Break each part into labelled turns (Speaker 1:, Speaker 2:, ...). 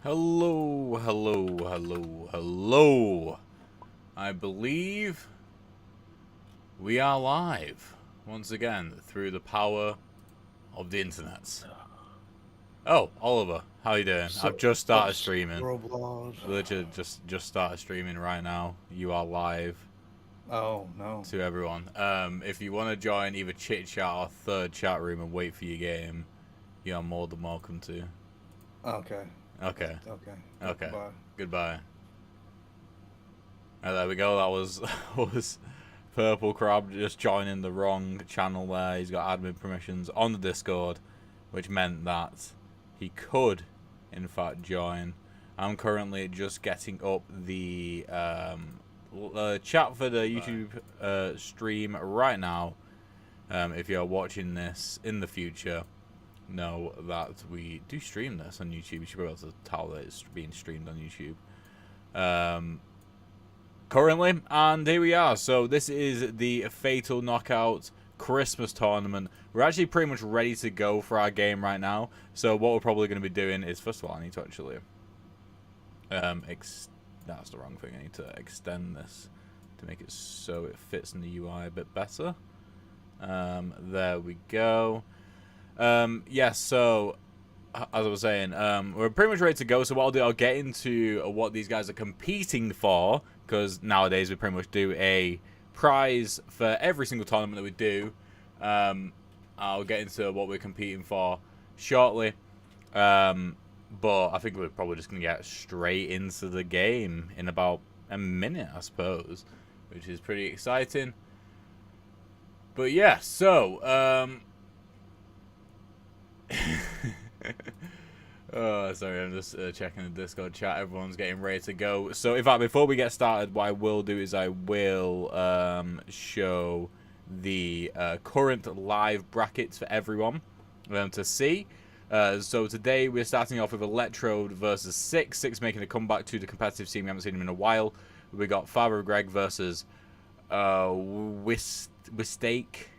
Speaker 1: Hello, hello, hello, hello. I believe we are live once again through the power of the internet. Oh, Oliver, how you doing? I've just started streaming. Literally just started streaming right now. You are live.
Speaker 2: Oh no.
Speaker 1: To everyone. If you want to join either chit chat or third chat room and wait for your game, you are more than welcome to.
Speaker 2: Okay.
Speaker 1: Okay.
Speaker 2: Okay.
Speaker 1: Goodbye. There we go. That was Purple Crab just joining the wrong channel there. He's got admin permissions on the Discord, which meant that he could, in fact, join. I'm currently just getting up the chat for the YouTube stream right now. If you're watching this in the future, know that we do stream this on YouTube. You should be able to tell that it's being streamed on YouTube. Currently, and here we are. So this is the Fatal Knockout Christmas Tournament. We're actually pretty much ready to go for our game right now. So what we're probably going to be doing is, first of all, I need to actually that's the wrong thing. I need to extend this to make it so it fits in the UI a bit better. There we go. Yes, so as I was saying, we're pretty much ready to go. So what I'll do, I'll get into what these guys are competing for, because nowadays we pretty much do a prize for every single tournament that we do. I'll get into what we're competing for shortly. But I think we're probably just going to get straight into the game in about a minute, I suppose, which is pretty exciting. But yeah, so oh, sorry, I'm just checking the Discord chat. Everyone's getting ready to go. So, in fact, before we get started, what I will do is I will show the current live brackets for everyone to see. So today we're starting off with Electrode versus Six. Six making a comeback to the competitive scene. We haven't seen him in a while. We got Father of Greg versus Mistake.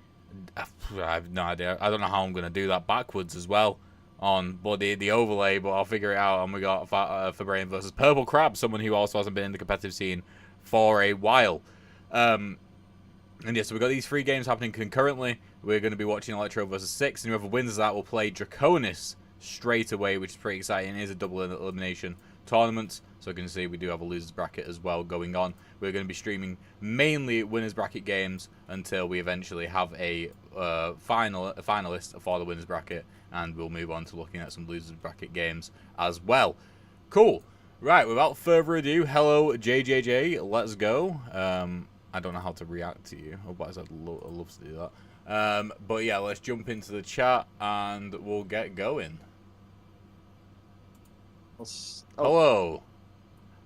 Speaker 1: I have no idea. I don't know how I'm going to do that backwards as well on the overlay, but I'll figure it out. And we got Fabrain versus Purple Crab, someone who also hasn't been in the competitive scene for a while. And yeah, so we've got these 3 games happening concurrently. We're going to be watching Electro versus Six, and whoever wins that will play Draconis straight away, which is pretty exciting. It is a double elimination tournament, so you can see we do have a losers bracket as well going on. We're going to be streaming mainly winners bracket games until we eventually have a finalist for the winners bracket, and we'll move on to looking at some losers bracket games as well. Cool. Right, without further ado, hello JJJ, let's go. I don't know how to react to you, otherwise I'd love to do that. But yeah, let's jump into the chat and we'll get going. Hello.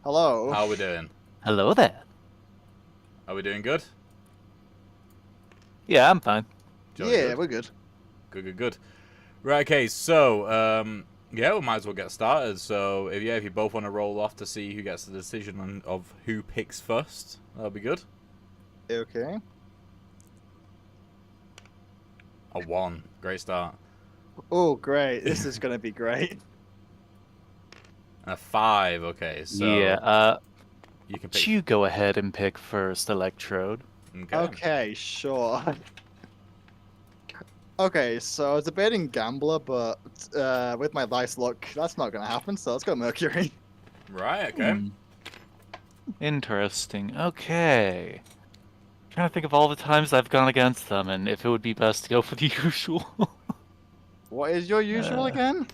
Speaker 2: Hello.
Speaker 1: How are we doing?
Speaker 3: Hello there.
Speaker 1: Are we doing good?
Speaker 3: Yeah, I'm fine.
Speaker 2: Yeah, we're good.
Speaker 1: Good. Right, okay, so, yeah, we might as well get started. So, if you both want to roll off to see who gets the decision of who picks first, that'll be good.
Speaker 2: Okay.
Speaker 1: A 1. Great start.
Speaker 2: Oh, great. This is going to be great.
Speaker 1: A 5, okay, so...
Speaker 3: Yeah,
Speaker 1: you can pick...
Speaker 3: you go ahead and pick first, Electrode.
Speaker 2: Okay, sure. Okay, so I was debating Gambler, but with my dice luck, that's not going to happen, so let's go Mercury.
Speaker 1: Right, okay.
Speaker 3: Interesting. Okay. Trying to think of all the times I've gone against them, and if it would be best to go for the usual.
Speaker 2: What is your usual again?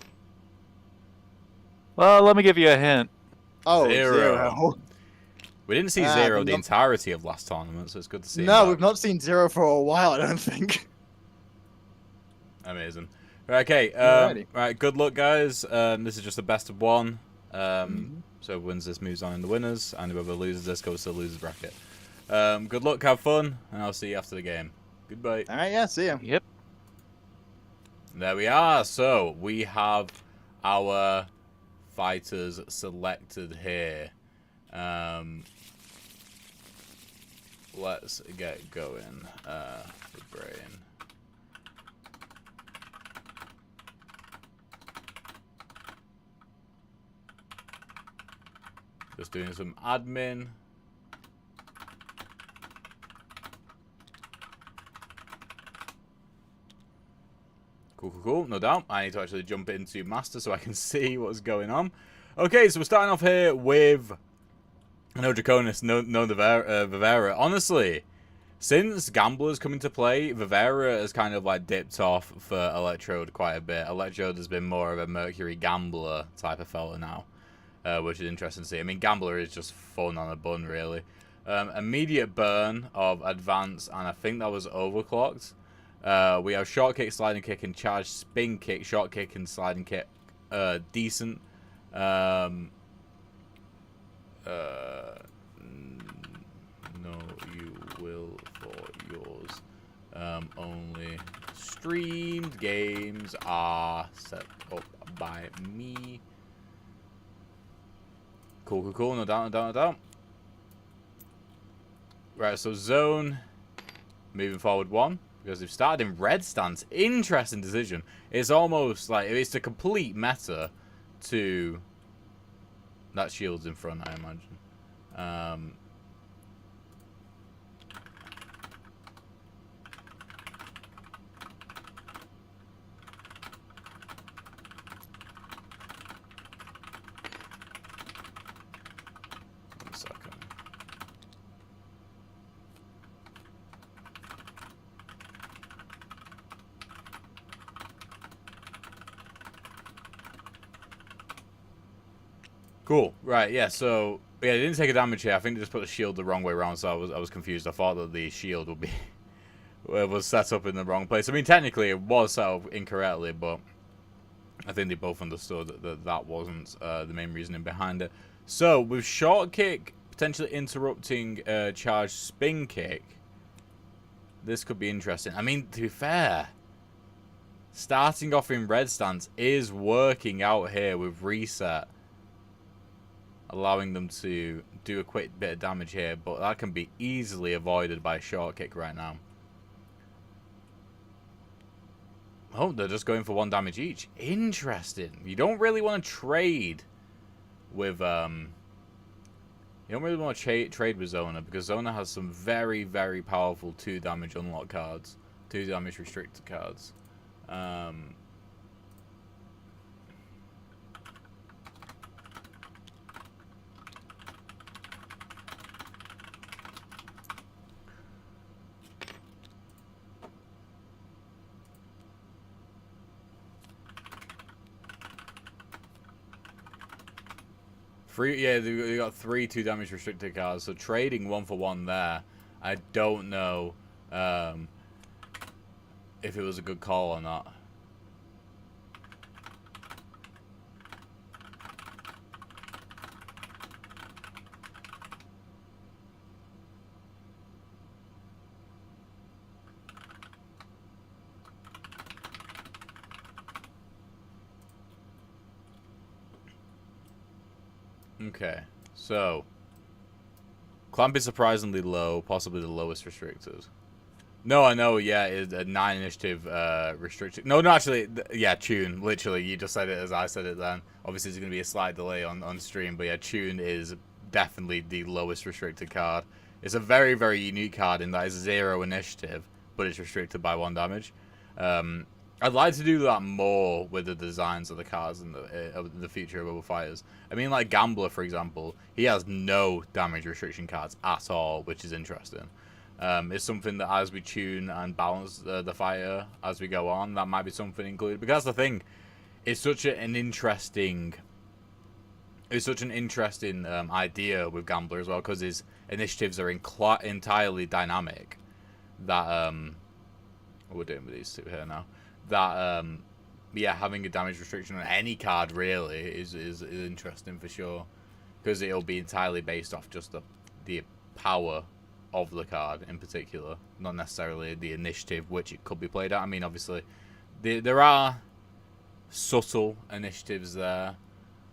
Speaker 3: Well, let me give you a hint.
Speaker 2: Oh,
Speaker 1: 0. We didn't see 0 the entirety of last tournament, so it's good to see.
Speaker 2: No, we've not seen 0 for a while, I don't think.
Speaker 1: Amazing. Right, okay. Right, good luck, guys. This is just a best of 1. So whoever wins this moves on in the winners, and whoever loses this goes to the losers bracket. Good luck, have fun, and I'll see you after the game. Goodbye.
Speaker 2: Alright, yeah, see ya.
Speaker 3: Yep.
Speaker 1: There we are. So, we have our fighters selected here. Let's get going. The brain. Just doing some admin. Cool, cool, cool. No doubt. I need to actually jump into Master so I can see what's going on. Okay, so we're starting off here with... No Draconis, no Vivera. Honestly, since Gambler's come into play, Vivera has kind of like dipped off for Electrode quite a bit. Electrode has been more of a Mercury Gambler type of fella now, which is interesting to see. I mean, Gambler is just fun on a bun, really. Immediate burn of Advance, and I think that was overclocked. We have Short Kick, Sliding Kick, and Charge Spin Kick. Short Kick and Sliding Kick, decent. No, you will for yours. Only streamed games are set up by me. Cool, cool, cool. No doubt, no doubt, no doubt. Right, so zone. Moving forward one. Because they've started in red stance. Interesting decision. It's almost like it's a complete meta to that shield's in front, I imagine. One second. Cool. Right. Yeah. So yeah, they didn't take a damage here. I think they just put the shield the wrong way around. So I was confused. I thought that the shield would be was set up in the wrong place. I mean, technically it was set up incorrectly, but I think they both understood that wasn't the main reasoning behind it. So with Short Kick potentially interrupting Charge Spin Kick, this could be interesting. I mean, to be fair, starting off in red stance is working out here with Reset, allowing them to do a quick bit of damage here, but that can be easily avoided by a Short Kick right now. Oh, they're just going for 1 damage each. Interesting. You don't really want to trade with you don't really want to trade with Zona, because Zona has some very, very powerful 2 damage unlock cards, 2 damage restricted cards. Yeah, they got 3 2 damage restricted cards, so trading 1 for 1 there, I don't know if it was a good call or not. Okay, so Clamp is surprisingly low, possibly the lowest restricted. No, I know, yeah, it's a 9 initiative restricted. No, actually, yeah, Tune, literally, you just said it as I said it then. Obviously, there's going to be a slight delay on stream, but yeah, Tune is definitely the lowest restricted card. It's a very, very unique card in that it's 0 initiative, but it's restricted by 1 damage. I'd like to do that more with the designs of the cards and the future of other fighters. I mean, like Gambler, for example, he has no damage restriction cards at all, which is interesting. It's something that as we tune and balance the fighter as we go on, that might be something included. Because that's the thing, it's such an interesting idea with Gambler as well, because his initiatives are entirely dynamic. That what we're doing with these two here now. That yeah, having a damage restriction on any card really is interesting for sure, because it'll be entirely based off just the power of the card in particular, not necessarily the initiative which it could be played at. I mean, obviously there are subtle initiatives there.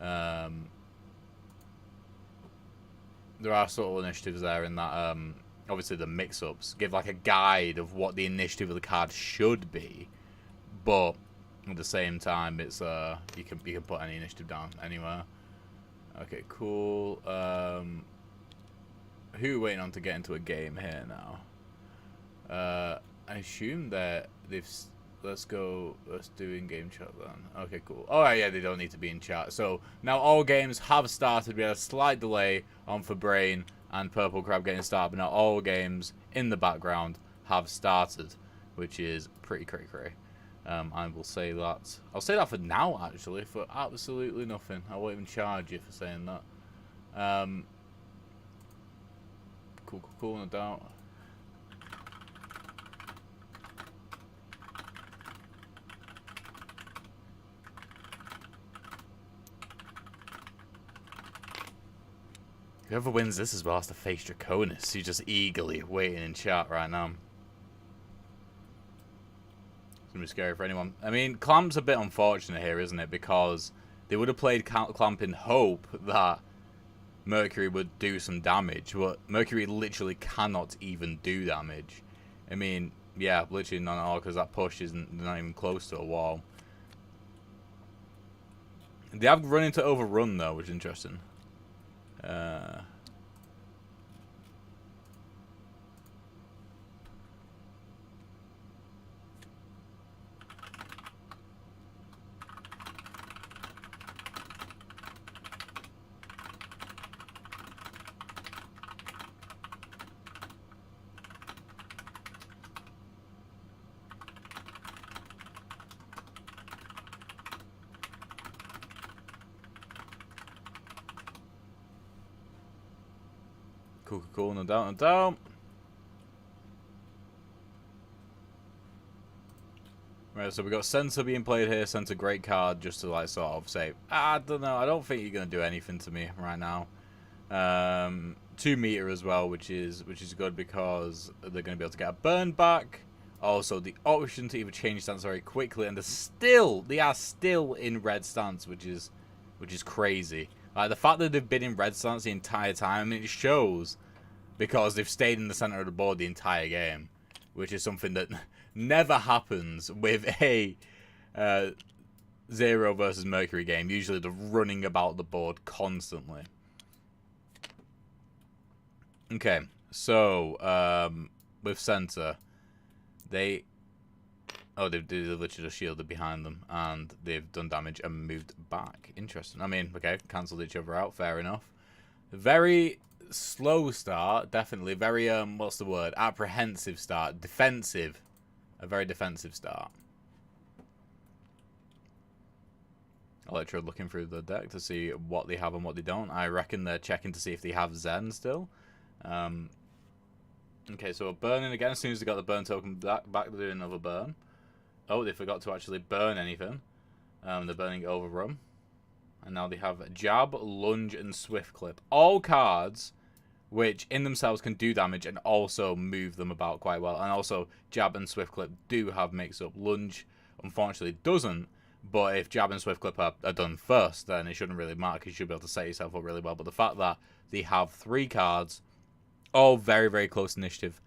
Speaker 1: There are subtle initiatives there in that obviously the mix-ups give like a guide of what the initiative of the card should be. But at the same time, it's you can put any initiative down anywhere. Okay, cool. Who are we waiting on to get into a game here now? I assume that they've... Let's do in-game chat then. Okay, cool. Alright, yeah, they don't need to be in chat. So, now all games have started. We had a slight delay on For Brain and Purple Crab getting started, but now all games in the background have started, which is pretty cray-cray. I will say that. I'll say that for now, actually, for absolutely nothing. I won't even charge you for saying that. Cool, no doubt. Whoever wins this as well has to face Draconis. He's just eagerly waiting in chat right now. It's gonna be scary for anyone. I mean, Clamp's a bit unfortunate here, isn't it? Because they would have played Clamp in hope that Mercury would do some damage, but Mercury literally cannot even do damage. I mean, yeah, literally none at all, because that push isn't not even close to a wall. They have run into Overrun though, which is interesting. Cool, no doubt, no doubt. Right, so we got Center being played here. Center, great card, just to like sort of say, I don't know, I don't think you're gonna do anything to me right now. 2 meter as well, which is good because they're gonna be able to get a burn back. Also, the option to either change stance very quickly, and they are still in red stance, which is crazy. Like the fact that they've been in red stance the entire time, I mean, it shows because they've stayed in the center of the board the entire game, which is something that never happens with a 0 versus Mercury game. Usually they're running about the board constantly. Okay, so with center, they've literally just shielded behind them, and they've done damage and moved back. Interesting. I mean, okay, cancelled each other out. Fair enough. Very slow start, definitely. Very what's the word? Apprehensive start. Defensive. A very defensive start. Electro looking through the deck to see what they have and what they don't. I reckon they're checking to see if they have Zen still. Okay, so we're burning again. As soon as they got the burn token back, they're doing another burn. Oh, they forgot to actually burn anything. They're burning Overrun. And now they have Jab, Lunge, and Swift Clip. All cards which in themselves can do damage and also move them about quite well. And also, Jab and Swift Clip do have mix-up. Lunge, unfortunately, doesn't. But if Jab and Swift Clip are done first, then it shouldn't really matter because you should be able to set yourself up really well. But the fact that they have 3 cards, all very, very close initiative.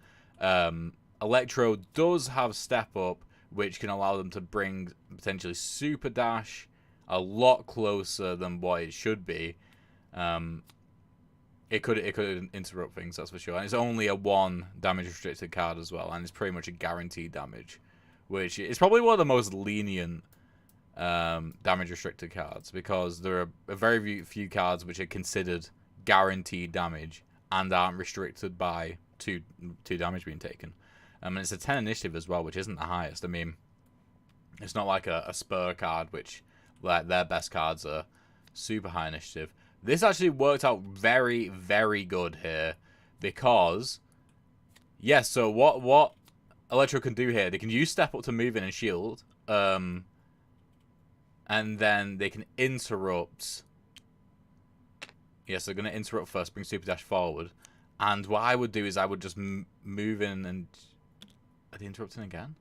Speaker 1: Electro does have Step Up, which can allow them to bring potentially Super Dash a lot closer than what it should be. It could interrupt things, that's for sure. And it's only a 1 damage restricted card as well, and it's pretty much a guaranteed damage, which is probably one of the most lenient damage restricted cards, because there are very few cards which are considered guaranteed damage and aren't restricted by two damage being taken. And it's a 10 initiative as well, which isn't the highest. I mean, it's not like a spur card, which like their best cards are super high initiative. This actually worked out very, very good here, because yes, so what Electro can do here, they can use Step Up to move in and shield, and then they can interrupt. Yes, they're going to interrupt first, bring Super Dash forward. And what I would do is I would just move in and... Are they interrupting again?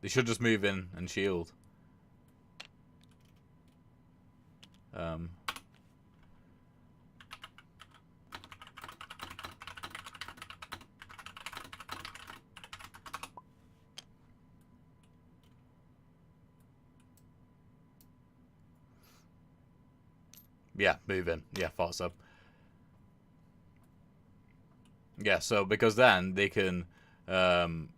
Speaker 1: They should just move in and shield. Yeah, move in. Yeah, thought so. Yeah, so because then they can... Gotcha.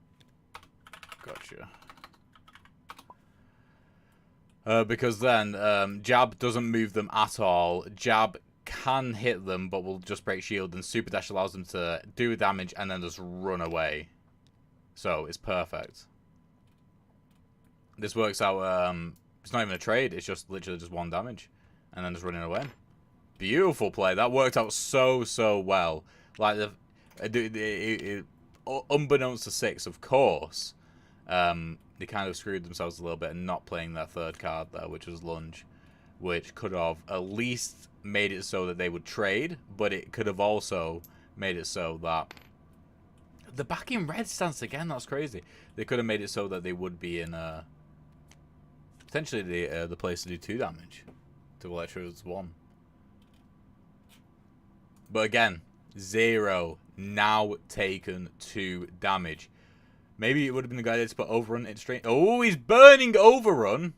Speaker 1: Because then jab doesn't move them at all. Jab can hit them, but will just break shield, and super dash allows them to do damage and then just run away. So it's perfect. This works out. It's not even a trade. It's just literally just 1 damage, and then just running away. Beautiful play. That worked out so well. Like unbeknownst to Six, of course. They kind of screwed themselves a little bit and not playing their 3rd card there, which was Lunge, which could have at least made it so that they would trade, but it could have also made it so that the back in red stance again. That's crazy. They could have made it so that they would be in potentially the place to do 2 damage to Electro's 1. But again, 0 now taken 2 damage. Maybe it would have been a good idea to put Overrun in straight. Oh, he's burning Overrun.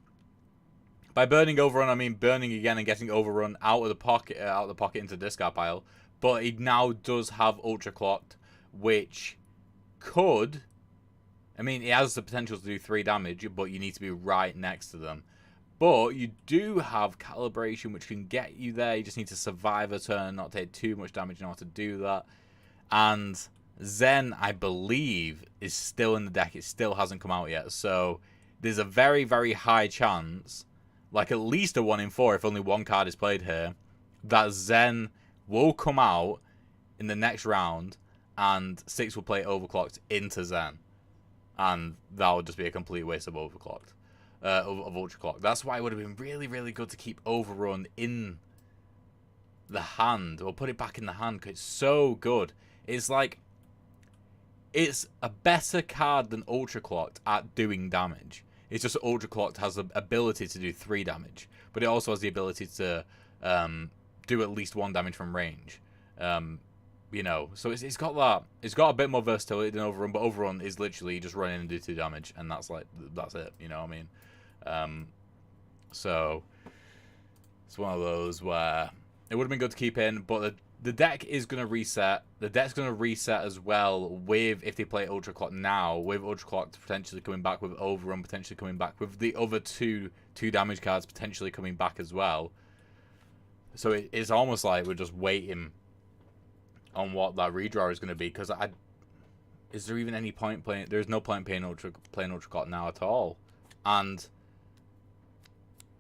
Speaker 1: By burning Overrun, I mean burning again and getting Overrun out of the pocket into the discard pile. But he now does have Ultra Clocked, which could... I mean, he has the potential to do 3 damage, but you need to be right next to them. But you do have Calibration, which can get you there. You just need to survive a turn and not take too much damage in order to do that. And Zen, I believe, is still in the deck. It still hasn't come out yet. So there's a very, very high chance, like at least a 1 in 4 if only 1 card is played here, that Zen will come out in the next round and Six will play Overclocked into Zen. And that would just be a complete waste of Overclocked. Of Ultra Clock. That's why it would have been really, really good to keep Overrun in the hand, or put it back in the hand, because it's so good. It's like, it's a better card than Ultra Clocked at doing damage. It's just Ultra Clocked has the ability to do 3 damage, but it also has the ability to do at least 1 damage from range. You know, so it's got that. It's got a bit more versatility than Overrun, but Overrun is literally just run in and do 2 damage, and that's it. You know what I mean? So it's one of those where it would have been good to keep in, but the deck is going to reset. The deck's going to reset as well with, if they play Ultra Clock now, with Ultra Clock potentially coming back, with Overrun potentially coming back, with the other two damage cards potentially coming back as well. So it's almost like we're just waiting on what that redraw is going to be, because is there even any point playing? There's no point playing Ultra Clock now at all, and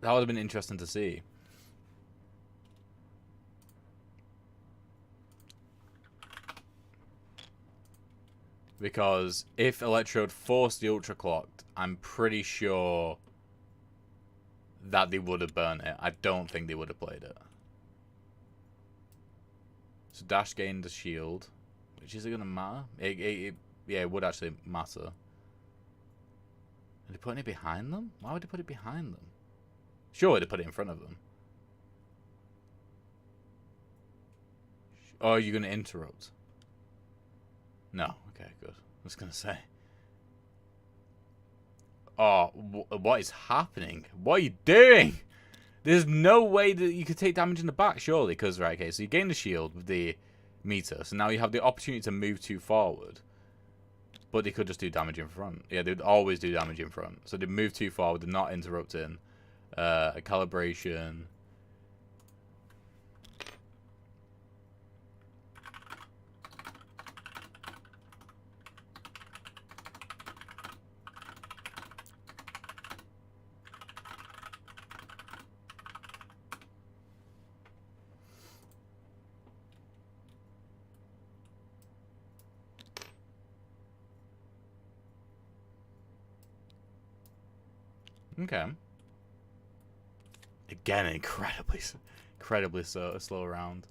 Speaker 1: that would have been interesting to see. Because if Electrode forced the Ultra Clocked, I'm pretty sure that they would have burnt it. I don't think they would have played it. So Dash gained the shield, which isn't going to matter. Yeah, it would actually matter. Did they put it behind them? Why would they put it behind them? Sure, they put it in front of them. Oh, are you going to interrupt? No. Okay, good. I was going to say. Oh, what is happening? What are you doing? There's no way that you could take damage in the back, surely. Because, right, okay, so you gain the shield with the meter. So now you have the opportunity to move 2 forward. But they could just do damage in front. Yeah, they'd always do damage in front. So they move 2 forward, they're not interrupting. A calibration. Okay. Again, incredibly slow round.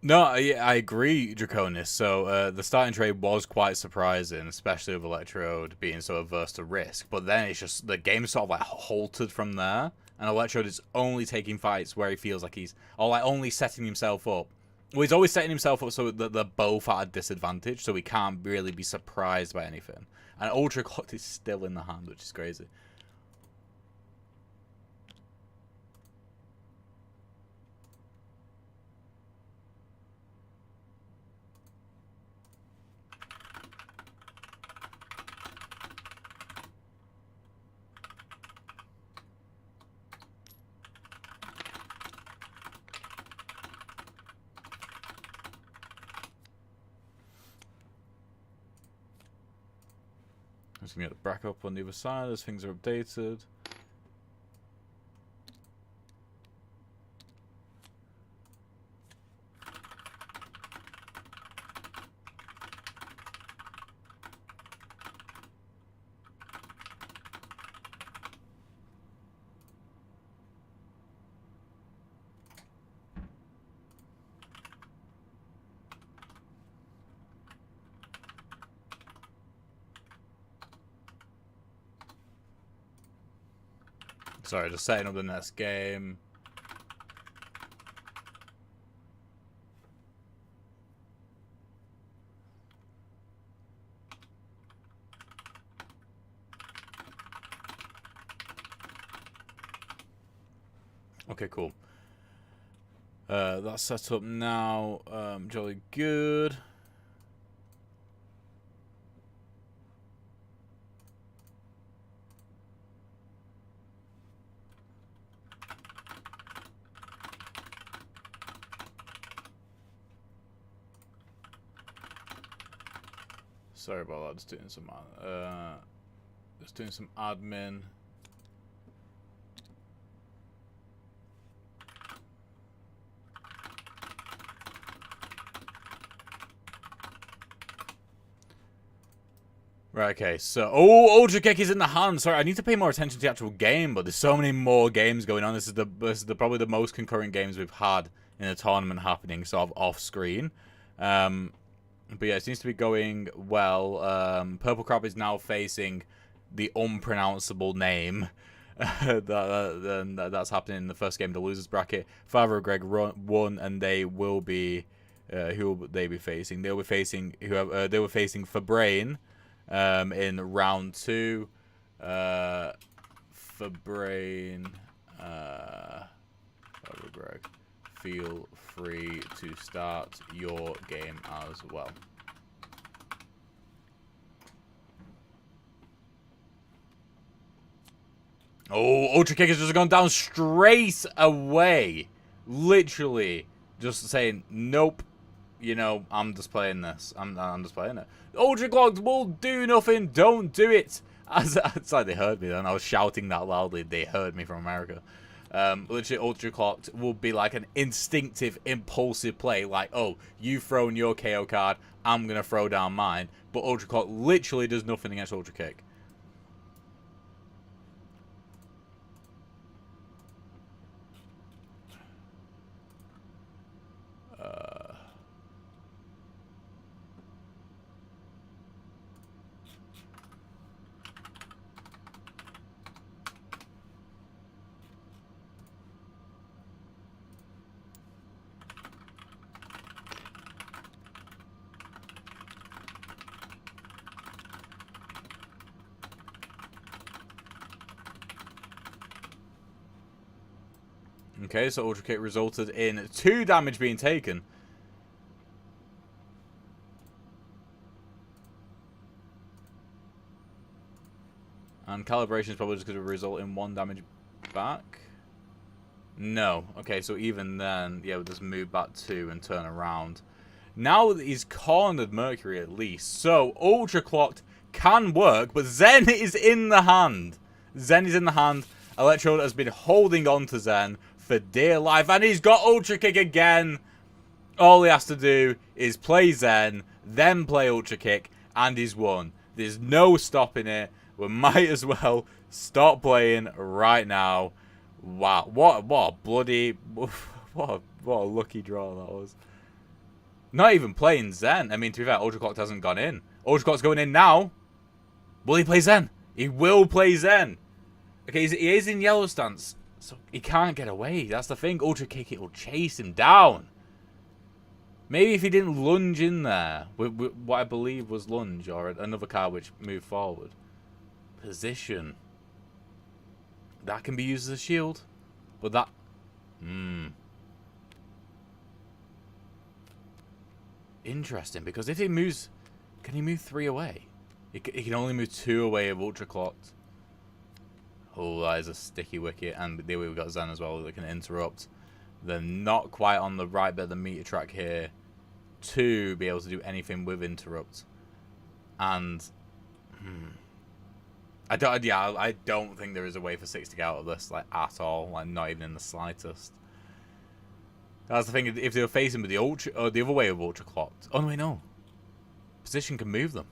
Speaker 1: No, I agree, Draconis. So the starting trade was quite surprising, especially with Electrode being so averse to risk. But then it's just the game sort of like halted from there, and Electrode is only taking fights where he feels like he's, or like only setting himself up. Well, he's always setting himself up so that they're both at a disadvantage, so he can't really be surprised by anything. And Ultra Clock is still in the hand, which is crazy. I'm just going to get the back up on the other side as things are updated. Sorry, just setting up the next game. Okay, cool. That's set up now. Jolly good. Sorry about that. Just doing some admin. Right, okay, so... Oh, Ultra Kick is in the hand! Sorry, I need to pay more attention to the actual game, but there's so many more games going on. This is probably the most concurrent games we've had in a tournament happening, sort of off-screen. But yeah, it seems to be going well. Purple Crab is now facing the unpronounceable name. That's happening in the first game, the losers bracket. Father of Greg won, and they will be... who will they be facing? They'll be facing... they were facing Fabrain. In round 2, for Brain, Greg, feel free to start your game as well. Oh, Ultra Kick has just gone down straight away. Literally, just saying, nope. You know, I'm just playing this. I'm just playing it. Ultra Clocked will do nothing. Don't do it. It's like they heard me then. I was shouting that loudly. They heard me from America. Literally, Ultra Clocked will be like an instinctive, impulsive play. Like, oh, you've thrown your KO card. I'm going to throw down mine. But Ultra Clocked literally does nothing against Ultra Kick. Okay, so Ultra Kick resulted in 2 damage being taken. And calibration is probably just going to result in 1 damage back. No. Okay, so even then, yeah, we'll just move back 2 and turn around. Now that he's cornered Mercury at least, so Ultra Clocked can work, but Zen is in the hand. Zen is in the hand. Electrode has been holding on to Zen for dear life, and he's got Ultra Kick again. All he has to do is play Zen, then play Ultra Kick, and he's won. There's no stopping it. We might as well stop playing right now. Wow, what a bloody, what a lucky draw that was. Not even playing Zen. I mean, to be fair, Ultra Clock hasn't gone in. Ultra Clock's going in now. Will he play Zen? He will play Zen. Okay, he is in yellow stance, so he can't get away. That's the thing. Ultra Kick, it will chase him down. Maybe if he didn't lunge in there, with what I believe was lunge, or another card which moved forward. Position. That can be used as a shield. But that... Interesting, because if he moves... Can he move 3 away? He can only move 2 away of Ultra Clocked. Oh, that is a sticky wicket. And there we've got Zen as well that can interrupt. They're not quite on the right bit of the meter track here to be able to do anything with interrupt. And... I don't think there is a way for 6 to get out of this, like, at all. Like, not even in the slightest. That's the thing. If they were facing with the Ultra... Or the other way of Ultra Clocked... Oh, no, wait, no. Position can move them.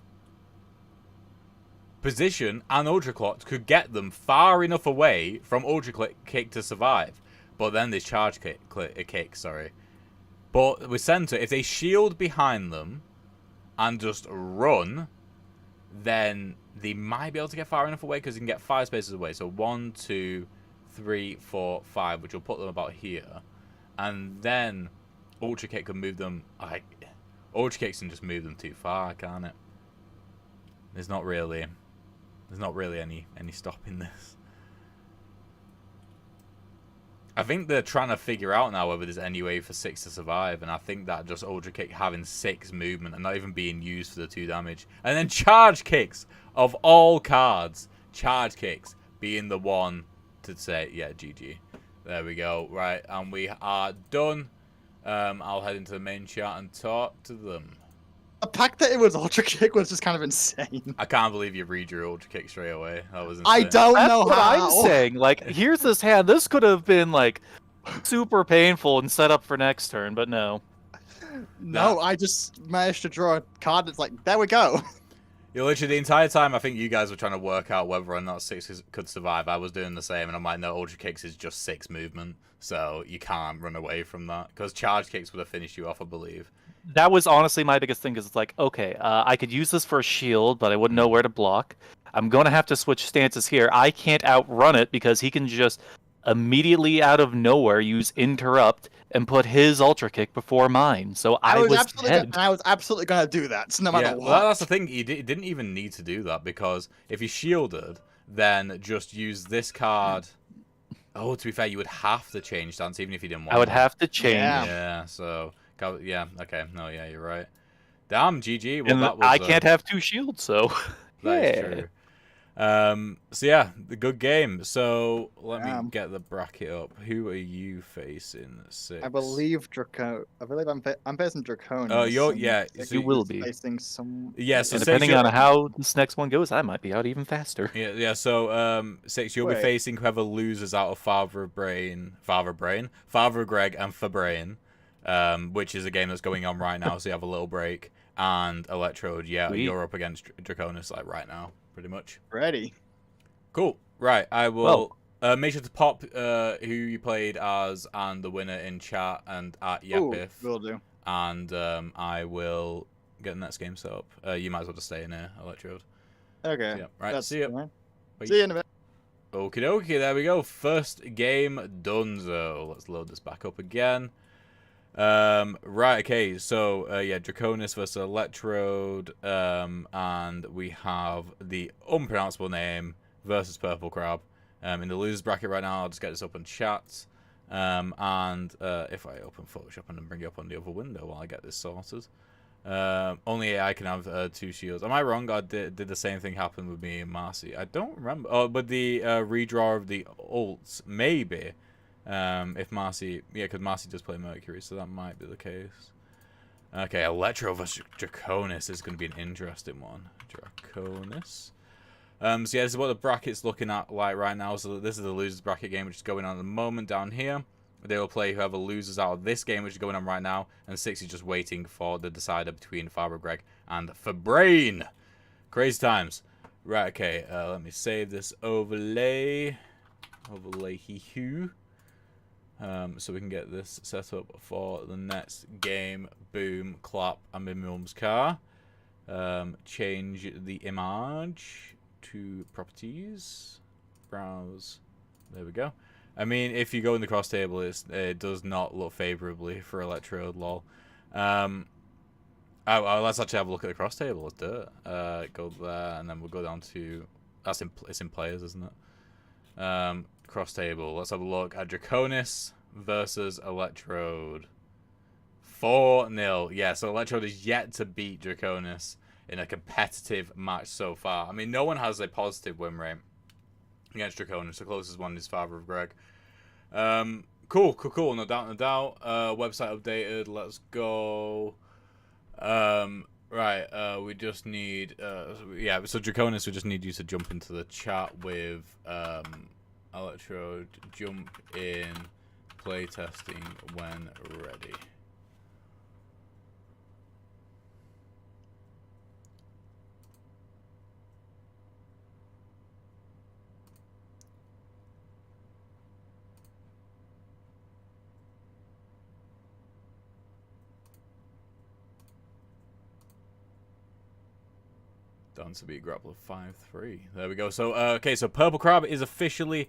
Speaker 1: Position and Ultra Clocked could get them far enough away from Ultra Kick to survive. But then there's Charge Kick, sorry. But with Center, if they shield behind them and just run, then they might be able to get far enough away because they can get 5 spaces away. So 1, 2, 3, 4, 5, which will put them about here. And then Ultra Kick can move them. Ultra Kick can just move them too far, can't it? There's not really any stopping this. I think they're trying to figure out now whether there's any way for 6 to survive, and I think that just Ultra Kick having 6 movement and not even being used for the 2 damage. And then Charge Kicks, of all cards, Charge Kicks being the one to say, yeah, GG. There we go. Right, and we are done. I'll head into the main chat and talk to them.
Speaker 2: The fact that it was Ultra Kick was just kind of insane.
Speaker 1: I can't believe you redrew Ultra Kick straight away. That was insane.
Speaker 2: I don't know
Speaker 3: That's what
Speaker 2: how.
Speaker 3: I'm saying. Like, here's this hand. This could have been, like, super painful and set up for next turn, but no.
Speaker 2: No, I just managed to draw a card that's like, there we go.
Speaker 1: Yeah, literally the entire time I think you guys were trying to work out whether or not 6 could survive. I was doing the same, and I'm like, no, Ultra Kicks is just 6 movement, so you can't run away from that. Because Charge Kicks would have finished you off, I believe.
Speaker 3: That was honestly my biggest thing, because it's like, okay, I could use this for a shield, but I wouldn't know where to block. I'm going to have to switch stances here. I can't outrun it because he can just immediately out of nowhere use Interrupt and put his Ultra Kick before mine. So I was
Speaker 2: absolutely going to do that, so no matter what.
Speaker 1: Well, that's the thing. He didn't even need to do that, because if he shielded, then just use this card. Oh, to be fair, you would have to change stance even if you didn't want to.
Speaker 3: I would have to change.
Speaker 1: Yeah, so... Yeah, okay. No, yeah, you're right. Damn, GG. Well,
Speaker 3: and
Speaker 1: that was,
Speaker 3: I can't have 2 shields, so...
Speaker 1: That is true. So, yeah, the good game. So, let me get the bracket up. Who are you facing, 6?
Speaker 2: I believe I'm facing Draconian.
Speaker 1: Oh, yeah.
Speaker 3: So you will be.
Speaker 2: Facing some...
Speaker 1: Yeah, so
Speaker 3: and depending on how this next one goes, I might be out even faster.
Speaker 1: Yeah, so, 6, you'll be facing whoever loses out of Father of Greg, and Fabrain. Which is a game that's going on right now, so you have a little break. And Electrode, yeah,
Speaker 3: Sweet.
Speaker 1: You're up against Draconis, like, right now, pretty much.
Speaker 2: Ready.
Speaker 1: Cool. Right, I will make sure to pop who you played as and the winner in chat and at Yapif.
Speaker 2: Will do.
Speaker 1: And I will get the next game set up. You might as well just stay in here, Electrode.
Speaker 2: Okay.
Speaker 1: So, yeah. Right, see you.
Speaker 2: See you in a bit.
Speaker 1: Okie dokie, there we go. First game donezo. Let's load this back up again. Right, okay, so, yeah, Draconis versus Electrode, and we have the unpronounceable name versus Purple Crab, in the losers bracket right now. I'll just get this up on chat, and, if I open Photoshop and then bring it up on the other window while I get this sorted, only I can have, 2 shields. Am I wrong? Did the same thing happen with me and Marcy? I don't remember. Oh, but the, redraw of the ults, maybe. If Marcy... Yeah, because Marcy does play Mercury, so that might be the case. Okay, Electro versus Draconis is going to be an interesting one. Draconis. So yeah, this is what the bracket's looking at like right now. So this is the losers bracket game, which is going on at the moment down here. They will play whoever loses out of this game, which is going on right now. And 6 is just waiting for the decider between Father Greg and Fabrain. Crazy times. Right, okay, let me save this overlay. Overlay hee-hoo. so we can get this set up for the next game. Boom, clap, I'm in mum's car. Change the image to properties. Browse. There we go. I mean, if you go in the cross table, it does not look favorably for Electrode, lol. Let's actually have a look at the cross table. Let's do it. Go there, and then we'll go down to... It's in players, isn't it? Cross table. Let's have a look at Draconis versus Electrode. 4-0. Yeah, so Electrode is yet to beat Draconis in a competitive match so far. I mean, no one has a positive win rate against Draconis. The closest one is Father of Greg. Cool. No doubt. Website updated. Let's go. Right. We just need. Yeah. So Draconis, we just need you to jump into the chat with Electrode. Jump in. Playtesting when ready. Done to be grapple of 5-3. There we go. So, okay, so Purple Crab is officially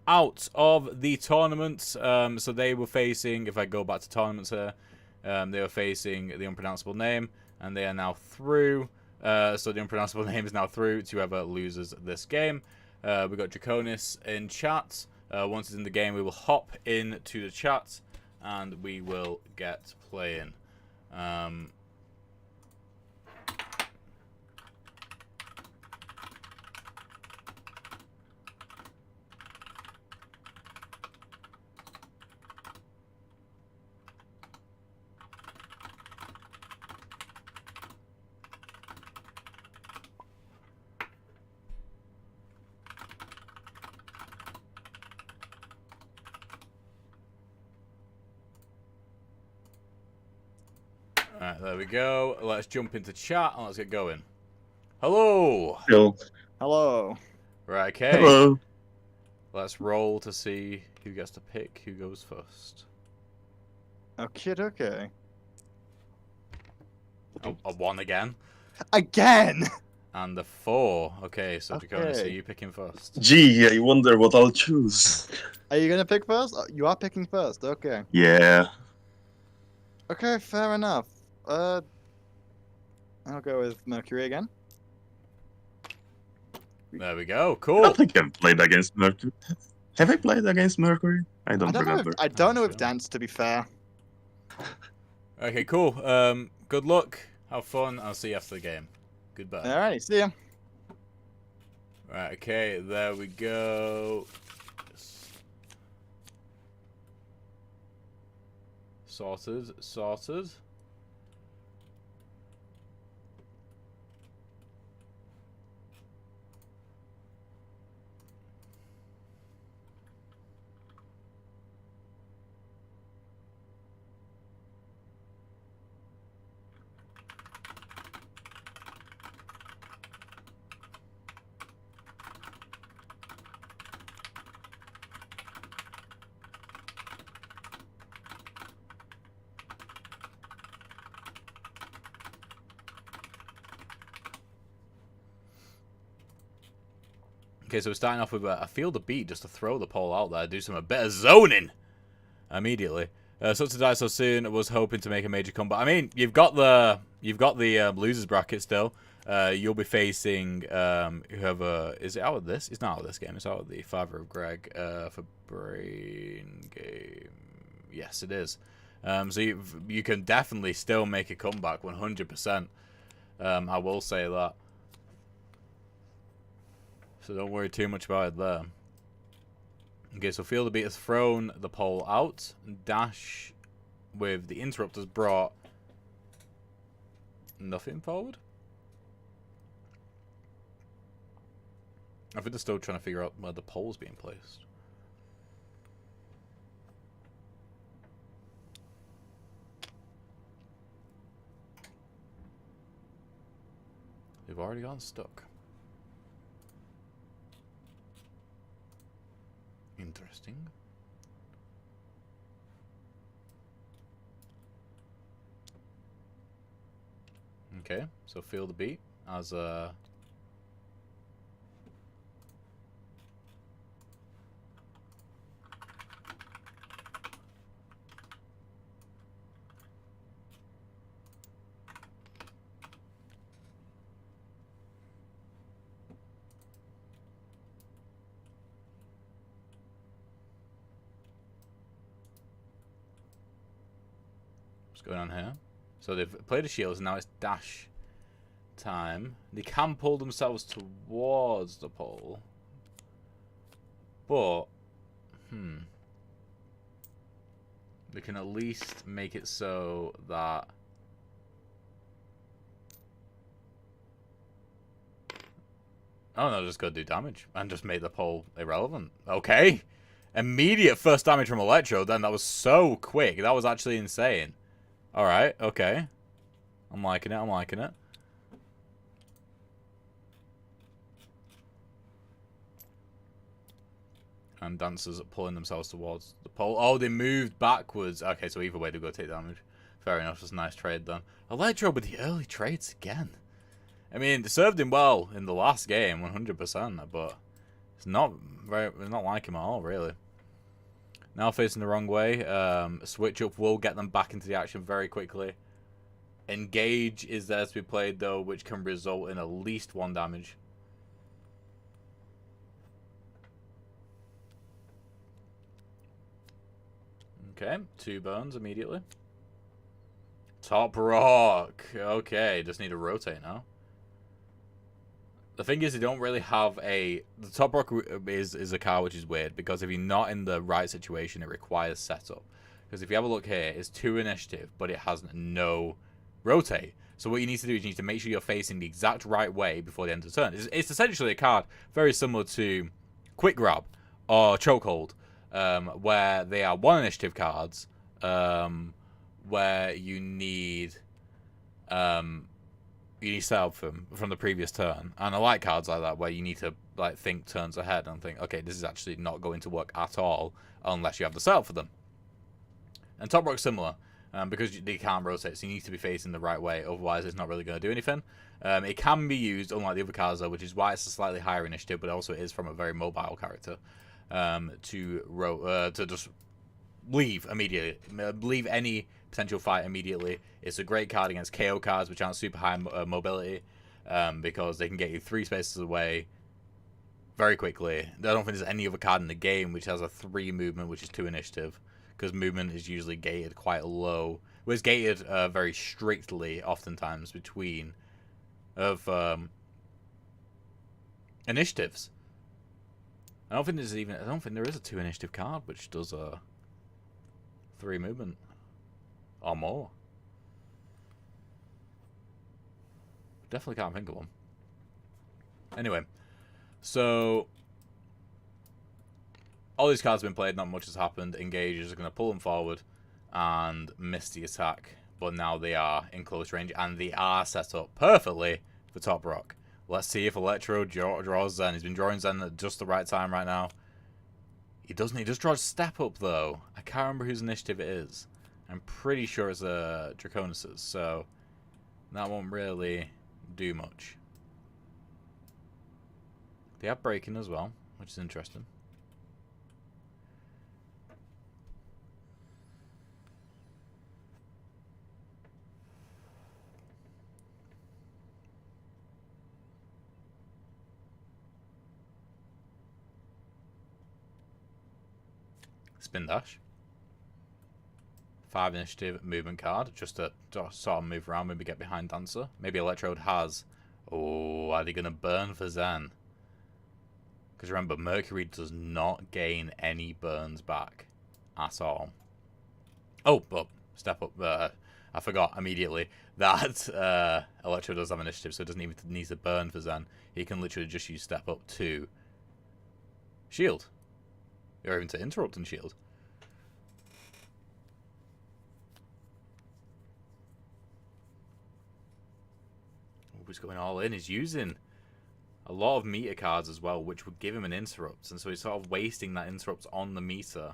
Speaker 1: out of the tournament. So they were facing, if I go back to tournaments here, they were facing the unpronounceable name, and they are now through. So the unpronounceable name is now through to whoever loses this game. We've got Draconis in chat. Once it's in the game, we will hop into the chat, and we will get playing. Alright, there we go. Let's jump into chat and let's get going. Hello!
Speaker 2: Hello.
Speaker 1: Right, okay.
Speaker 4: Hello.
Speaker 1: Let's roll to see who gets to pick who goes first.
Speaker 2: Okay.
Speaker 1: A 1 again.
Speaker 2: Again!
Speaker 1: And a 4. Okay, so Draconis, are
Speaker 2: Okay.
Speaker 1: you picking first?
Speaker 4: Gee, I wonder what I'll choose.
Speaker 2: Are you gonna pick first? You are picking first. Okay.
Speaker 4: Yeah.
Speaker 2: Okay, fair enough. I'll go with Mercury again.
Speaker 1: There we go.
Speaker 4: I
Speaker 1: Cool.
Speaker 4: don't think I've played against Mercury. Have I played against Mercury? I don't
Speaker 2: know
Speaker 4: remember.
Speaker 2: I don't know if
Speaker 1: Sure.
Speaker 2: Dance, to be fair.
Speaker 1: Okay, cool. Good luck. Have fun. I'll see you after the game. Goodbye.
Speaker 2: Alright, see ya.
Speaker 1: Right, okay, there we go. Sorted. Okay, so we're starting off with a field of beat just to throw the pole out there, do some better zoning immediately. So to die so soon, was hoping to make a major comeback. I mean, you've got the losers bracket still. You'll be facing whoever is it out of this? It's not out of this game. It's out of the Father of Greg for Brain Game. Yes, it is. So you can definitely still make a comeback, 100%. I will say that. So don't worry too much about it there. Okay, so Field of Beat has thrown the pole out. Dash with the interrupters brought nothing forward. I think they're still trying to figure out where the pole's being placed. They've already gotten stuck. Interesting. Okay, so feel the beat as what's going on here? So they've played a shield, and now it's dash time. They can pull themselves towards the pole, but they can at least make it so that oh no, just go do damage and just make the pole irrelevant. Okay, immediate first damage from Electro. Then that was so quick. That was actually insane. All right, okay, I'm liking it. I'm liking it. And dancers pulling themselves towards the pole. Oh, they moved backwards. Okay, so either way they go take damage. Fair enough. Just a nice trade then. Electro with the early trades again. I mean, it served him well in the last game, 100%. But it's not like him at all, really. Now facing the wrong way. Switch up will get them back into the action very quickly. Engage is there to be played though, which can result in at least 1 damage. Okay, 2 burns immediately. Top rock. Okay, just need to rotate now. The thing is, they don't really have a... The top rock is a card which is weird, because if you're not in the right situation, it requires setup. Because if you have a look here, it's 2 initiative, but it has no rotate. So what you need to do is you need to make sure you're facing the exact right way before the end of the turn. It's essentially a card very similar to Quick Grab or Chokehold. Where they are 1 initiative cards, where you need setup from the previous turn, and I like cards like that where you need to like think turns ahead and think, okay, this is actually not going to work at all unless you have the setup for them. And Top Rock's similar, because they can't rotate, so you need to be facing the right way, otherwise it's not really going to do anything. It can be used, unlike the other cards though, which is why it's a slightly higher initiative, but also it is from a very mobile character. To just leave immediately, leave any potential fight immediately. It's a great card against KO cards which aren't super high mobility, because they can get you 3 spaces away very quickly. I don't think there's any other card in the game which has a 3 movement, which is 2 initiative, because movement is usually gated quite low. Well, it's gated very strictly, oftentimes between initiatives. I don't think there is a 2 initiative card which does a 3 movement or more. Definitely can't think of one. Anyway, so all these cards have been played, not much has happened. Engagers are going to pull them forward and miss the attack, but now they are in close range and they are set up perfectly for Top Rock. Let's see if Electro draws Zen. He's been drawing Zen at just the right time right now. He doesn't. He just draws Step Up, though. I can't remember whose initiative it is. I'm pretty sure it's Draconis's, so that won't really do much. They have Breaking as well, which is interesting. Spin Dash. 5 initiative movement card, just to sort of move around, maybe get behind Dancer. Maybe Electrode has. Oh, are they going to burn for Zen? Because remember, Mercury does not gain any burns back at all. Oh, but Step Up. I forgot immediately that Electro does have initiative, so it doesn't even need to burn for Zen. He can literally just use Step Up to shield. Or even to interrupt and shield. He's going all in. He's using a lot of meter cards as well, which would give him an interrupt. And so he's sort of wasting that interrupt on the meter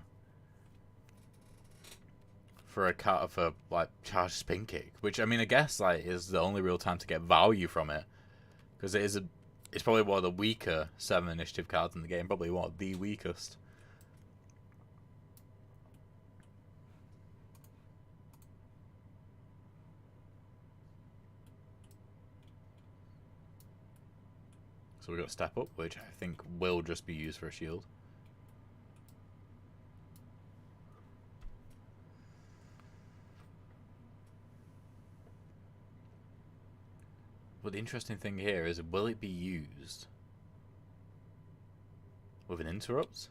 Speaker 1: for a cut for like charge spin kick, which I mean I guess like is the only real time to get value from it, because it's probably one of the weaker 7 initiative cards in the game, probably one of the weakest. So we've got Step Up, which I think will just be used for a shield. But the interesting thing here is, will it be used with an interrupt?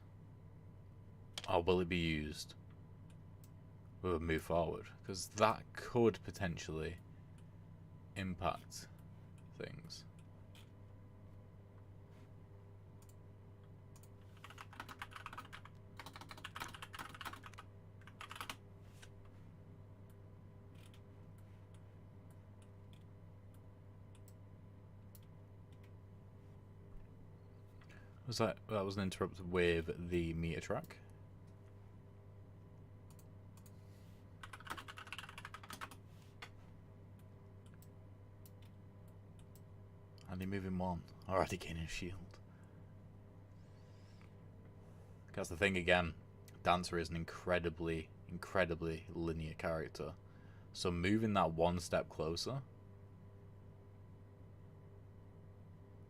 Speaker 1: Or will it be used with a move forward? Because that could potentially impact things. That was an interrupt with the meter track. And they moving one. Already gaining shield. That's the thing again. Dancer is an incredibly linear character. So moving that one step closer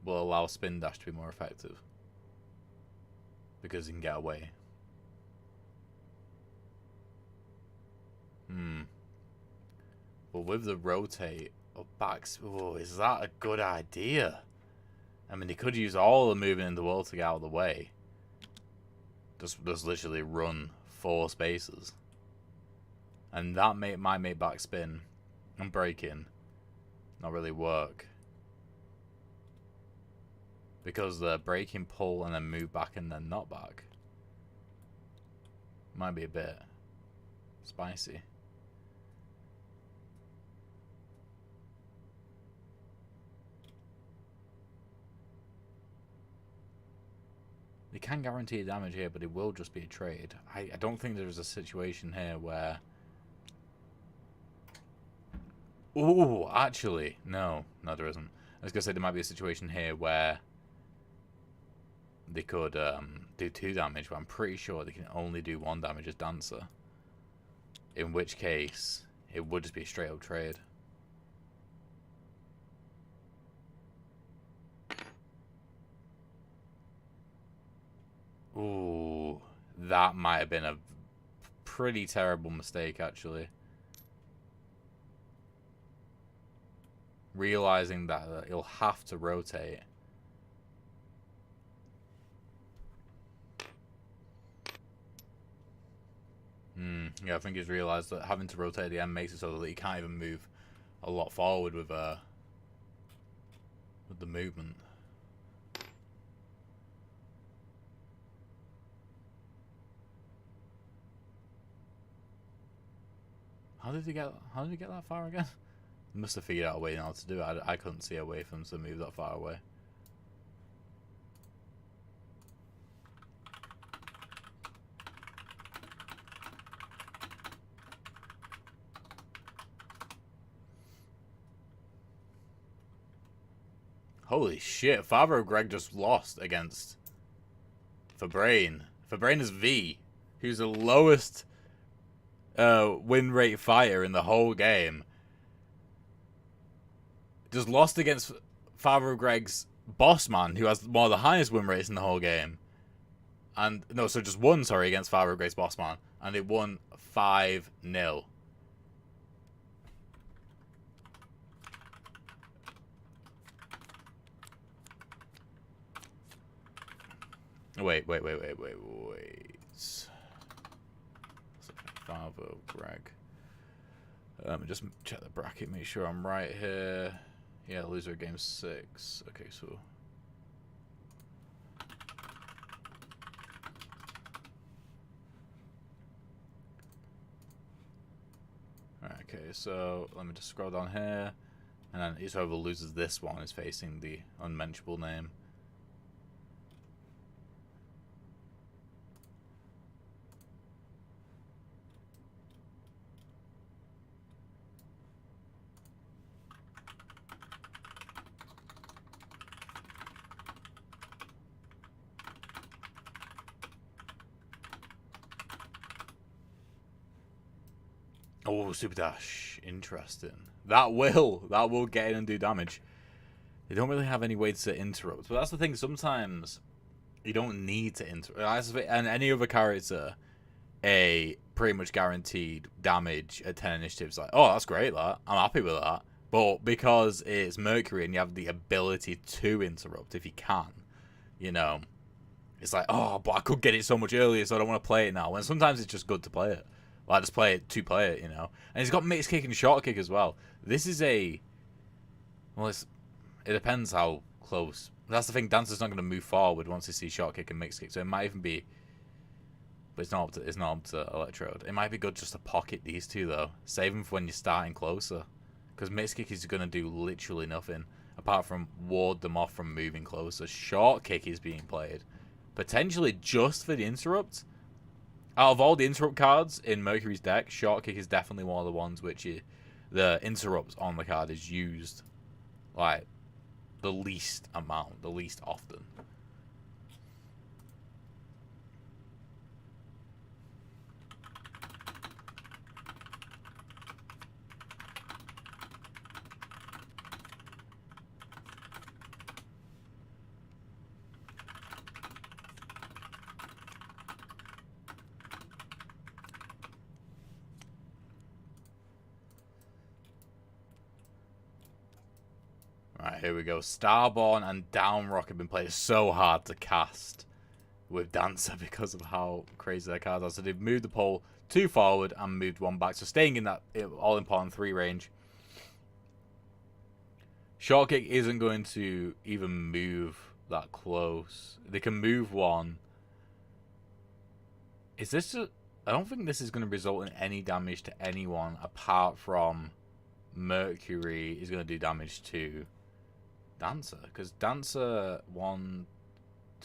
Speaker 1: will allow spin dash to be more effective. Because he can get away. But with the rotate of backs, oh, is that a good idea? I mean, he could use all the movement in the world to get out of the way. Just literally run 4 spaces. And that might make back spin and breaking not really work. Because the breaking, pull, and then move back and then not back might be a bit spicy. They can guarantee damage here, but it will just be a trade. I don't think there's a situation here where... Ooh, actually, no, there isn't. I was going to say there might be a situation here where they could do 2 damage, but I'm pretty sure they can only do 1 damage as Dancer. In which case, it would just be a straight up trade. Ooh, that might have been a pretty terrible mistake, actually. Realizing that he'll have to rotate. Yeah, I think he's realised that having to rotate at the end makes it so that he can't even move a lot forward with the movement. How did he get that far again? He must have figured out a way now to do it. I couldn't see a way for him to move that far away. Holy shit, Father Greg just lost against Fabrain. Fabrain is V, who's the lowest win rate fighter in the whole game. Just lost against Father Greg's boss man, who has one of the highest win rates in the whole game. And no, so just won, sorry, against Father Greg's boss man. And it won 5-0. Wait. Father Greg. Let me just check the bracket, make sure I'm right here. Yeah, loser game 6. Okay, so. Alright, okay, so let me just scroll down here. And then whoever loses this one is facing the unmentionable name. Oh, super dash. Interesting. That will get in and do damage. They don't really have any way to interrupt. But that's the thing, sometimes you don't need to interrupt. And any other character, a pretty much guaranteed damage at 10 initiatives, like, oh, that's great, that. I'm happy with that. But because it's Mercury and you have the ability to interrupt if you can, you know, it's like, oh, but I could get it so much earlier, so I don't want to play it now. And sometimes it's just good to play it. Like, just play it to play it, you know. And he's got mixed kick and short kick as well. This is a... Well, it depends how close. That's the thing, Dancer's not going to move forward once he sees short kick and mixed kick. So it might even be... But it's not up to Electrode. It might be good just to pocket these two, though. Save them for when you're starting closer. Because mixed kick is going to do literally nothing. Apart from ward them off from moving closer. Short kick is being played. Potentially just for the interrupt. Out of all the interrupt cards in Mercury's deck, short kick is definitely one of the ones which the interrupt on the card is used like the least amount, the least often. Right, here we go. Starborn and Downrock have been played so hard to cast with Dancer because of how crazy their cards are. So they've moved the pole 2 forward and moved 1 back. So staying in that all-important 3 range. Short kick isn't going to even move that close. They can move 1. Is this just... I don't think this is going to result in any damage to anyone apart from Mercury is going to do damage to Dancer, because Dancer 1,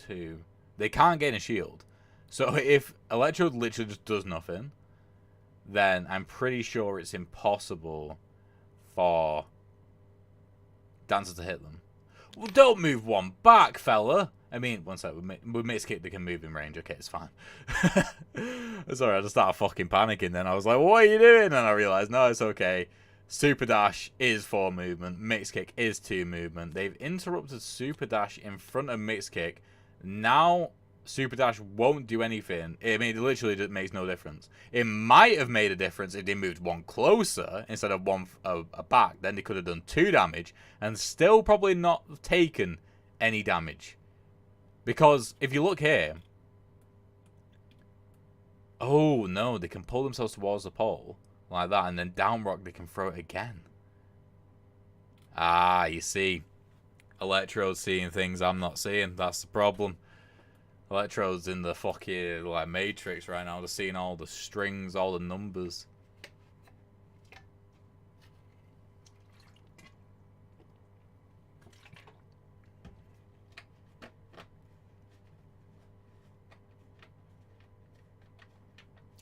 Speaker 1: 2, they can't gain a shield. So if Electrode literally just does nothing, then I'm pretty sure it's impossible for Dancer to hit them. Well, don't move 1 back, fella. I mean, one sec, with mixed kick they can move in range. Okay, it's fine. Sorry, I just started fucking panicking then. I was like, what are you doing? And I realized, no, it's okay. Super Dash is 4 movement. Mixed Kick is 2 movement. They've interrupted Super Dash in front of Mixed Kick. Now, Super Dash won't do anything. I mean, it literally just makes no difference. It might have made a difference if they moved 1 closer instead of 1 back. Then they could have done 2 damage and still probably not taken any damage. Because if you look here... Oh, no, they can pull themselves towards the pole. Like that, and then down rock they can throw it again. Ah, you see. Electrode's seeing things I'm not seeing. That's the problem. Electrode's in the fucking like Matrix right now. They're seeing all the strings, all the numbers.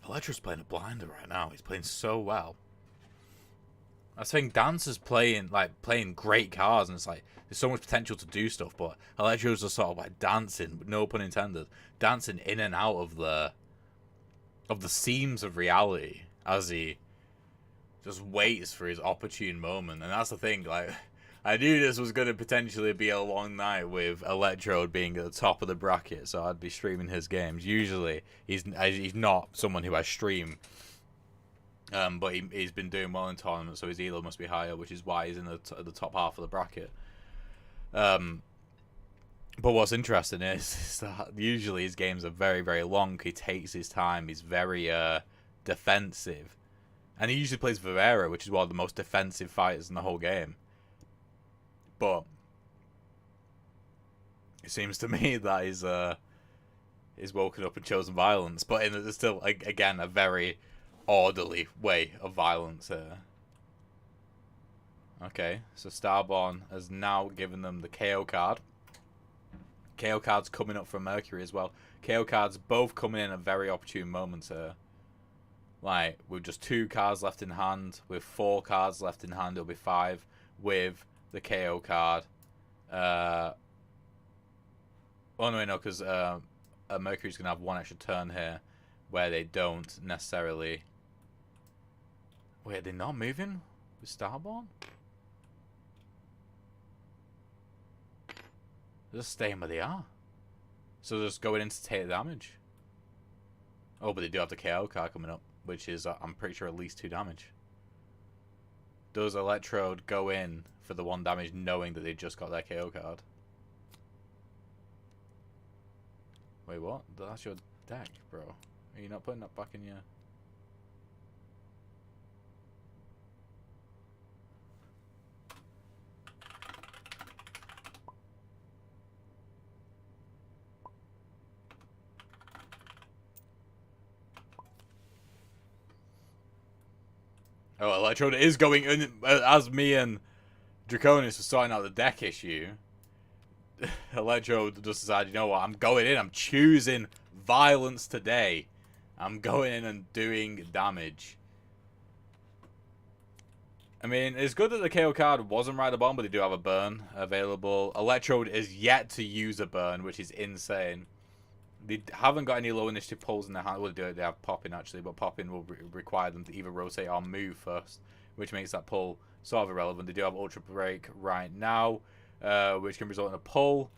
Speaker 1: Electro's playing a blinder right now. He's playing so well. I think Dancer's playing great cards, and it's like there's so much potential to do stuff, but Electro's just sort of like dancing, no pun intended, dancing in and out of the seams of reality as he just waits for his opportune moment. And that's the thing, like I knew this was going to potentially be a long night with Electrode being at the top of the bracket, so I'd be streaming his games. Usually, he's not someone who I stream, but he's been doing well in tournaments, so his elo must be higher, which is why he's in the top half of the bracket. But what's interesting is that usually his games are very, very long. He takes his time. He's very defensive. And he usually plays Vivera, which is one of the most defensive fighters in the whole game. But it seems to me that he's woken up and chosen violence, but it's still again a very orderly way of violence here. Okay, so Starborn has now given them the KO card. KO card's coming up from Mercury as well. KO cards both coming in at very opportune moments here. Like with just 2 cards left in hand, with 4 cards left in hand, it'll be 5 with the KO card. Oh no, because Mercury's gonna have 1 extra turn here, where they don't necessarily Wait, are they not moving with Starborn? They're just staying where they are. So they're just going in to take the damage. Oh, but they do have the KO card coming up, which is, I'm pretty sure, at least 2 damage. Does Electrode go in for the 1 damage knowing that they just got their KO card? Wait, what? That's your deck, bro. Are you not putting that back in your... Oh, Electrode is going in, as me and Draconis were sorting out the deck issue. Electrode just decided, you know what, I'm going in, I'm choosing violence today. I'm going in and doing damage. I mean, it's good that the KO card wasn't right at the bottom, but they do have a burn available. Electrode is yet to use a burn, which is insane. They haven't got any low initiative pulls in their hand. Well, they have Popping, actually, but Popping will require them to either rotate or move first, which makes that pull sort of irrelevant. They do have Ultra Break right now, which can result in a pull,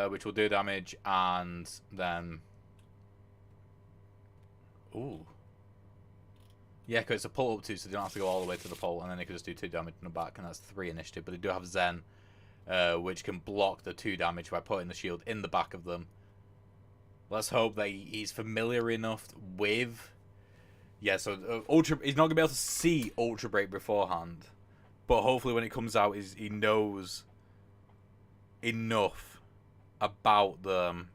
Speaker 1: which will do damage, and then... Ooh. Yeah, because it's a pull up to, so they don't have to go all the way to the pull, and then they can just do 2 damage in the back, and that's 3 initiative. But they do have Zen, which can block the 2 damage by putting the shield in the back of them. Let's hope that he's familiar enough with... Yeah, so Ultra... He's not going to be able to see Ultra Break beforehand. But hopefully when it comes out, he knows enough about the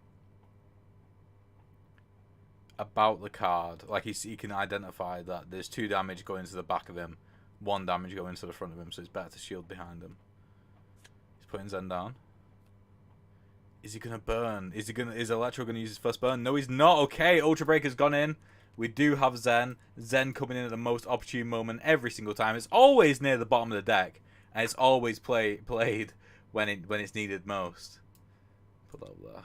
Speaker 1: card. Like, he can identify that there's 2 damage going to the back of him, 1 damage going to the front of him, so it's better to shield behind him. He's putting Zen down. Is he gonna burn? Is Electro gonna use his first burn? No, he's not. Okay, Ultra Break has gone in. We do have Zen. Zen coming in at the most opportune moment every single time. It's always near the bottom of the deck, and it's always played when it's needed most. Put that up there.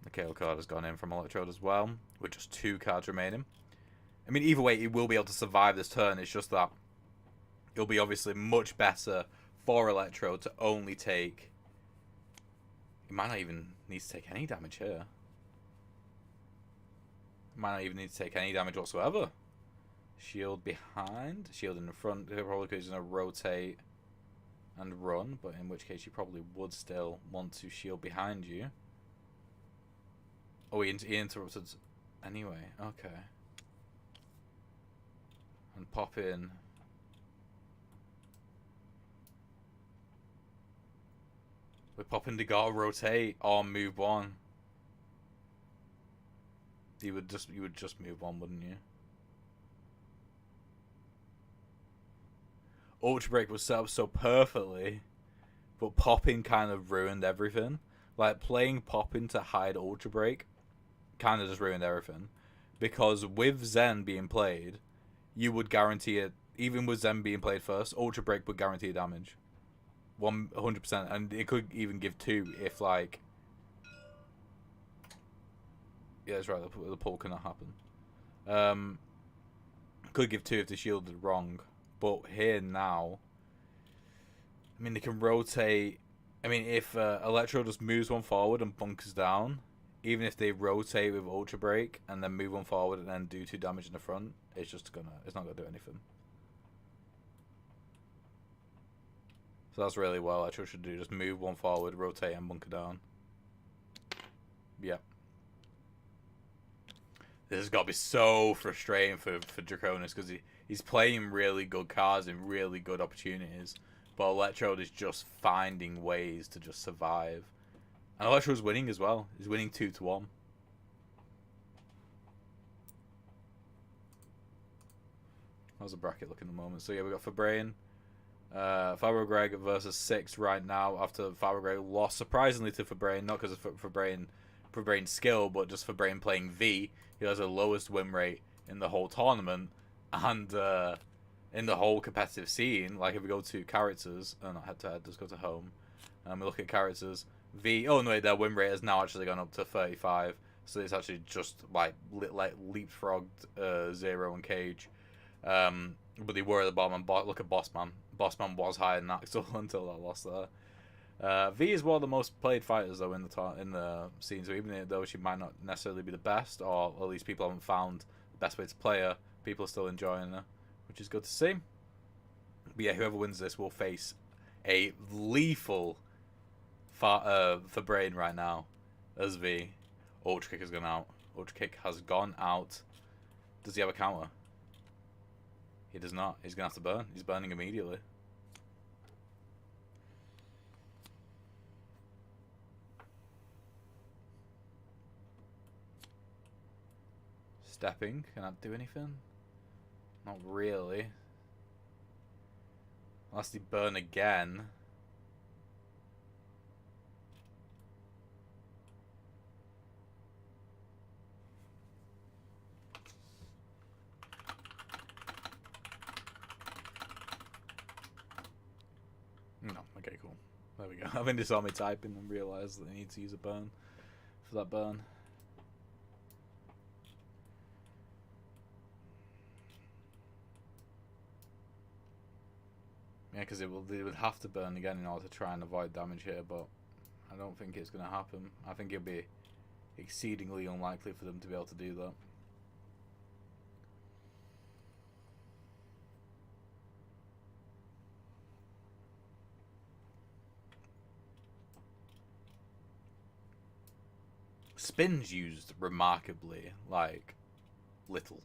Speaker 1: The KO card has gone in from Electrode as well, with just 2 cards remaining. I mean, either way, he will be able to survive this turn. It's just that it'll be obviously much better for Electrode to only take... He might not even need to take any damage here. He might not even need to take any damage whatsoever. Shield behind. Shield in the front. Probably because he's going to rotate and run, but in which case you probably would still want to shield behind you. Oh, he interrupted anyway. Okay. And pop in. We're popping to go rotate or move 1. You would just move 1, wouldn't you? Ultra Break was set up so perfectly, but popping kind of ruined everything. Like, playing popping to hide Ultra Break kind of just ruined everything. Because with Zen being played, you would guarantee it, even with Zen being played first, Ultra Break would guarantee damage. 100%, and it could even give 2 if, like... Yeah, that's right, the pull cannot happen. Could give 2 if the shield is wrong. But here now... I mean, they can rotate... I mean, if Electro just moves 1 forward and bunkers down, even if they rotate with Ultra Break and then move 1 forward and then do 2 damage in the front, it's not gonna do anything. So that's really what Electro should do. Just move 1 forward, rotate, and bunker down. Yep. This has got to be so frustrating for Draconis, because he's playing really good cards and really good opportunities. But Electrode is just finding ways to just survive. And Electrode's winning as well. He's winning 2-1. How's the bracket looking at the moment? So yeah, we got Fabrain. Fabro Greg versus 6 right now after Fabro Greg lost surprisingly to Fabrain, not because of Fabrain's skill, but just Fabrain playing V. He has the lowest win rate in the whole tournament and in the whole competitive scene. Like, if we go to characters, not head to head, just go to home, and we look at characters, V. Oh no, wait, their win rate has now actually gone up to 35. So it's actually just like leapfrogged 0 and Cage. But they were at the bottom. And look at Bossman. Bossman was higher than Axel until that loss there. V is one of the most played fighters though in the scene. So even though she might not necessarily be the best, or at least people haven't found the best way to play her, people are still enjoying her, which is good to see. But yeah, whoever wins this will face a lethal for Brain right now as V. Ultra Kick has gone out. Ultra Kick has gone out. Does he have a counter? He does not. He's going to have to burn. He's burning immediately. Stepping. Can I do anything? Not really. Unless they burn again. No, okay, cool. There we go. I think they saw me typing and realised that they need to use a burn for that burn. Yeah, because they would have to burn again in order to try and avoid damage here, but I don't think it's going to happen. I think it'd be exceedingly unlikely for them to be able to do that. Spin's used remarkably, like, little.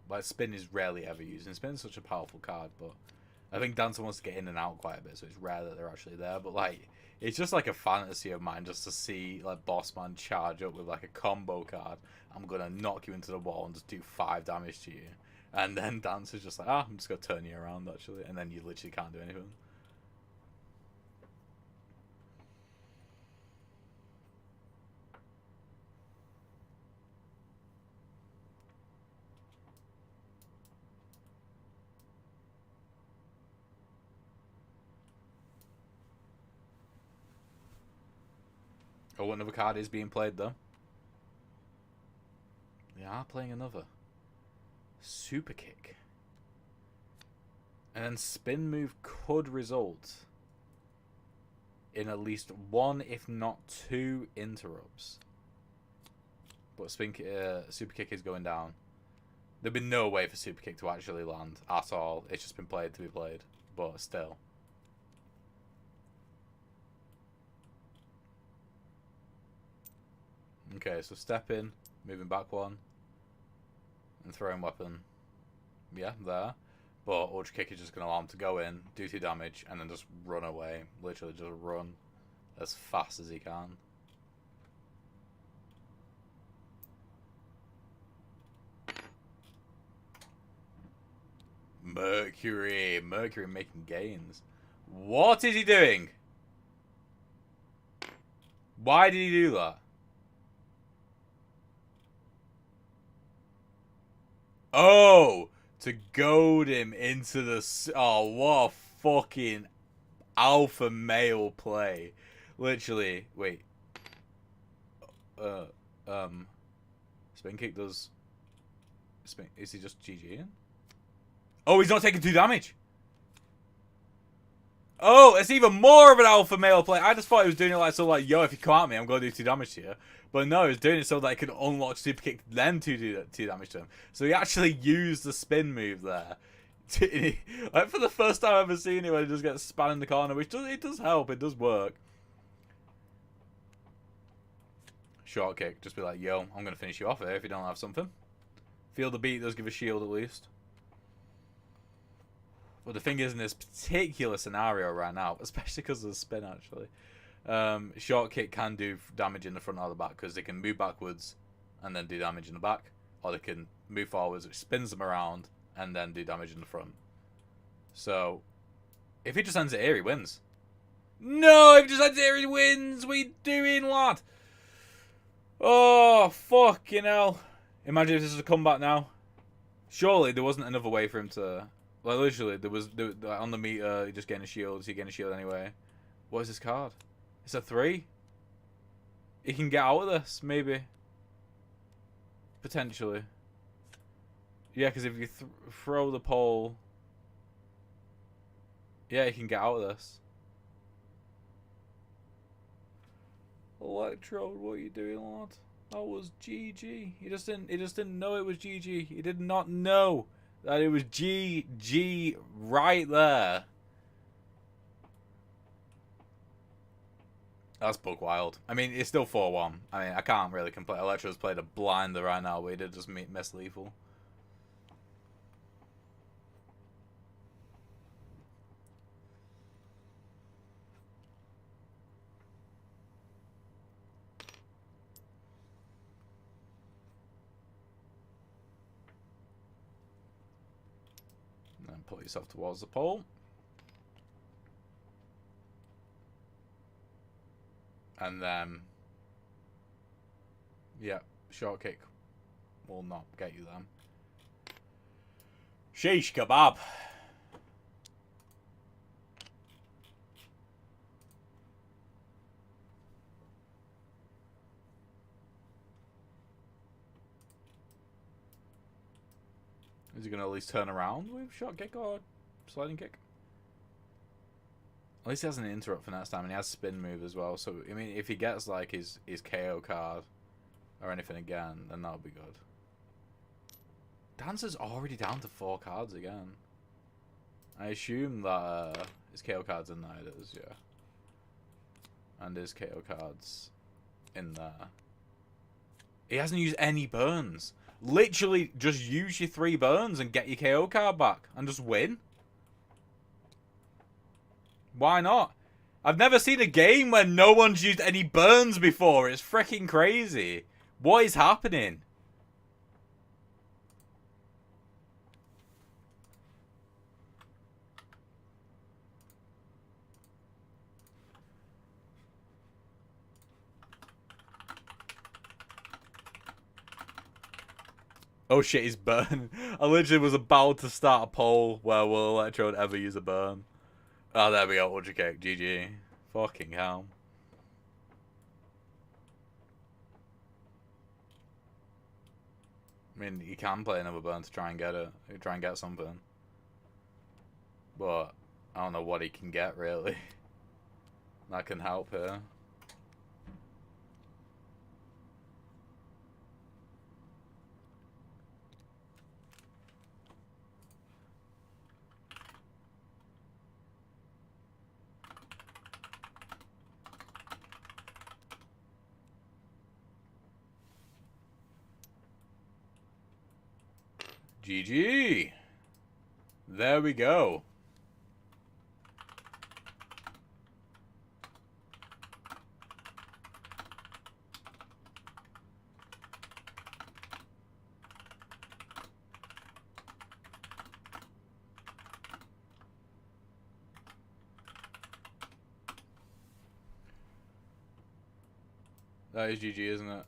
Speaker 1: Like, spin is rarely ever used, and spin's such a powerful card, but I think Dancer wants to get in and out quite a bit, so it's rare that they're actually there, but, like, it's just, like, a fantasy of mine just to see, like, Bossman charge up with, like, a combo card. I'm gonna knock you into the wall and just do 5 damage to you. And then Dancer's just like, I'm just gonna turn you around, actually, and then you literally can't do anything. Oh, another card is being played, though. They are playing another. Super Kick. And then Spin Move could result in at least 1, if not 2, interrupts. But Super Kick is going down. There'd be no way for Super Kick to actually land at all. It's just been played to be played. But still. Okay, so step in, moving back 1, and throwing weapon. Yeah, there. But Ultra Kick is just going to allow him to go in, do 2 damage, and then just run away. Literally just run as fast as he can. Mercury making gains. What is he doing? Why did he do that? Oh, to goad him into the... Oh, what a fucking alpha male play. Literally, wait. Spin Kick does... Is he just GGing? Oh, he's not taking 2 damage. Oh, it's even more of an alpha male play. I just thought he was doing it like, so like, yo, if you come at me, I'm going to do 2 damage to you. But no, he's doing it so that he can unlock Super Kick, then to do 2 damage to him. So he actually used the spin move there. Like, for the first time I've ever seen it, where he just gets spun in the corner, which it does help, it does work. Short Kick, just be like, yo, I'm going to finish you off here if you don't have something. Feel the beat does give a shield at least. But the thing is, in this particular scenario right now, especially because of the spin, actually, Short Kick can do damage in the front or the back, because they can move backwards and then do damage in the back, or they can move forwards, which spins them around, and then do damage in the front. So, if he just ends it here, he wins. No, if he just ends it here, he wins! What are you doing, lad? Oh, fucking hell. Imagine if this was a comeback now. Surely there wasn't another way for him to... Like, literally, there was on the meter, he just getting a shield. Is he getting a shield anyway? What is this card? It's a 3. He can get out of this, maybe. Potentially. Yeah, because if you throw the pole... Yeah, he can get out of this. Electrode, what are you doing, lad? That was GG. He just didn't know it was GG. He did not know that it was GG right there. That's bug wild. I mean, it's still 4-1. I mean, I can't really complain. Electro's played a blinder right now, but he did just miss lethal. And then pull yourself towards the pole. And then, yeah, short kick will not get you them. Sheesh kebab. Is he going to at least turn around with short kick or sliding kick? At least he has an interrupt for next time, and he has spin move as well. So, I mean, if he gets, like, his KO card or anything again, then that'll be good. Dancer's already down to 4 cards again. I assume that his KO card's in there. It is, yeah. And his KO card's in there. He hasn't used any burns. Literally, just use your 3 burns and get your KO card back. And just win. Why not? I've never seen a game where no one's used any burns before. It's freaking crazy. What is happening? Oh shit, he's burn. I literally was about to start a poll where will Electrode ever use a burn. Oh, there we go. Ultra kick. GG. Fucking hell. I mean, you can play another burn to try and get it. Try and get something. But I don't know what he can get, really. That can help here. GG. There we go. That is GG, isn't it?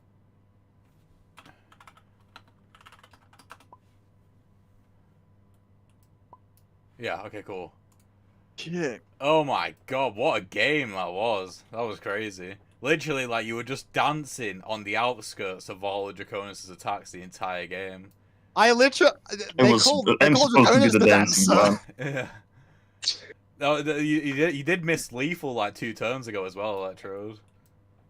Speaker 1: Yeah, okay, cool.
Speaker 2: Shit.
Speaker 1: Oh my god, what a game that was. That was crazy. Literally, like, you were just dancing on the outskirts of all of Draconis' attacks the entire game.
Speaker 2: I literally... They called Draconis the dancer.
Speaker 1: Yeah. No, you did miss lethal, like, 2 turns ago as well, Electrode.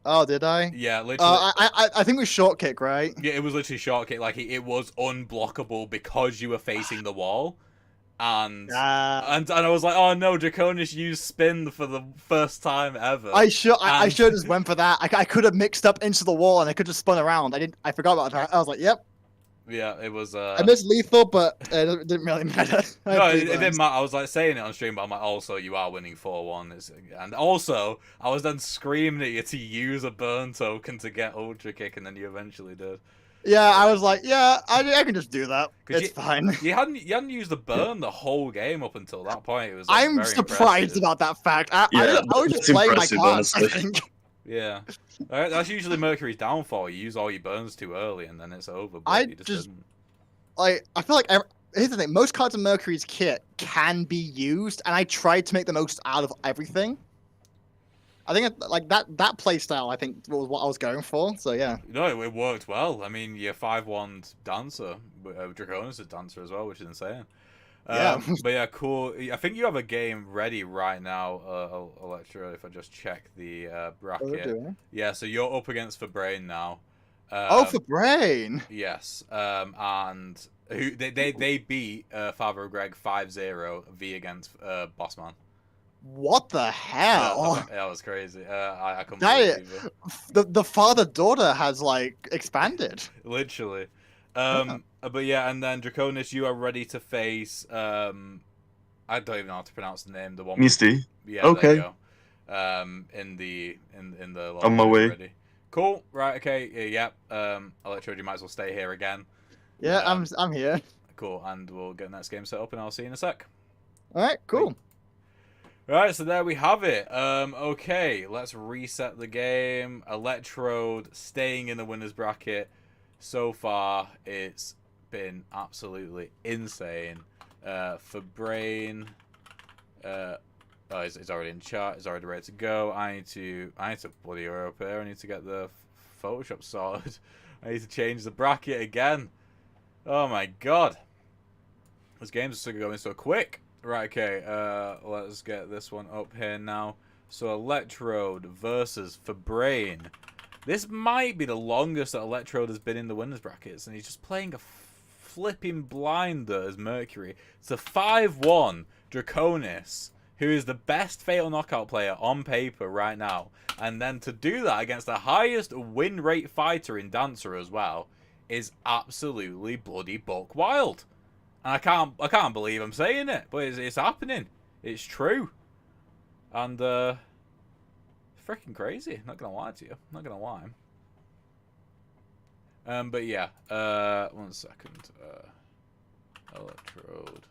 Speaker 2: Oh, did I?
Speaker 1: Yeah, literally.
Speaker 2: I think it was short kick, right?
Speaker 1: Yeah, it was literally short kick. Like, it was unblockable because you were facing the wall. And I was like, oh no, Draconis used spin for the first time ever.
Speaker 2: I should just went for that. I could have mixed up into the wall and I could just spun around. I forgot about that. I was like, yep.
Speaker 1: Yeah, it was.
Speaker 2: I missed lethal, but it didn't really matter.
Speaker 1: No, it didn't matter. I was like saying it on stream, but I'm like, also you are winning 4-1, and also I was then screaming at you to use a burn token to get ultra kick, and then you eventually did.
Speaker 2: Yeah, I was like, yeah, I can just do that. It's fine.
Speaker 1: You hadn't used the burn the whole game up until that point. It was. Like,
Speaker 2: I'm
Speaker 1: very
Speaker 2: surprised about that fact. I was just playing my cards, I think.
Speaker 1: Yeah, that's usually Mercury's downfall. You use all your burns too early, and then it's over. But
Speaker 2: I
Speaker 1: you just didn't.
Speaker 2: Like, I feel like here's the thing: most cards in Mercury's kit can be used, and I tried to make the most out of everything. I think like that play style, I think was what I was going for. So yeah.
Speaker 1: No, it worked well. I mean, your 5/1 dancer, Draconis is dancer as well, which is insane.
Speaker 2: Yeah.
Speaker 1: But yeah, cool. I think you have a game ready right now, Electro. If I just check the
Speaker 2: What we're
Speaker 1: bracket,
Speaker 2: doing.
Speaker 1: yeah. So you're up against Fabrain now.
Speaker 2: Oh, for brain.
Speaker 1: Yes. And who they beat Father Greg 5-0 V against Bossman.
Speaker 2: What the hell?
Speaker 1: That was crazy. I couldn't
Speaker 2: That
Speaker 1: believe it.
Speaker 2: the father daughter has like expanded.
Speaker 1: Literally.
Speaker 2: Yeah.
Speaker 1: But yeah, and then Draconis, you are ready to face. I don't even know how to pronounce the name. The one.
Speaker 4: Misty.
Speaker 1: Yeah,
Speaker 4: Okay.
Speaker 1: there you go. In the
Speaker 4: On my
Speaker 1: lobby
Speaker 4: way.
Speaker 1: ready. Cool. Right. Okay. Yeah. Electro, you might as well stay here again.
Speaker 2: Yeah,
Speaker 1: Um,
Speaker 2: I'm here.
Speaker 1: Cool. And we'll get the next game set up, and I'll see you in a sec.
Speaker 2: All right, cool.
Speaker 1: Right, so there we have it. Okay, let's reset the game. Electrode staying in the winners bracket. So far, it's been absolutely insane. For Brain, oh, it's already in chat. It's already ready to go. I need to bloody up here. I need to get the Photoshop sorted. I need to change the bracket again. Oh my god, this game's going so quick. Right, okay, let's get this one up here now. So Electrode versus Fabrain. This might be the longest that Electrode has been in the winners brackets, and he's just playing a flipping blinder as Mercury. It's a 5-1 Draconis, who is the best Fatal Knockout player on paper right now. And then to do that against the highest win rate fighter in Dancer as well is absolutely bloody buck wild. And I can't believe I'm saying it, but it's happening. It's true. And freaking crazy. Not gonna lie to you. Not gonna lie. But yeah. 1 second. Electrode.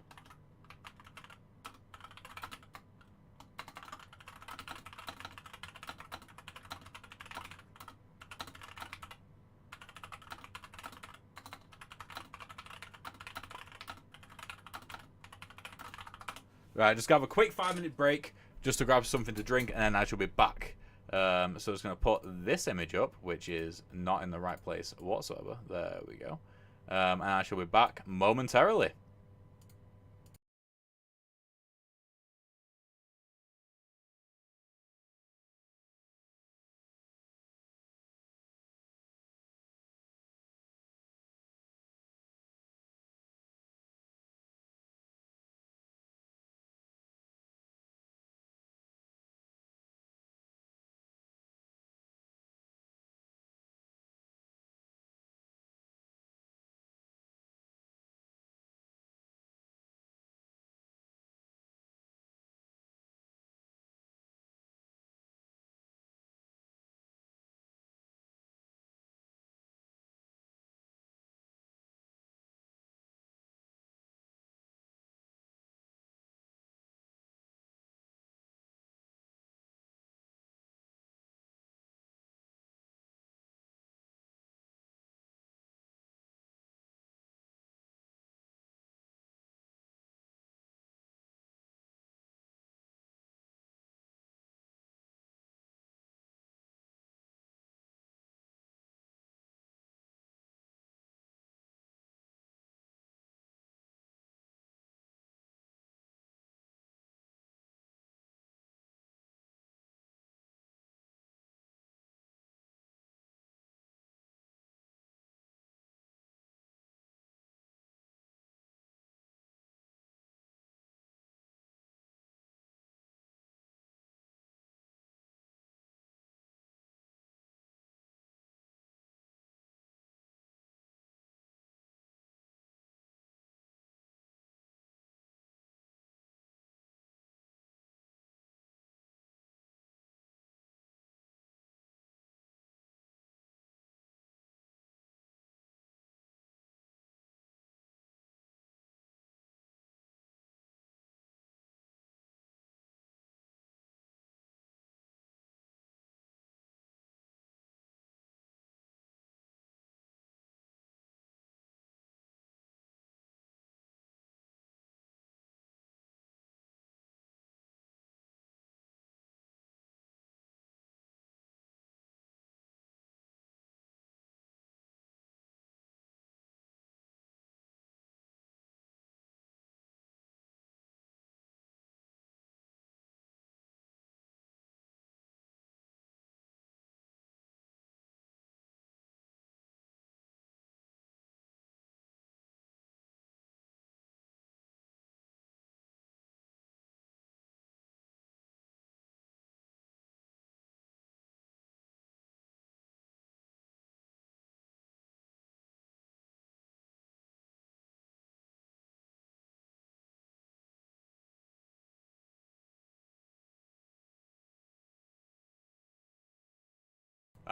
Speaker 1: Right, just have a quick 5-minute break just to grab something to drink, and then I shall be back. So I'm just going to put this image up, which is not in the right place whatsoever. There we go. And I shall be back momentarily.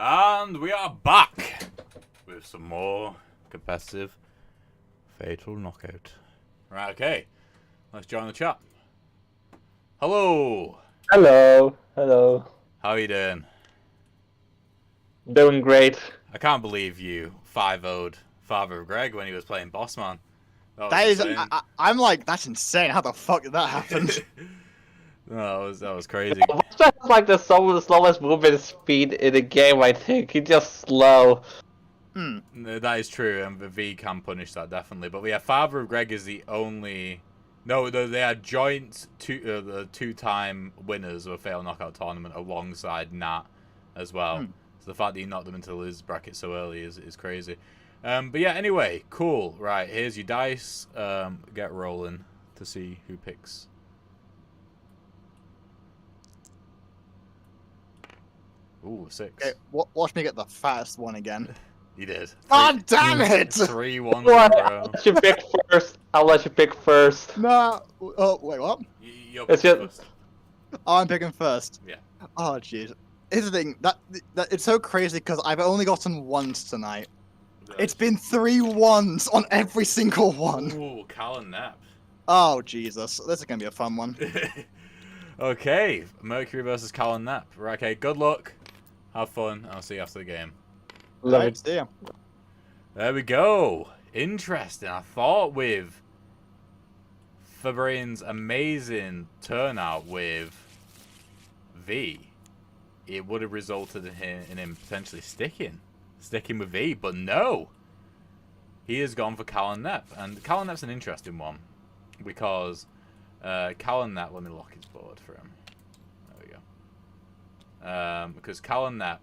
Speaker 1: And we are back with some more competitive Fatal Knockout. Right, okay. Let's join the chat. Hello.
Speaker 5: Hello, hello.
Speaker 1: How are you doing?
Speaker 5: Doing great.
Speaker 1: I can't believe you 5-0'd Father of Greg when he was playing Bossman.
Speaker 2: That is,
Speaker 1: insane.
Speaker 2: I'm like, that's insane. How the fuck did that happen?
Speaker 1: No, that was crazy.
Speaker 5: Buster has like the slowest movement speed in the game, I think. He's just slow.
Speaker 1: That is true, and V can punish that definitely. But yeah, Father of Greg is the only. No, they are joint the two-time winners of a Fatal Knockout tournament alongside Nat as well. So the fact that he knocked them into the losers bracket so early is crazy. But yeah, anyway, cool. Right, here's your dice. Get rolling to see who picks. Ooh, 6.
Speaker 2: Okay, watch me get the fattest one again.
Speaker 1: You did.
Speaker 2: God damn it!
Speaker 1: 3 1
Speaker 5: What?
Speaker 1: bro.
Speaker 5: I'll let you pick first. I'll let you pick first.
Speaker 2: No. Oh, wait, what?
Speaker 1: You're
Speaker 5: It's
Speaker 1: picking
Speaker 5: just-
Speaker 1: first.
Speaker 2: Oh, I'm picking first.
Speaker 1: Yeah.
Speaker 2: Oh, jeez. Here's the thing. That it's so crazy because I've only gotten once tonight. It's been 3 ones on every single one.
Speaker 1: Ooh, Cal and Nap.
Speaker 2: Oh, Jesus. This is going to be a fun one.
Speaker 1: Okay, Mercury versus Cal and Nap. Right, okay, good luck. Have fun. I'll see you after the game.
Speaker 5: Love
Speaker 2: Right,
Speaker 5: it.
Speaker 2: see ya.
Speaker 1: There we go. Interesting. I thought with Fabrain's amazing turnout with V, it would have resulted in him potentially sticking with V, but no. He has gone for Cal and Nap, and Cal and Nap's an interesting one because Cal and Nap. Let me lock his board for him. There we go. Because Cal and Nap.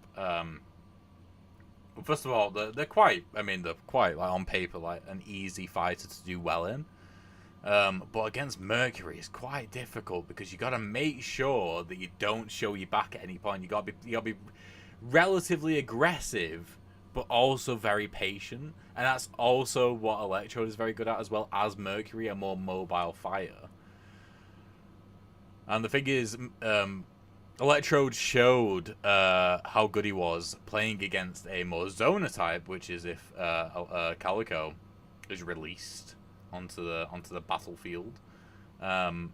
Speaker 1: First of all, they're quite. I mean, they're quite like on paper like an easy fighter to do well in. But against Mercury, it's quite difficult because you got to make sure that you don't show your back at any point. You got to be relatively aggressive, but also very patient, and that's also what Electrode is very good at as well as Mercury, a more mobile fighter. And the thing is, Electrode showed how good he was playing against a more Zona type, which is if Calico is released onto the battlefield. Well,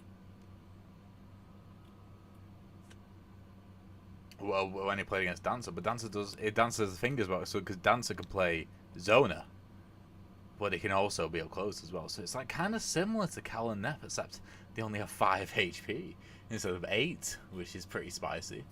Speaker 1: when he played against Dancer, but Dancer has the thing as well, so because Dancer can play Zona, but it can also be up close as well. So it's like kind of similar to Cal and Nep, except they only have 5 HP instead of 8, which is pretty spicy.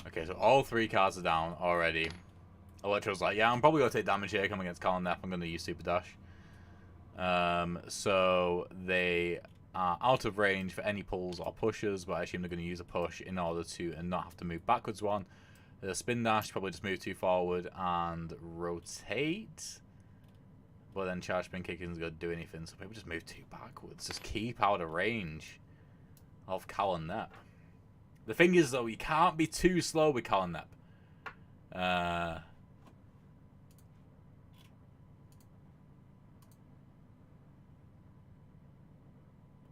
Speaker 1: Okay, so all 3 cards are down already. Electro's like, yeah, I'm probably going to take damage here coming against Colin Neff. I'm going to use Super Dash. So they are out of range for any pulls or pushes, but I assume they're going to use a push in order to and not have to move backwards one. The spin dash, probably just move 2 forward and rotate. But then charge spin kick isn't going to do anything, so maybe just move 2 backwards. Just keep out of range of Cal and Nep. The thing is, though, you can't be too slow with Cal and Nep.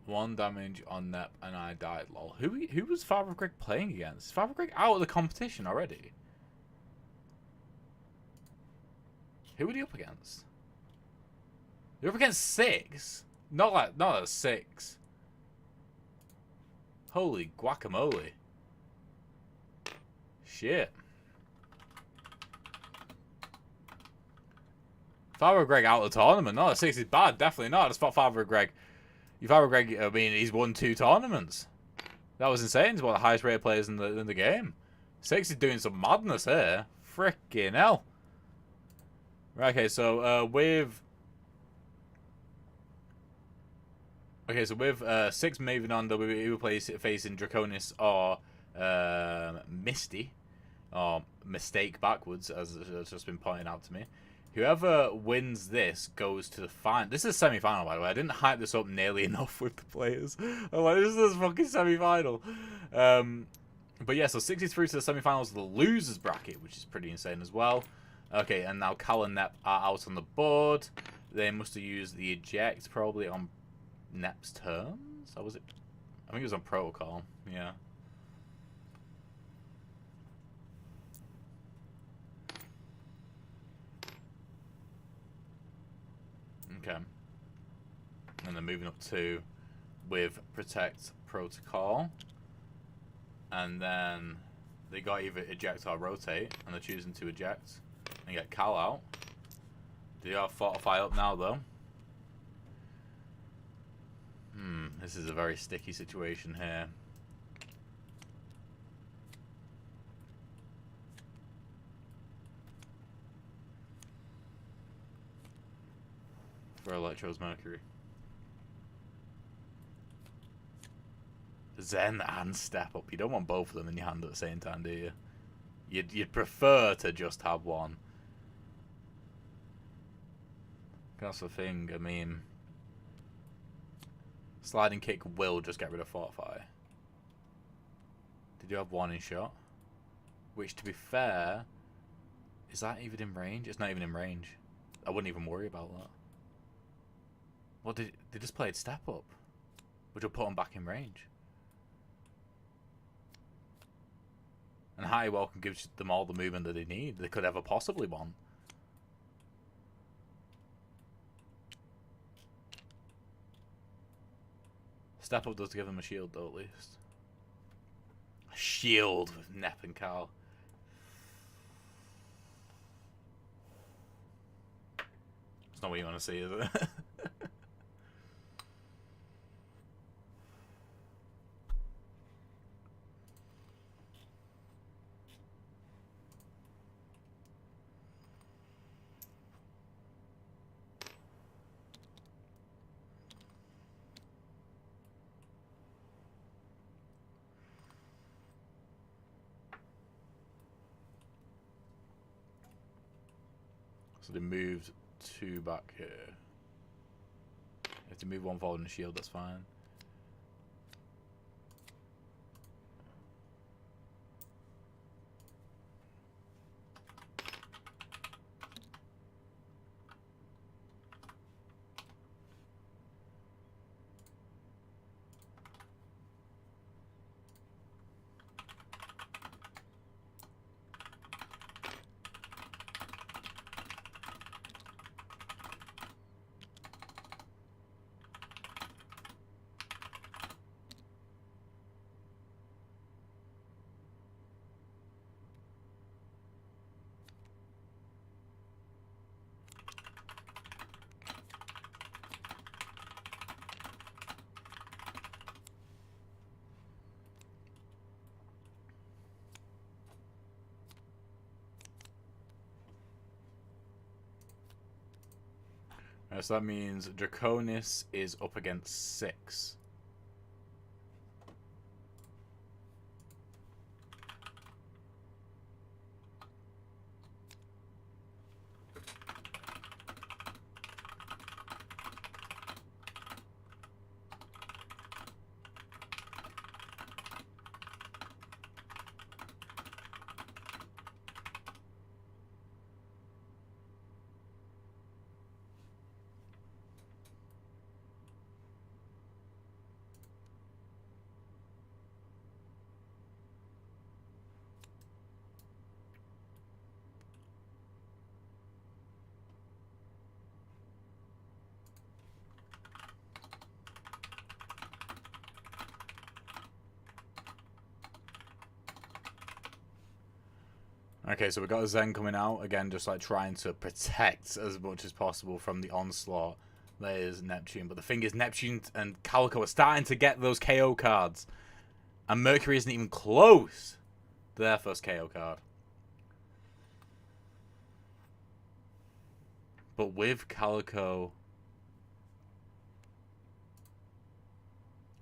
Speaker 1: 1 damage on Nep and I died, lol. Who was Father of Greg playing against? Is Father of Greg out of the competition already? Who were you up against? You're up against 6? Not a 6. Holy guacamole. Shit. Father of Greg out of the tournament. No, 6 is bad. Definitely not. I spot Father of Greg. Father of Greg, I mean, he's won 2 tournaments. That was insane. He's one of the highest rated players in the game. 6 is doing some madness here. Frickin' hell. Right, okay, so with... Okay, so with 6 moving on, they'll be either facing Draconis or Misty. or mistake backwards, as has just been pointed out to me. Whoever wins this goes to the final. This is a semi-final, by the way. I didn't hype this up nearly enough with the players. I'm like, this is a fucking semi-final. But yeah, so 63 to the semi-finals of the losers bracket, which is pretty insane as well. Okay, and now Cal and Nep are out on the board. They must have used the eject probably on Nep's turns. Or was it? I think it was on protocol. Yeah. Okay. And then moving up to with protect protocol. And then they got either eject or rotate, and they're choosing to eject and get Cal out. Do you have fortify up now though? This is a very sticky situation here. For Electro's Mercury. Zen and Step Up. You don't want both of them in your hand at the same time, do you? You'd prefer to just have one. That's the thing. I mean, sliding kick will just get rid of fortify. Did you have one in shot? Which, to be fair, is that even in range? It's not even in range. I wouldn't even worry about that. What did they just played Step Up, which will put them back in range. And High Welcome gives them all the movement that they need. They could ever possibly want. Step Up does give them a shield, though, at least. A shield with Nep and Cal. It's not what you want to see, is it? So they moved two back here. If they move one forward in the shield, that's fine. So that means Draconis is up against 6. Okay, so we got a Zen coming out again, just like trying to protect as much as possible from the onslaught. There's Neptune, but the thing is, Neptune and Calico are starting to get those KO cards, and Mercury isn't even close to their first KO card. But with Calico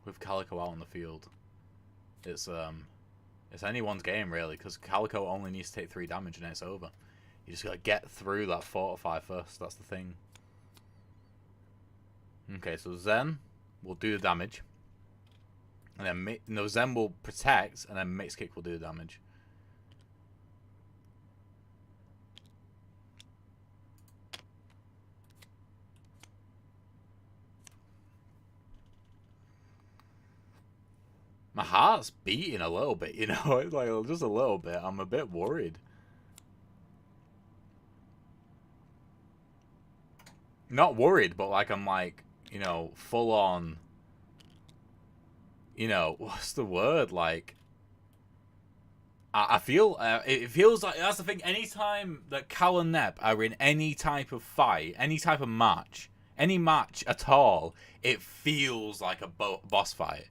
Speaker 1: out on the field, it's It's anyone's game, really, because Calico only needs to take 3 damage and it's over. You just gotta get through that fortify first. That's the thing. Okay, so Zen will do the damage. And then no, Zen will protect, and then Mixed Kick will do the damage. My heart's beating a little bit, you know? It's like just a little bit. I'm a bit worried. Not worried, but like I'm like, you know, full on. You know, what's the word? Like, I feel it feels like that's the thing. Anytime that Cal and Nep are in any type of fight, any type of match, any match at all, it feels like a boss fight.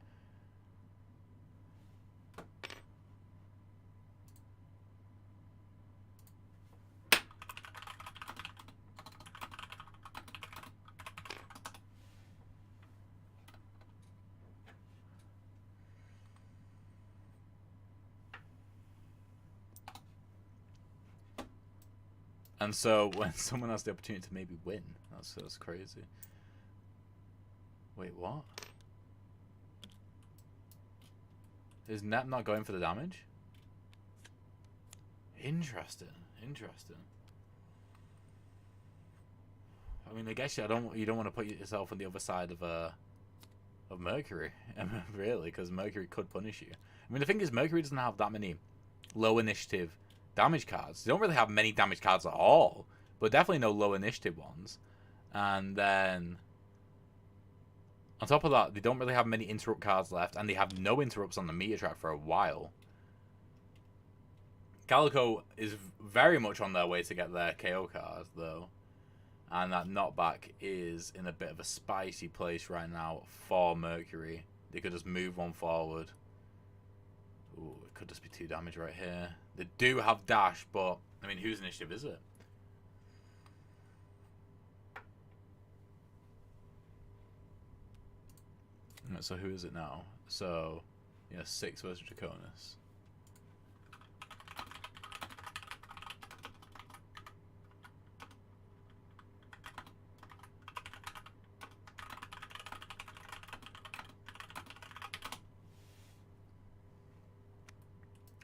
Speaker 1: And so when someone has the opportunity to maybe win, that's crazy. Wait, what? Is Nep not going for the damage? Interesting. Interesting. I mean, I guess you don't want to put yourself on the other side of Mercury, really, because Mercury could punish you. I mean, the thing is, Mercury doesn't have that many low initiative damage cards. They don't really have many damage cards at all, but definitely no low initiative ones. And then on top of that, they don't really have many interrupt cards left, and they have no interrupts on the meter track for a while. Calico is very much on their way to get their KO card, though. And that knockback is in a bit of a spicy place right now for Mercury. They could just move one forward. Ooh, it could just be 2 damage right here. They do have dash, but I mean, whose initiative is it? Right, so who is it now? So, yeah, 6 versus Draconis.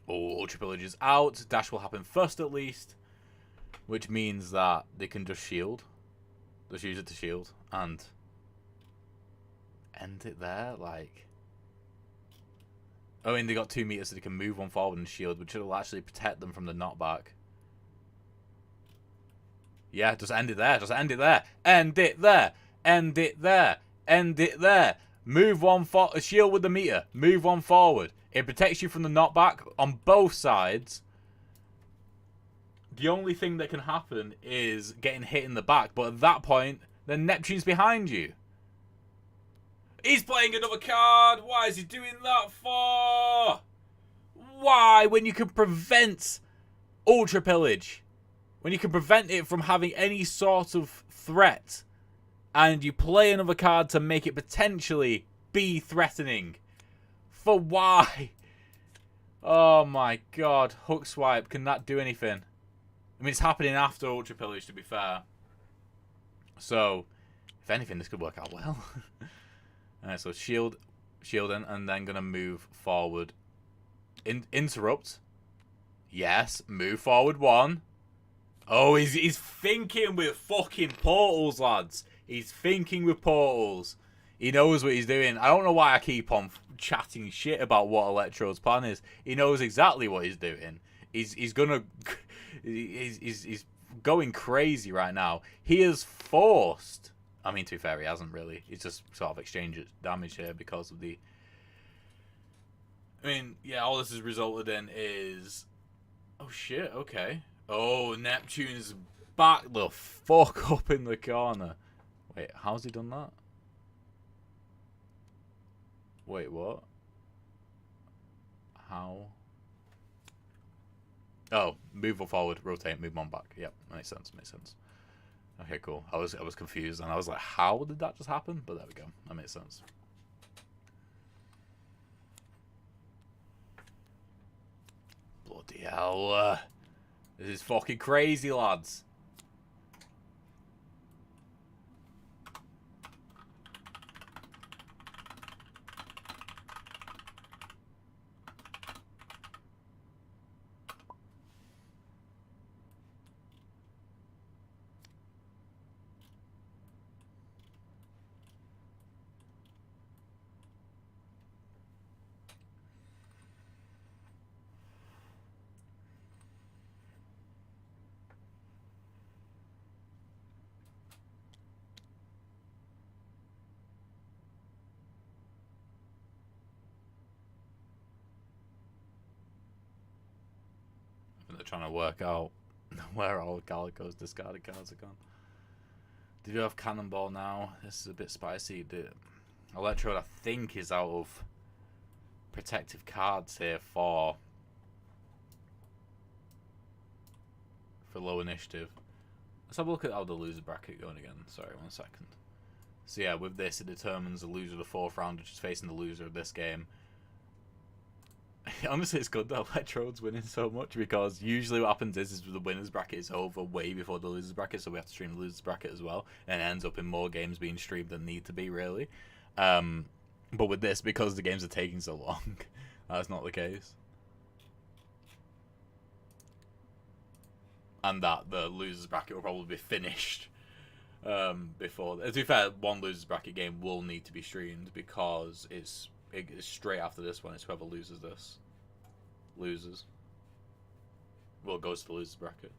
Speaker 1: Oh, Ultra Pillage is out. Dash will happen first at least. Which means that they can just shield. Just use it to shield. And end it there. Like, I mean, they got 2 meters so they can move one forward and shield, which will actually protect them from the knockback. Yeah, just end it there. Just end it there. End it there. End it there. End it there. Move one forward. Shield with the meter. Move one forward. It protects you from the knockback on both sides. The only thing that can happen is getting hit in the back. But at that point, then Neptune's behind you. He's playing another card. Why is he doing that for? Why? When you can prevent Ultra Pillage. When you can prevent it from having any sort of threat. And you play another card to make it potentially be threatening. For why? Oh my god. Hook swipe. Can that do anything? I mean, it's happening after Ultra Pillage, to be fair. So, if anything, this could work out well. Alright, so shielding, and then gonna move forward. Interrupt. Yes, move forward 1. Oh, he's thinking with fucking portals, lads. He's thinking with portals. He knows what he's doing. I don't know why I keep on chatting shit about what Electro's plan is. He knows exactly what he's doing. He's gonna... He's going crazy right now. He is forced... I mean, to be fair, he hasn't really. He's just sort of exchanged damage here because of the... I mean, yeah, all this has resulted in is... Oh, shit, okay. Oh, Neptune's back the fuck up in the corner. Wait, how's he done that? Wait, what? How? Oh, move one forward, rotate, move one back. Yep, makes sense, makes sense. Okay, cool. I was confused, and I was like, how did that just happen? But there we go. That makes sense. Bloody hell. This is fucking crazy, lads. They're trying to work out where all Calico's discarded cards are gone. Did you have Cannonball now? This is a bit spicy. Electrode, I think, is out of protective cards here for low initiative. Let's have a look at how the loser bracket going again. Sorry, 1 second. So yeah, with this, it determines the loser of the 4th round, which is facing the loser of this game. Honestly, it's good that Electrode's winning so much, because usually what happens is the winner's bracket is over way before the loser's bracket, so we have to stream the loser's bracket as well, and it ends up in more games being streamed than need to be, really. But with this, because the games are taking so long, that's not the case. And that the loser's bracket will probably be finished before. To be fair, one loser's bracket game will need to be streamed, because it's straight after this one. It's whoever loses this loses. Well, goes to the loser's bracket,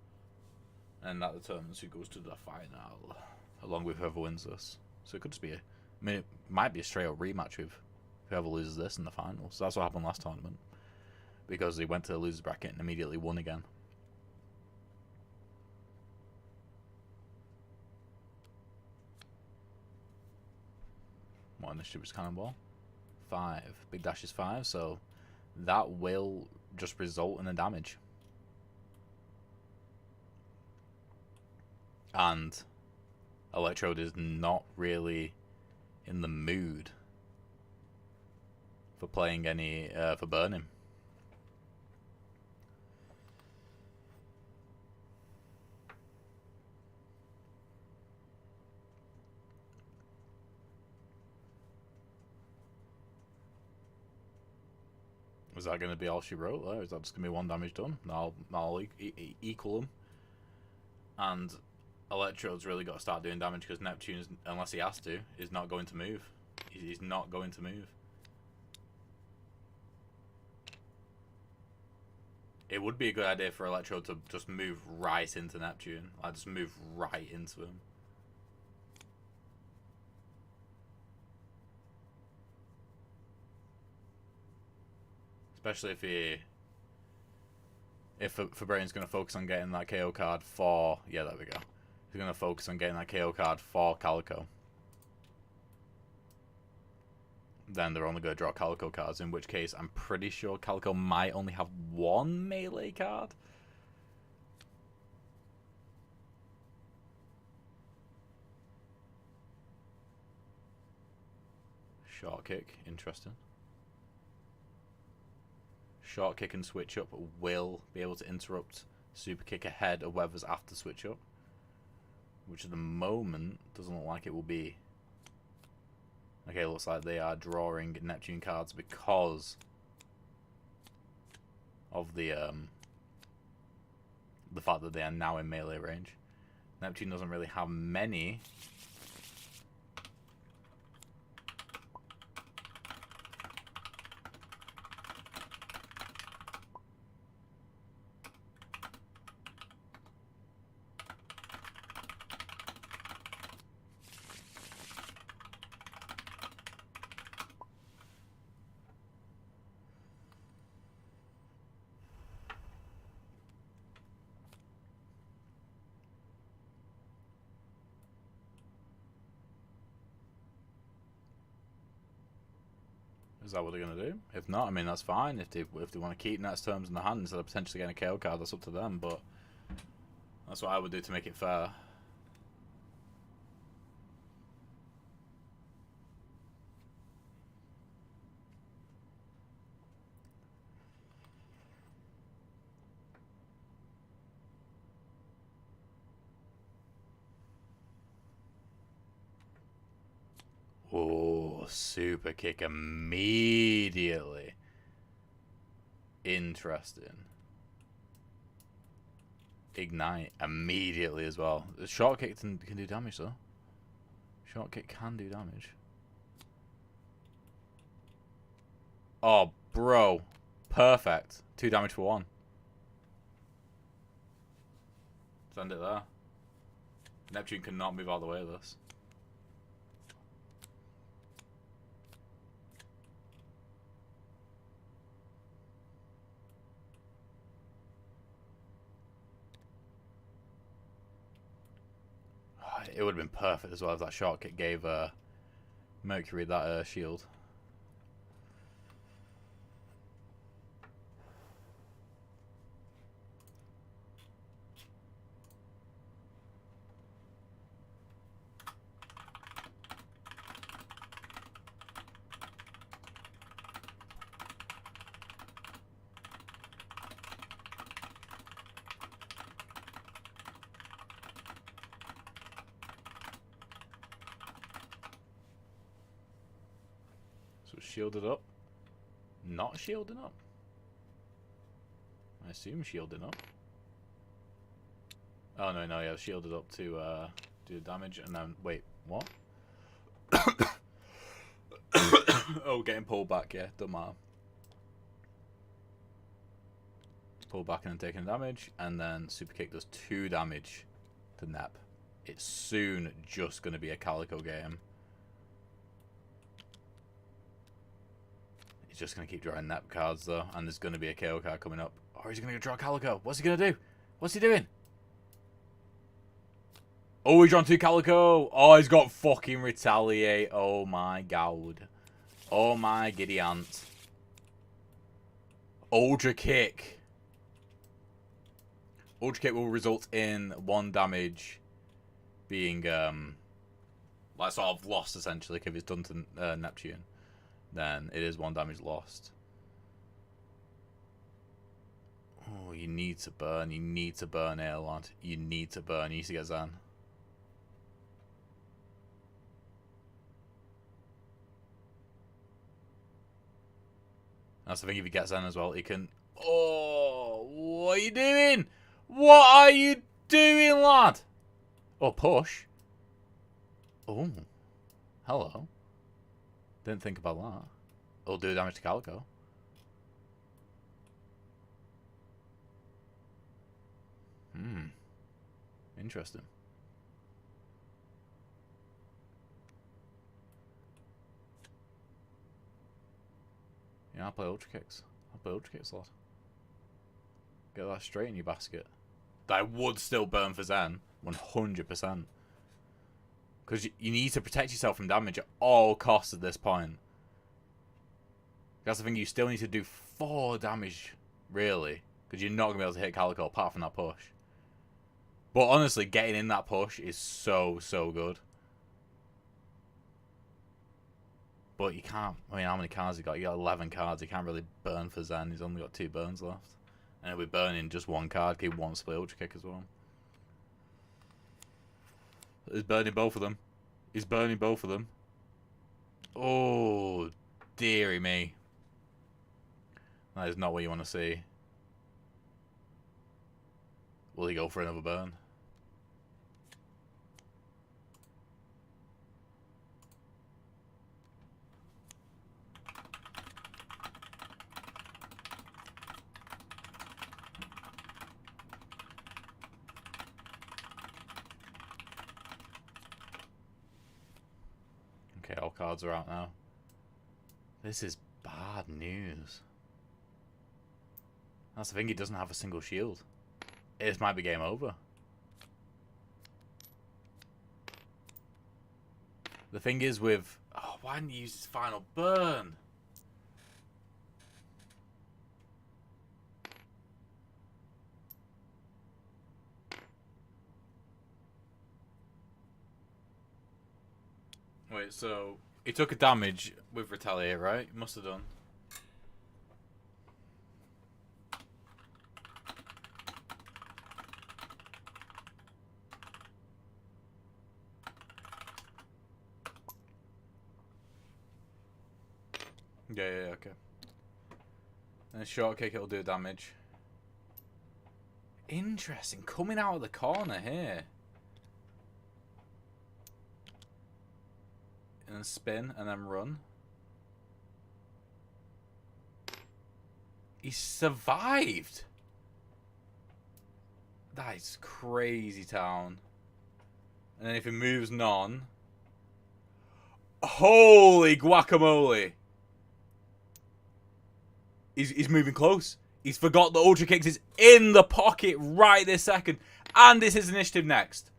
Speaker 1: and that determines who goes to the final, along with whoever wins this. So it could just be I mean, it might be a straight up rematch with whoever loses this in the final. So that's what happened last tournament, because they went to the loser's bracket and immediately won again. What initiative is Cannonball? 5. Big Dash is 5, so that will just result in a damage. And Electrode is not really in the mood for playing any, for burning. Is that going to be all she wrote there? Is that just going to be 1 damage done? I'll equal them. And Electrode's really got to start doing damage, because Neptune, unless he has to, is not going to move. He's not going to move. It would be a good idea for Electrode to just move right into Neptune. Like, just move right into him. Especially if Fabrarian's going to focus on getting that KO card for... Yeah, there we go. He's going to focus on getting that KO card for Calico. Then they're only going to draw Calico cards, in which case I'm pretty sure Calico might only have 1 melee card. Short kick, interesting. Short kick and switch up will be able to interrupt super kick ahead of whoever's after switch up, which at the moment doesn't look like it will be. Okay, looks like they are drawing Neptune cards because of the fact that they are now in melee range. Neptune doesn't really have many. Is that what they're going to do? If not, I mean, that's fine. If they want to keep Net's terms in the hand instead of potentially getting a KO card, that's up to them. But that's what I would do to make it fair. Oh, super kick immediately. Interesting. Ignite immediately as well. The short kick can do damage though. Short kick can do damage. Oh, bro. Perfect. 2 damage for 1. Send it there. Neptune cannot move out of the way of this. It would have been perfect as well if that short kick gave Mercury that shield. So shielded up. Not shielding up. I assume shielding up. Oh no, yeah, shielded up to do damage and then wait, what? Oh, getting pulled back, yeah, doesn't matter. Pull back and then taking damage, and then super kick does 2 damage to Nep. It's soon just gonna be a Calico game. He's just going to keep drawing Nep cards, though. And there's going to be a KO card coming up. Or he's going to draw Calico. What's he going to do? What's he doing? Oh, he's drawn 2 Calico. Oh, he's got fucking Retaliate. Oh, my God. Oh, my giddy aunt. Ultra Kick. Ultra Kick will result in 1 damage being, like, sort of lost, essentially, if it's done to Neptune. Then it is 1 damage lost. Oh, you need to burn. You need to burn here, lad. You need to burn. You need to get Zen. That's the thing, if he gets Zen as well, he can... Oh, what are you doing? What are you doing, lad? Oh, push. Oh, hello. Didn't think about that. It'll do damage to Calico. Interesting. Yeah, I'll play Ultra Kicks. I'll play Ultra Kicks, lad. Get that straight in your basket. That would still burn for Zen. 100%. Because you need to protect yourself from damage at all costs at this point. That's the thing, you still need to do 4 damage, really. Because you're not going to be able to hit Calico apart from that push. But honestly, getting in that push is so, so good. But you can't, I mean, how many cards you got? You got 11 cards, you can't really burn for Zen. He's only got 2 burns left. And he'll be burning just 1 card, he wants to play Ultra Kick as well. He's burning both of them. He's burning both of them. Oh, dearie me. That is not what you want to see. Will he go for another burn? Okay, all cards are out now. This is bad news. That's the thing, he doesn't have a single shield. This might be game over. The thing is with... Oh, why didn't he use his final burn? Wait, so... He took a damage with Retaliate, right? He must have done. Yeah, okay. And short kick, it'll do damage. Interesting. Coming out of the corner here. And then spin, and then run. He survived! That is crazy town. And then if he moves non... Holy guacamole! He's moving close. He's forgot the Ultra Kicks is in the pocket right this second. And this is initiative next.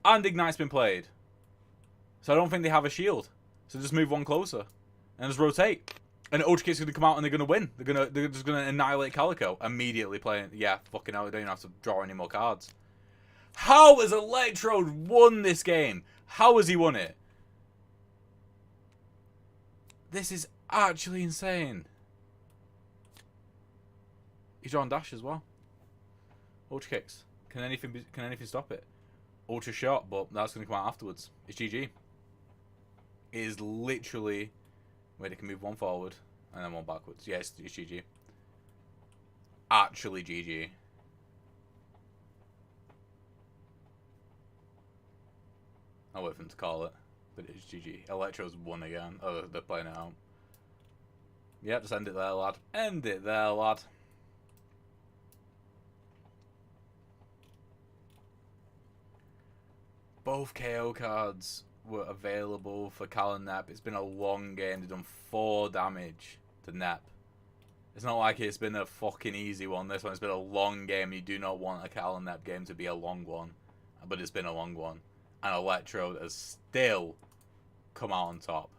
Speaker 1: And Ignite's been played. So I don't think they have a shield. So just move one closer. And just rotate. And Ultra Kick's going to come out and they're going to win. They're just going to annihilate Calico. Immediately playing. Yeah, fucking hell. They don't even have to draw any more cards. How has Electrode won this game? How has he won it? This is actually insane. He's drawn dash as well. Ultra Kicks. Can anything stop it? Ultra shot, but that's going to come out afterwards. It's GG. It is literally... Wait, it can move one forward and then one backwards. Yeah, it's GG. Actually GG. I'll wait for him to call it. But it's GG. Electro's won again. Oh, they're playing it out. Yep, just end it there, lad. End it there, lad. Both KO cards were available for Cal and Nep. It's been a long game. They've done 4 damage to Nep. It's not like it's been a fucking easy one. This one's been a long game. You do not want a Cal and Nep game to be a long one. But it's been a long one. And Electrode has still come out on top.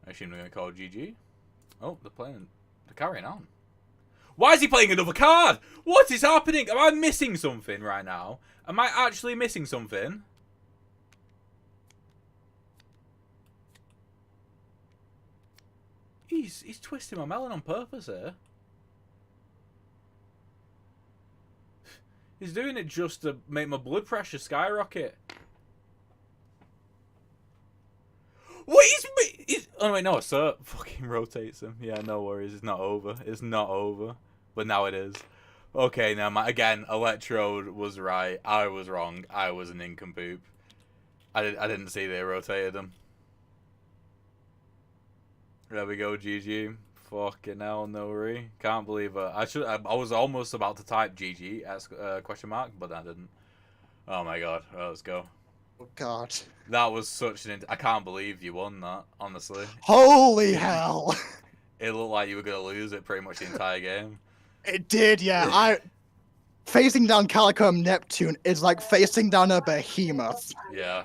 Speaker 1: I assume they're going to call it GG. Oh, they're carrying on. Why is he playing another card? What is happening? Am I missing something right now? Am I actually missing something? He's twisting my melon on purpose here. He's doing it just to make my blood pressure skyrocket. What is... Oh, wait, no, sir. Fucking rotates him. Yeah, no worries. It's not over. It's not over. But now it is. Okay, now, again, Electrode was right. I was wrong. I was an nincompoop. I didn't see they rotated him. There we go, GG. Fucking hell, no worry. Can't believe it. I was almost about to type GG, question mark, but I didn't. Oh my god. Right, let's go.
Speaker 2: Oh god.
Speaker 1: That was such an... I can't believe you won that, honestly.
Speaker 2: Holy hell!
Speaker 1: It looked like you were going to lose it pretty much the entire game.
Speaker 2: It did, yeah. Facing down Calico Neptune is like facing down a behemoth.
Speaker 1: Yeah.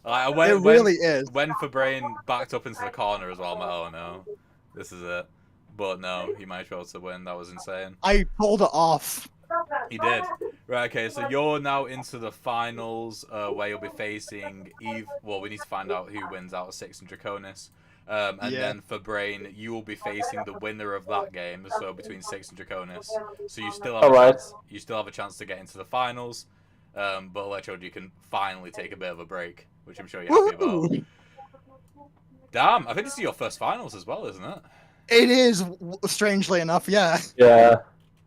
Speaker 2: It really is.
Speaker 1: When Fabrain backed up into the corner as well, I'm like, oh no, this is it. But no, he managed to win. That was insane.
Speaker 2: I pulled it off.
Speaker 1: He did. Right, okay, so you're now into the finals where you'll be facing Eve. Well, we need to find out who wins out of Six and Draconis. Then for Brain, you will be facing the winner of that game, so between Six and Draconis. So you still have a chance to get into the finals. But Electrode, you can finally take a bit of a break, which I'm sure you're happy about. Damn, I think this is your first finals as well, isn't it?
Speaker 2: It is, strangely enough, yeah.
Speaker 5: Yeah.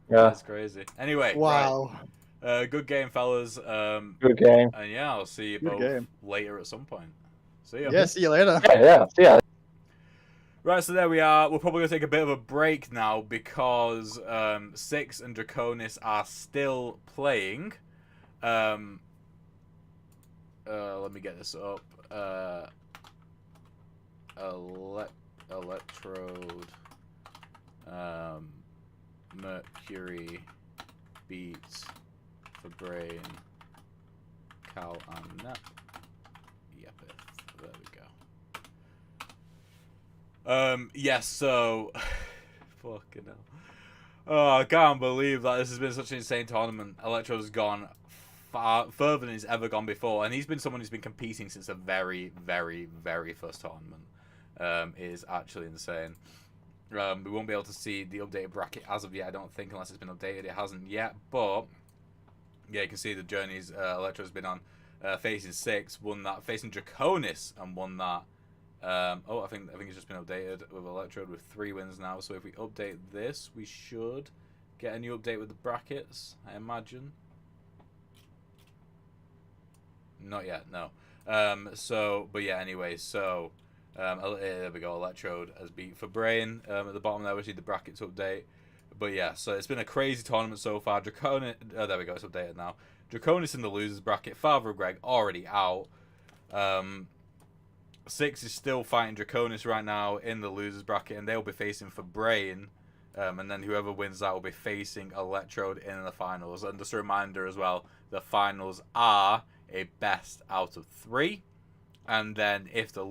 Speaker 1: That's crazy. Anyway,
Speaker 2: wow.
Speaker 1: Right. Good game, fellas.
Speaker 5: Good game.
Speaker 1: And yeah, I'll see you both later at some point. See ya.
Speaker 2: Yeah, see you later.
Speaker 5: See ya.
Speaker 1: Right, so there we are. We're probably going to take a bit of a break now because Six and Draconis are still playing. Let me get this up. Electrode. Mercury beats Fabrain, Cal and Nep. Yep, there we go. Yes, so fucking hell. Oh, I can't believe that this has been such an insane tournament. Electrode's gone far further than he's ever gone before, and he's been someone who's been competing since the very, very, very first tournament. It is actually insane. We won't be able to see the updated bracket as of yet, I don't think, unless it's been updated. It hasn't yet, but yeah, you can see the journeys Electro's been on. Facing 6, won that. Facing Draconis and won that. I think it's just been updated with Electrode with 3 wins now. So if we update this, we should get a new update with the brackets, I imagine. Not yet, no. But yeah, anyway, so there we go. Electrode has beat for Brain. At the bottom there, we see the brackets update. But yeah, so it's been a crazy tournament so far. Draconis, there we go, it's updated now. Draconis in the losers bracket. Father of Greg already out. 6 is still fighting Draconis right now in the losers bracket, and they'll be facing for Brain. And then whoever wins that will be facing Electrode in the finals. And just a reminder as well, the finals are a best out of 3. And then if the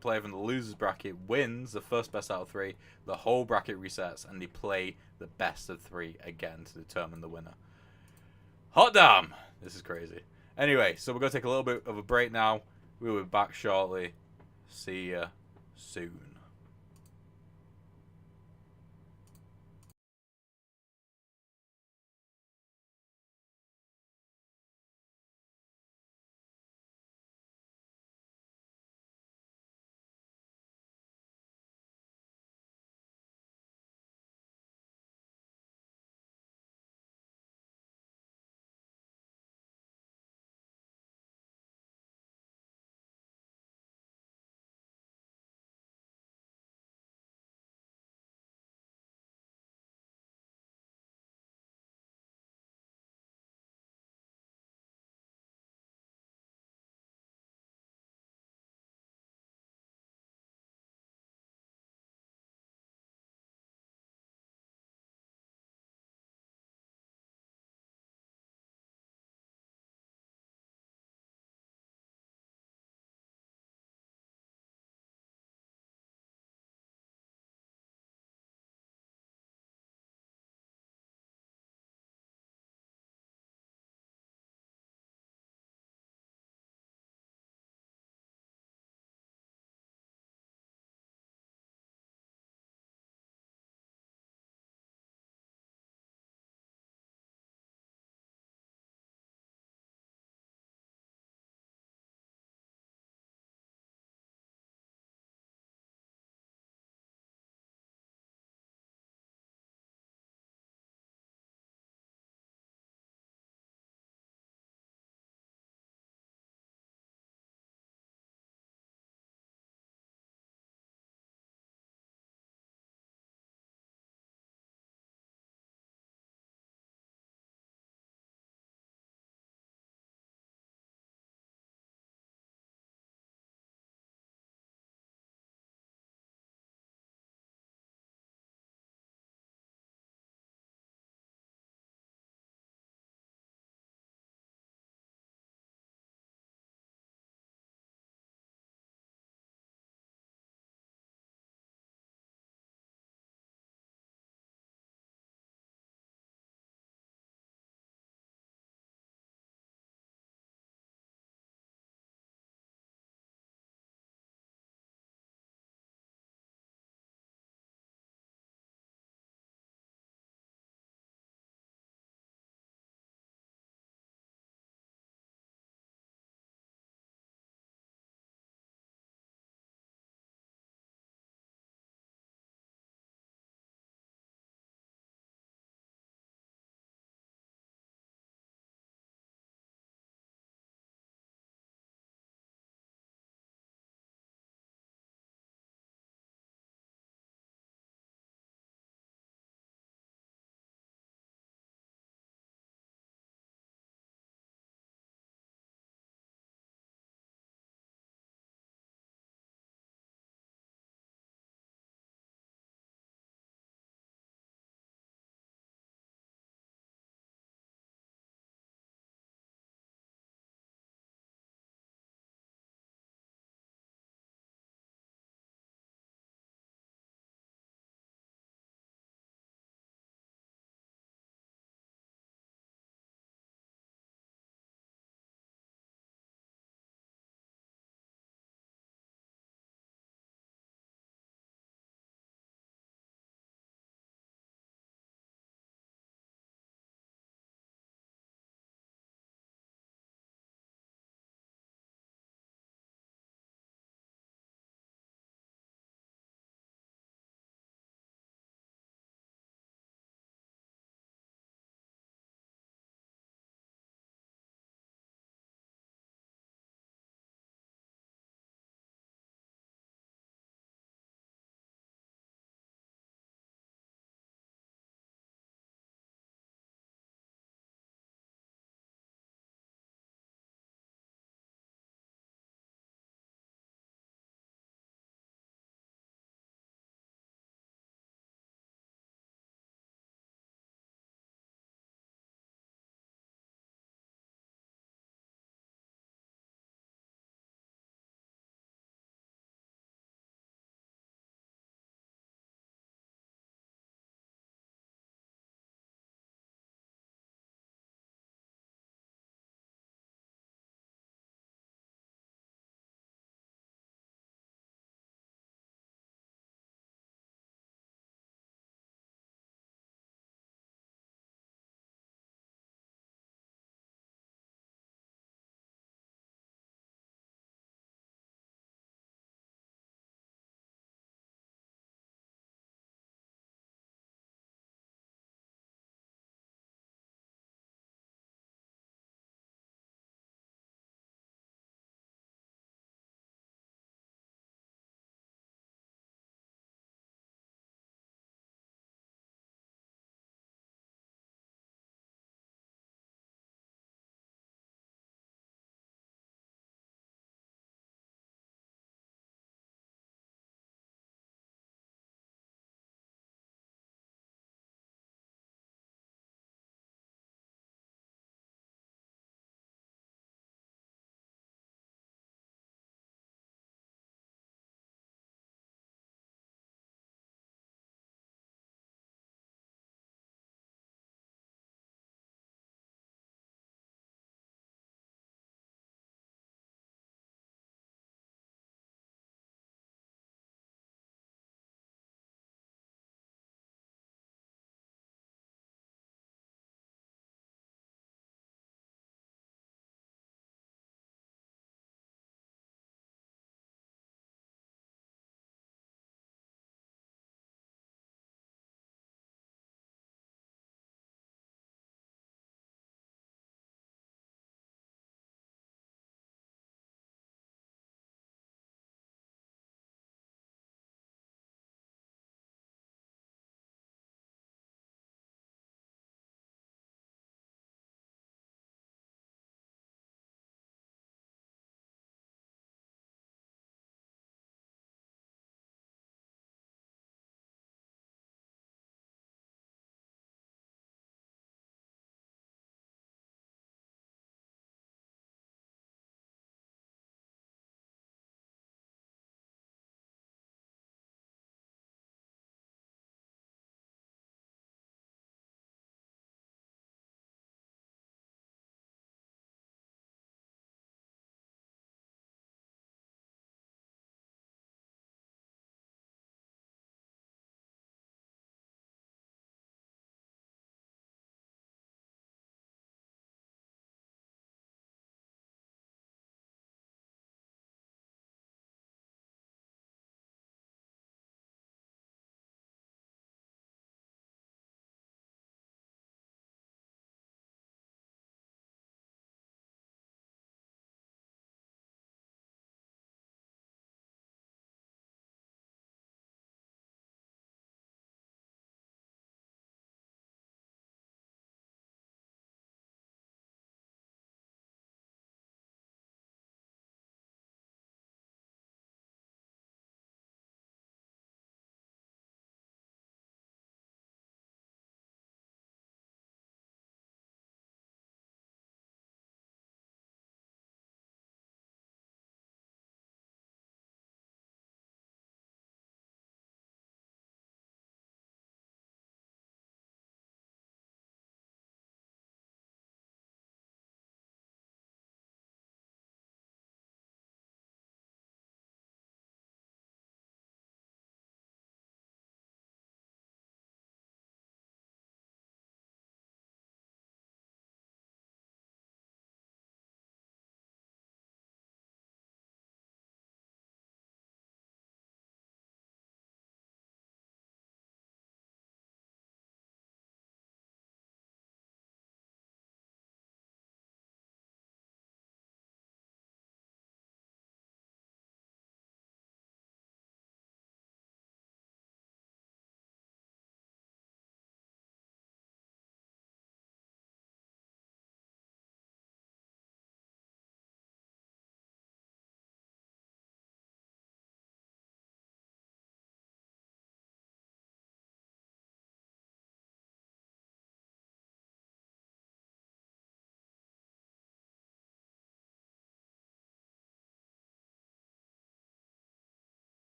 Speaker 1: player from the losers bracket wins the first best out of 3, the whole bracket resets and they play the best of 3 again to determine the winner. Hot damn! This is crazy. Anyway, so we're going to take a little bit of a break now. We'll be back shortly. See ya soon.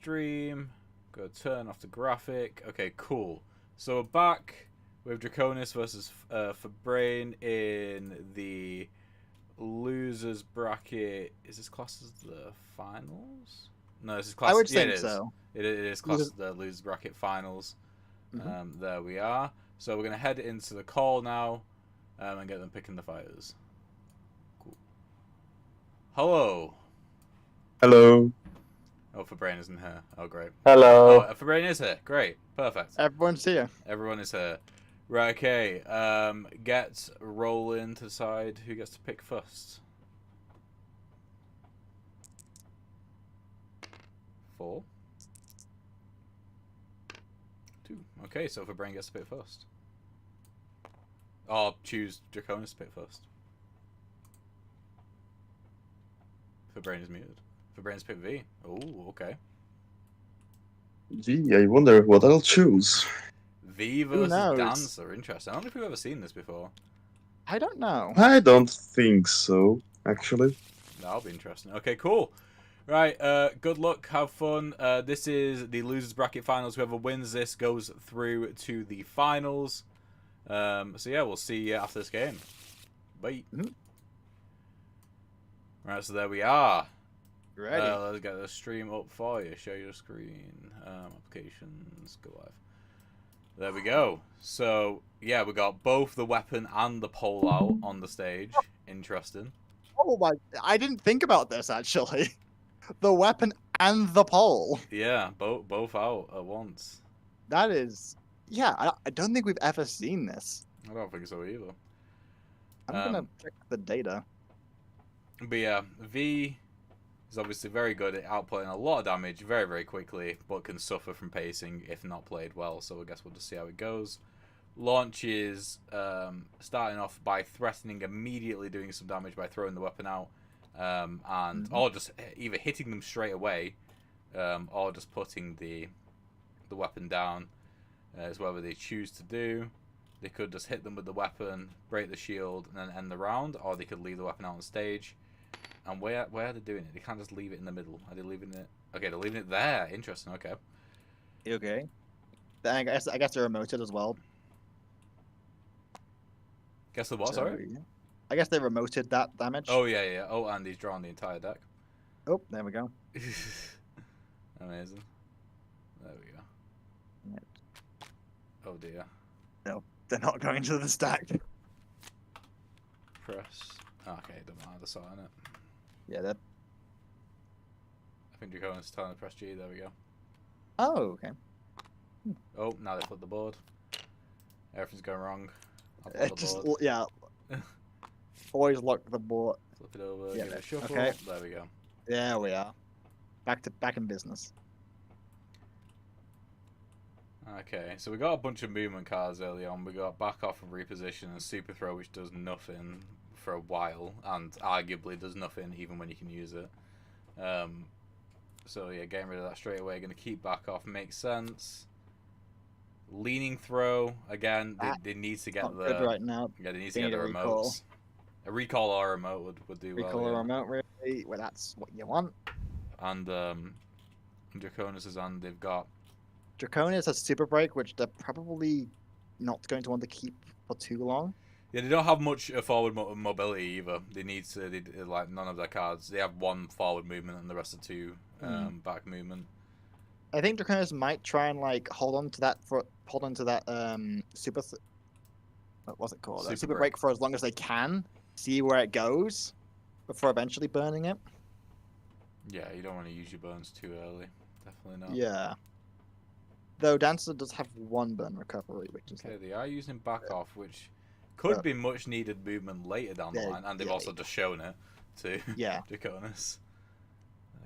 Speaker 1: stream. Go turn off the graphic. Okay, cool. So we're back with Draconis versus Fabrain in the losers bracket. Is this classed as the finals? No, this is classed.
Speaker 2: I would
Speaker 1: yeah,
Speaker 2: think
Speaker 1: it is.
Speaker 2: so.
Speaker 1: It is classed as the losers bracket finals. There we are. So we're gonna head into the call now, and get them picking the fighters. Cool. Hello.
Speaker 4: Hello.
Speaker 1: Oh, Fabrain isn't here. Oh, great.
Speaker 5: Hello.
Speaker 1: Oh, Fabrain is here. Great. Perfect.
Speaker 2: Everyone's here.
Speaker 1: Everyone is here. Right, okay. Get rolling to decide who gets to pick first. 4. 2. Okay, so Fabrain gets to pick first. Or choose Draconis to pick first. Fabrain is muted. Fabrain's picked V. Oh, okay.
Speaker 4: Gee, I wonder what I'll choose.
Speaker 1: V
Speaker 2: Who
Speaker 1: versus
Speaker 2: knows?
Speaker 1: Dancer. Interesting. I don't know if we've ever seen this before.
Speaker 2: I don't know.
Speaker 4: I don't think so, actually.
Speaker 1: That'll be interesting. Okay, cool. Right, good luck, have fun. This is the losers bracket finals. Whoever wins this goes through to the finals. So yeah, we'll see you after this game. Bye. Right, so there we are.
Speaker 2: Ready?
Speaker 1: Let's get the stream up for you. Share your screen. Applications, go live. There we go. So yeah, we got both the weapon and the pole out on the stage. Interesting.
Speaker 2: Oh my! I didn't think about this actually. The weapon and the pole.
Speaker 1: Yeah, both out at once.
Speaker 2: That is, yeah. I don't think we've ever seen this.
Speaker 1: I don't think so either.
Speaker 2: I'm gonna check the data.
Speaker 1: But yeah, V is obviously very good at outputting a lot of damage very, very quickly, but can suffer from pacing if not played well. So I guess we'll just see how it goes. Launch is starting off by threatening, immediately doing some damage by throwing the weapon out, or just either hitting them straight away, or just putting the weapon down. Is whatever they choose to do. They could just hit them with the weapon, break the shield, and then end the round, or they could leave the weapon out on stage. And where are they doing it? They can't just leave it in the middle. Are they leaving it? Okay, they're leaving it there. Interesting. Okay.
Speaker 2: Okay. Then I guess they're remoted as well.
Speaker 1: Guess the what?
Speaker 2: So,
Speaker 1: Sorry.
Speaker 2: yeah. I guess they remoted that damage.
Speaker 1: Oh yeah, yeah. Oh, and he's drawn the entire deck.
Speaker 2: Oh, there we go.
Speaker 1: Amazing. There we go.
Speaker 2: Right.
Speaker 1: Oh dear.
Speaker 2: No, they're not going to the stack.
Speaker 1: Press. Okay, don't matter. That's all in it.
Speaker 2: Yeah, that.
Speaker 1: I think Draconis telling to press G. There we go.
Speaker 2: Oh, okay.
Speaker 1: Oh, now they flip the board. Everything's going wrong. I'll flip
Speaker 2: It
Speaker 1: the
Speaker 2: just
Speaker 1: board.
Speaker 2: yeah. Always lock the board.
Speaker 1: Flip it over.
Speaker 2: Yeah,
Speaker 1: Give it a shuffle.
Speaker 2: okay.
Speaker 1: There we go.
Speaker 2: There we are. Back in business.
Speaker 1: Okay, so we got a bunch of movement cards early on. We got back off and reposition and super throw, which does nothing for a while, and arguably does nothing even when you can use it. So yeah, getting rid of that straight away. Going to keep back off makes sense. Leaning throw again. They need to get
Speaker 2: Not
Speaker 1: the
Speaker 2: good right now.
Speaker 1: yeah. They need to
Speaker 2: They
Speaker 1: get
Speaker 2: need
Speaker 1: the
Speaker 2: a recall.
Speaker 1: remotes. A recall or a remote would do
Speaker 2: Recall
Speaker 1: well.
Speaker 2: a
Speaker 1: Yeah.
Speaker 2: remote, really. Well, that's what you want.
Speaker 1: And Draconis is on. They've got
Speaker 2: Draconis has super break, which they're probably not going to want to keep for too long.
Speaker 1: yeah. They don't have much forward mobility either. They need to like none of their cards. They have one forward movement and the rest are two back movement.
Speaker 2: I think Draconis might try and like hold on to that super. What was it called?
Speaker 1: Super
Speaker 2: Super
Speaker 1: break.
Speaker 2: break for as long as they can. See where it goes before eventually burning it.
Speaker 1: Yeah, you don't want to use your burns too early. Definitely not.
Speaker 2: Yeah. Though Dancer does have one burn recovery, which is
Speaker 1: Okay,
Speaker 2: like,
Speaker 1: they are using back off, which could be much needed movement later down the
Speaker 2: Yeah,
Speaker 1: line, and they've
Speaker 2: yeah.
Speaker 1: also just shown it to
Speaker 2: yeah.
Speaker 1: Draconis.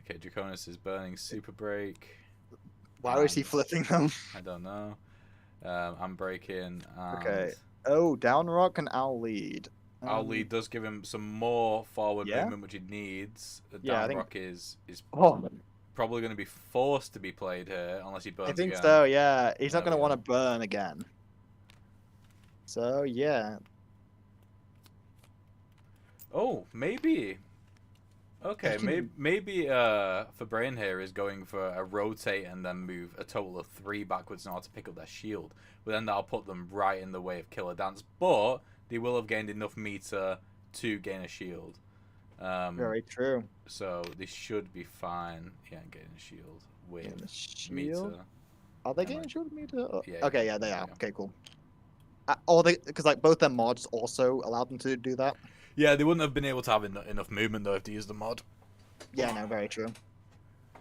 Speaker 1: Okay, Draconis is burning super break.
Speaker 2: Why was he flipping them?
Speaker 1: I don't know. I'm breaking. And
Speaker 2: Okay. Oh, down rock and Owl lead.
Speaker 1: Our lead does give him some more forward
Speaker 2: Yeah?
Speaker 1: movement, which he needs.
Speaker 2: Yeah, I
Speaker 1: Down
Speaker 2: think-
Speaker 1: rock is
Speaker 2: Oh,
Speaker 1: probably going to be forced to be played here unless he burns
Speaker 2: I think
Speaker 1: again.
Speaker 2: so. Yeah, he's not
Speaker 1: There
Speaker 2: going to
Speaker 1: we
Speaker 2: want
Speaker 1: go.
Speaker 2: to burn again. So yeah,
Speaker 1: Oh, maybe. Okay,
Speaker 2: can-
Speaker 1: maybe for Brain here is going for a rotate and then move a total of 3 backwards in order to pick up their shield. But then that'll put them right in the way of Killer Dance. But they will have gained enough meter to gain a shield.
Speaker 2: Very true.
Speaker 1: So they should be fine. Yeah, getting a shield with
Speaker 2: Getting a shield?
Speaker 1: meter.
Speaker 2: Are they
Speaker 1: Am I-
Speaker 2: getting shield meter?
Speaker 1: Yeah,
Speaker 2: Okay,
Speaker 1: yeah,
Speaker 2: yeah, they
Speaker 1: there
Speaker 2: are.
Speaker 1: you go.
Speaker 2: Okay, cool. Or they, because like both their mods also allowed them to do that.
Speaker 1: Yeah, they wouldn't have been able to have enough movement though if they used the mod.
Speaker 2: Yeah, no, very true.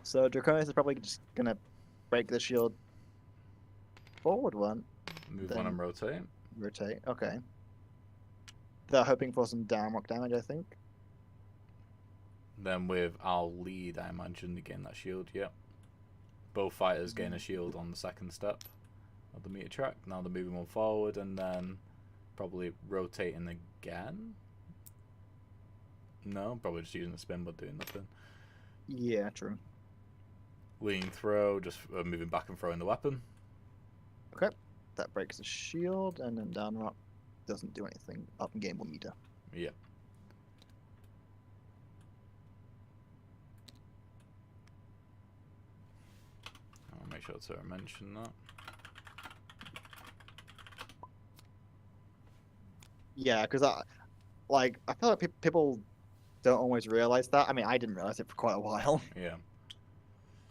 Speaker 2: So Draconis is probably just gonna break the shield forward one,
Speaker 1: Move
Speaker 2: Then-
Speaker 1: one and rotate.
Speaker 2: rotate. Okay. They're hoping for some downrock damage, I think.
Speaker 1: Then with our lead, I imagine they gain that shield. Yep. Both fighters gain a shield on the second step of the meter track. Now they're moving one forward and then probably rotating again. No, probably just using the spin but doing nothing.
Speaker 2: Yeah, true.
Speaker 1: Lean throw, just moving back and throwing the weapon.
Speaker 2: That breaks the shield, and then downrock doesn't do anything up in gameable meter.
Speaker 1: Yep. I'll make sure to mention that.
Speaker 2: Yeah, because I feel like people don't always realize that. I mean, I didn't realize it for quite a while.
Speaker 1: Yeah.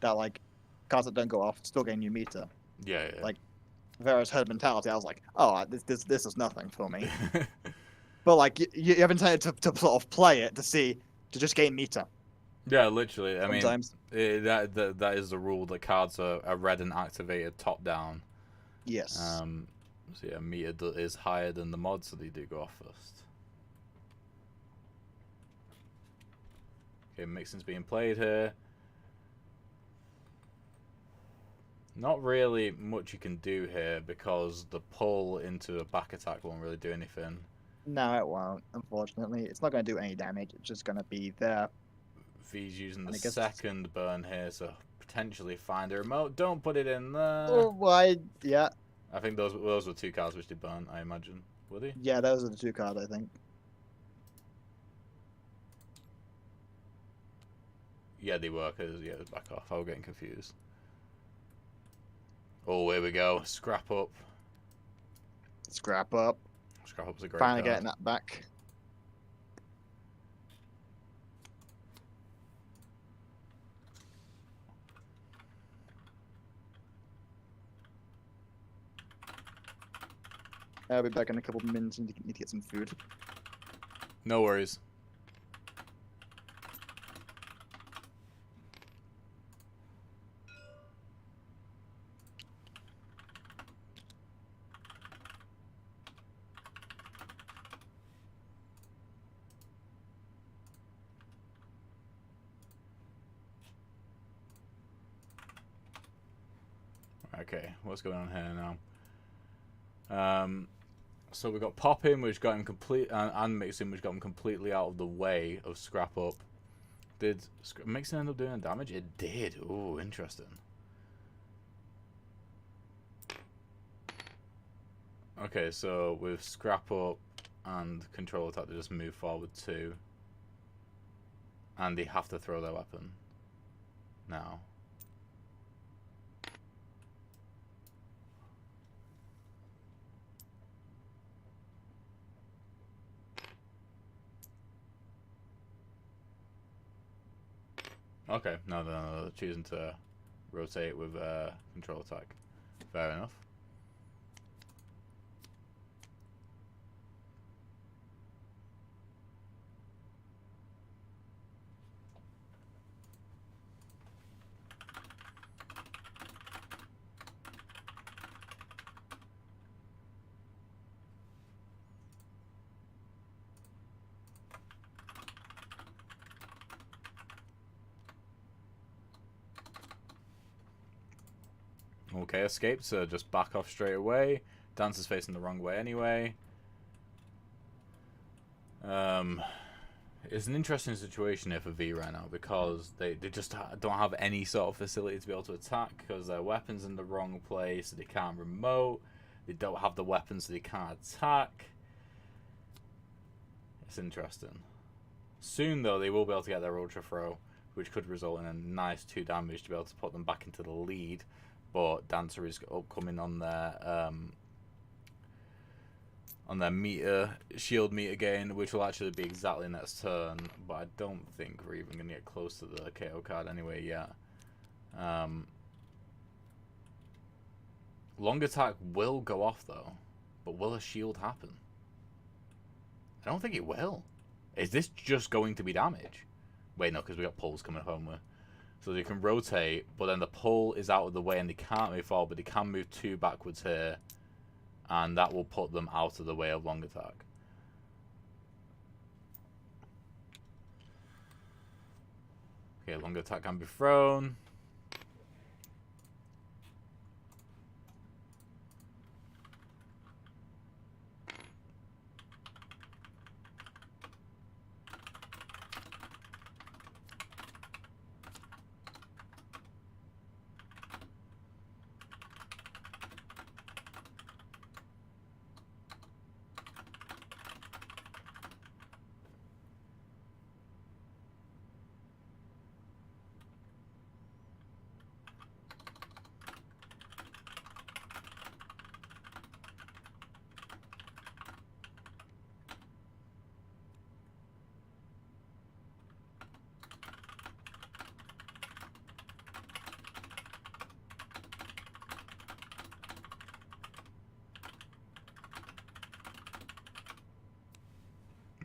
Speaker 2: That like cards that don't go off still gain new meter.
Speaker 1: Yeah, yeah.
Speaker 2: Like, Vera's herd mentality. I was like, oh, this is nothing for me. But like you have intended to sort of play it to just gain meter.
Speaker 1: Yeah, literally. I mean,
Speaker 2: Sometimes.
Speaker 1: that is the rule. The cards are read and activated top down.
Speaker 2: Yes.
Speaker 1: So yeah, meter is higher than the mod, so they do go off first. Okay, mixing's being played here. Not really much you can do here because the pull into a back attack won't really do anything.
Speaker 2: No, it won't. Unfortunately, it's not going to do any damage. It's just going to be there.
Speaker 1: V's using
Speaker 2: And
Speaker 1: the
Speaker 2: I guess-
Speaker 1: second burn here, so potentially find a remote. Don't put it in there.
Speaker 2: Oh, why? Yeah,
Speaker 1: I think those were 2 cards which did burn, I imagine. Were they?
Speaker 2: yeah. Those are the 2 cards, I think.
Speaker 1: Yeah, they were, because, yeah, it was back off. I was getting confused. Oh, here we go. Scrap up.
Speaker 2: Scrap up.
Speaker 1: Scrap up's a great
Speaker 2: Finally
Speaker 1: card.
Speaker 2: getting that back. I'll be back in a couple of minutes and need to get some food.
Speaker 1: No worries. Okay, what's going on here now? So we got Poppin, which got him and Mixing, which got him completely out of the way of Scrap Up. Did Mixing end up doing damage? It did. Ooh, interesting. Okay, so with Scrap Up and Control Attack, they just move forward 2. And they have to throw their weapon now. Okay, no, choosing to rotate with Control Attack. Fair enough. Okay, escaped, so just back off straight away. Dance is facing the wrong way anyway. It's an interesting situation here for V right now because they just don't have any sort of facility to be able to attack because their weapon's in the wrong place, so they can't remote. They don't have the weapons, so they can't attack. It's interesting. Soon, though, they will be able to get their Ultra Throw, which could result in a nice 2 damage to be able to put them back into the lead. But Dancer is upcoming on their meter, shield meter gain, which will actually be exactly next turn. But I don't think we're even going to get close to the KO card anyway yet. Long attack will go off, though. But will a shield happen? I don't think it will. Is this just going to be damage? Wait, no, because we got pulls coming home with. So they can rotate, but then the pull is out of the way and they can't move forward, but they can move 2 backwards here. And that will put them out of the way of long attack. Okay, long attack can be thrown.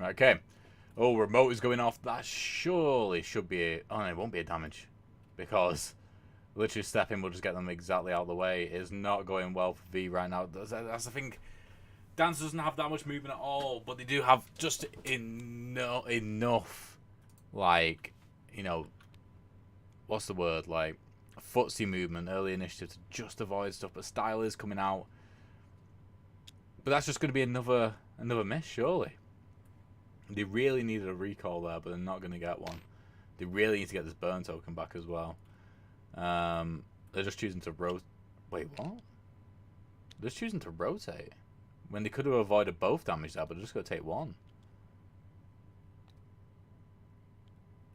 Speaker 1: Okay. Oh, remote is going off. That surely should be a... Oh, no, it won't be a damage. Because literally stepping will just get them exactly out of the way. It's not going well for V right now. That's the thing. Dance doesn't have that much movement at all, but they do have just enough, like, you know, what's the word? Like, footsie movement, early initiative to just avoid stuff. But style is coming out. But that's just going to be another miss, surely. They really needed a recall there, but they're not going to get one. They really need to get this burn token back as well. They're just choosing to rotate. Wait, what? They're just choosing to rotate. When they could have avoided both damage there, but they're just going to take 1.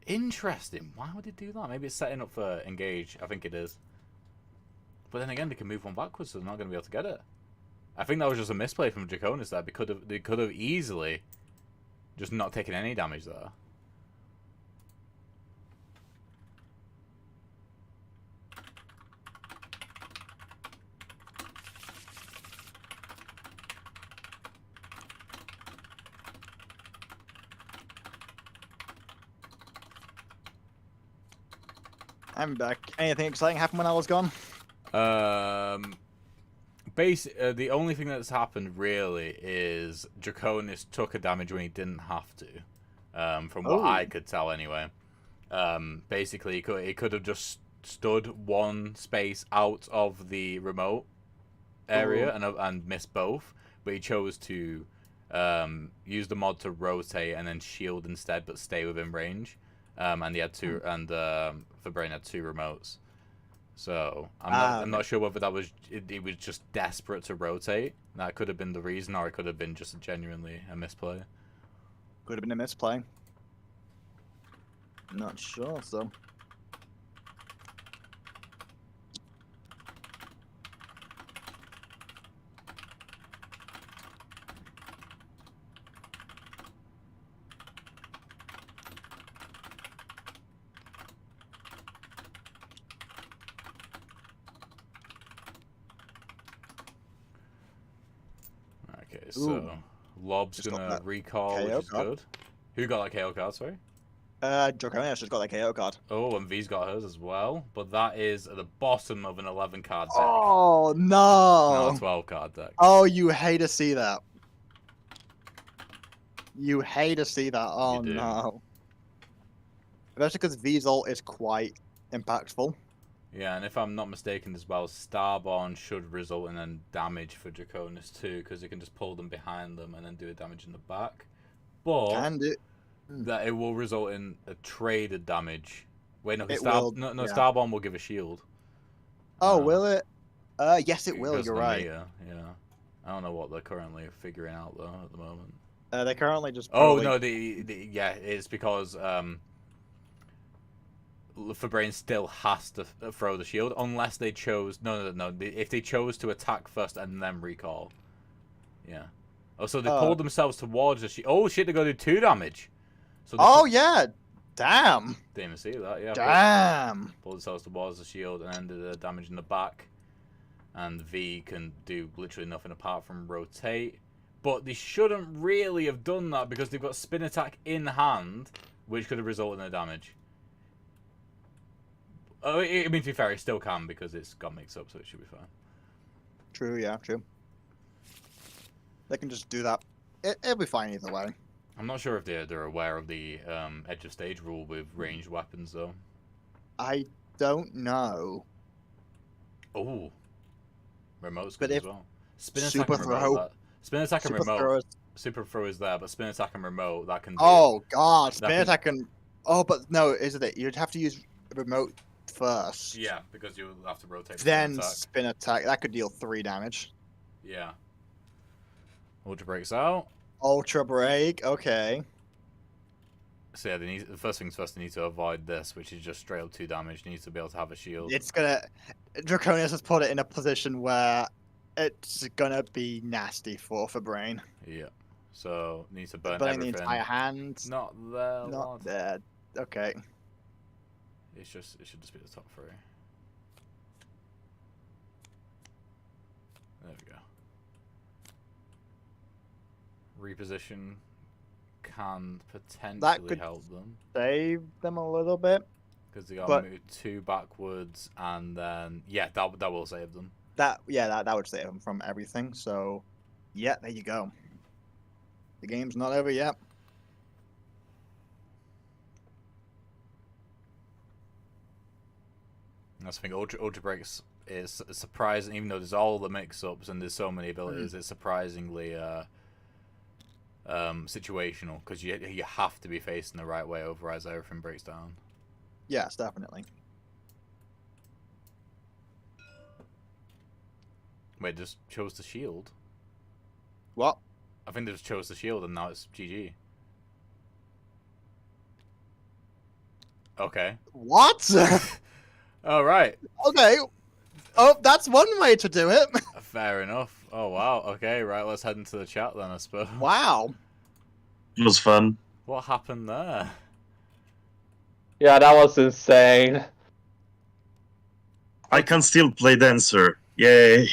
Speaker 1: Interesting. Why would they do that? Maybe it's setting up for engage. I think it is. But then again, they can move 1 backwards, so they're not going to be able to get it. I think that was just a misplay from Draconis there. They could have easily... just not taking any damage there.
Speaker 2: I'm back. Anything exciting happened when I was gone?
Speaker 1: The only thing that's happened really is Draconis took a damage when he didn't have to, from what I could tell anyway. Basically, he could have just stood 1 space out of the remote area and missed both, but he chose to use the mod to rotate and then shield instead, but stay within range. And he had 2, and Fabrain had 2 remotes. So I'm not sure whether that was it was just desperate to rotate. That could have been the reason, or it could have been just genuinely a misplay.
Speaker 2: Could have been a misplay. Not sure, so.
Speaker 1: Okay, so Lob's
Speaker 2: Just got
Speaker 1: gonna
Speaker 2: that
Speaker 1: recall,
Speaker 2: KO
Speaker 1: which is
Speaker 2: card.
Speaker 1: good. Who got that KO card, sorry?
Speaker 2: Draconis just got that KO card.
Speaker 1: Oh, and V's got hers as well, but that is at the bottom of an 11 card deck.
Speaker 2: Oh,
Speaker 1: Not
Speaker 2: no.
Speaker 1: a 12 card deck.
Speaker 2: Oh, you hate to see that. You hate to see that. Oh,
Speaker 1: You do.
Speaker 2: no. Especially because V's ult is quite impactful.
Speaker 1: Yeah, and if I'm not mistaken as well, Starborn should result in a damage for Draconis too, because it can just pull them behind them and then do a damage in the back. But
Speaker 2: And it.
Speaker 1: that it will result in a traded damage. Wait, no, 'cause
Speaker 2: It will,
Speaker 1: no,
Speaker 2: yeah.
Speaker 1: Starborn will give a shield.
Speaker 2: Oh, will it? Yes, it will.
Speaker 1: Because
Speaker 2: You're
Speaker 1: of the
Speaker 2: right.
Speaker 1: meter, yeah. I don't know what they're currently figuring out though at the moment.
Speaker 2: They're currently just.
Speaker 1: Oh
Speaker 2: probably-
Speaker 1: no, yeah, it's because Fabrain still has to throw the shield unless they chose. No. If they chose to attack first and then recall. Yeah. Oh, so they pulled themselves towards the shield. Oh shit, they're gonna do 2 damage. So
Speaker 2: Oh yeah, damn.
Speaker 1: didn't even see that. Yeah.
Speaker 2: Damn.
Speaker 1: Pulled themselves towards the shield and then did the damage in the back. And V can do literally nothing apart from rotate. But they shouldn't really have done that because they've got spin attack in hand, which could have resulted in a damage. Oh, I mean, to be fair, it still can because it's got mixed up, so it should be fine.
Speaker 2: True. Yeah. True. They can just do that. It'll be fine either way.
Speaker 1: I'm not sure if they're aware of the edge of stage rule with ranged weapons, though.
Speaker 2: I don't know.
Speaker 1: Oh. Remote's
Speaker 2: But
Speaker 1: good
Speaker 2: if
Speaker 1: as well. Spin attack
Speaker 2: super
Speaker 1: and remote.
Speaker 2: throw-
Speaker 1: Spin attack and
Speaker 2: Super
Speaker 1: remote.
Speaker 2: throwers-
Speaker 1: Super throw is there, but spin attack and remote, that can do.
Speaker 2: Oh god, spin
Speaker 1: can-
Speaker 2: attack and. Oh, but no, isn't it? You'd have to use remote first.
Speaker 1: Yeah, because you'll have to rotate the
Speaker 2: Then
Speaker 1: spin attack.
Speaker 2: spin attack. That could deal 3 damage.
Speaker 1: Yeah. Ultra breaks out.
Speaker 2: Ultra break. Okay.
Speaker 1: So yeah, the first things first, they need to avoid this, which is just straight up 2 damage. They need to be able to have a shield.
Speaker 2: It's gonna. Draconius has put it in a position where it's gonna be nasty for Brain.
Speaker 1: Yeah. So needs to burn
Speaker 2: Burning
Speaker 1: everything.
Speaker 2: the entire hand.
Speaker 1: Not there.
Speaker 2: Not
Speaker 1: lad.
Speaker 2: there. Okay.
Speaker 1: It should just be the top 3. There we go. Reposition can potentially
Speaker 2: could-
Speaker 1: help them
Speaker 2: Save them a little bit.
Speaker 1: because they got
Speaker 2: but-
Speaker 1: to move 2 backwards and then that will save them.
Speaker 2: That would save them from everything. So, yeah, there you go. The game's not over yet.
Speaker 1: That's the thing. Ultra breaks is surprising, even though there's all the mix-ups and there's so many abilities. It's surprisingly situational because you have to be facing the right way, otherwise everything breaks down.
Speaker 2: Yes, definitely.
Speaker 1: Wait, just chose the shield.
Speaker 2: What?
Speaker 1: I think they just chose the shield and now it's GG. Okay.
Speaker 2: What?
Speaker 1: All right.
Speaker 2: Okay. Oh, that's one way to do it.
Speaker 1: Fair enough. Oh wow. Okay. Right. Let's head into the chat then. I suppose.
Speaker 2: Wow.
Speaker 4: It was fun.
Speaker 1: What happened there?
Speaker 5: Yeah, that was insane.
Speaker 4: I can still play Dancer. Yay.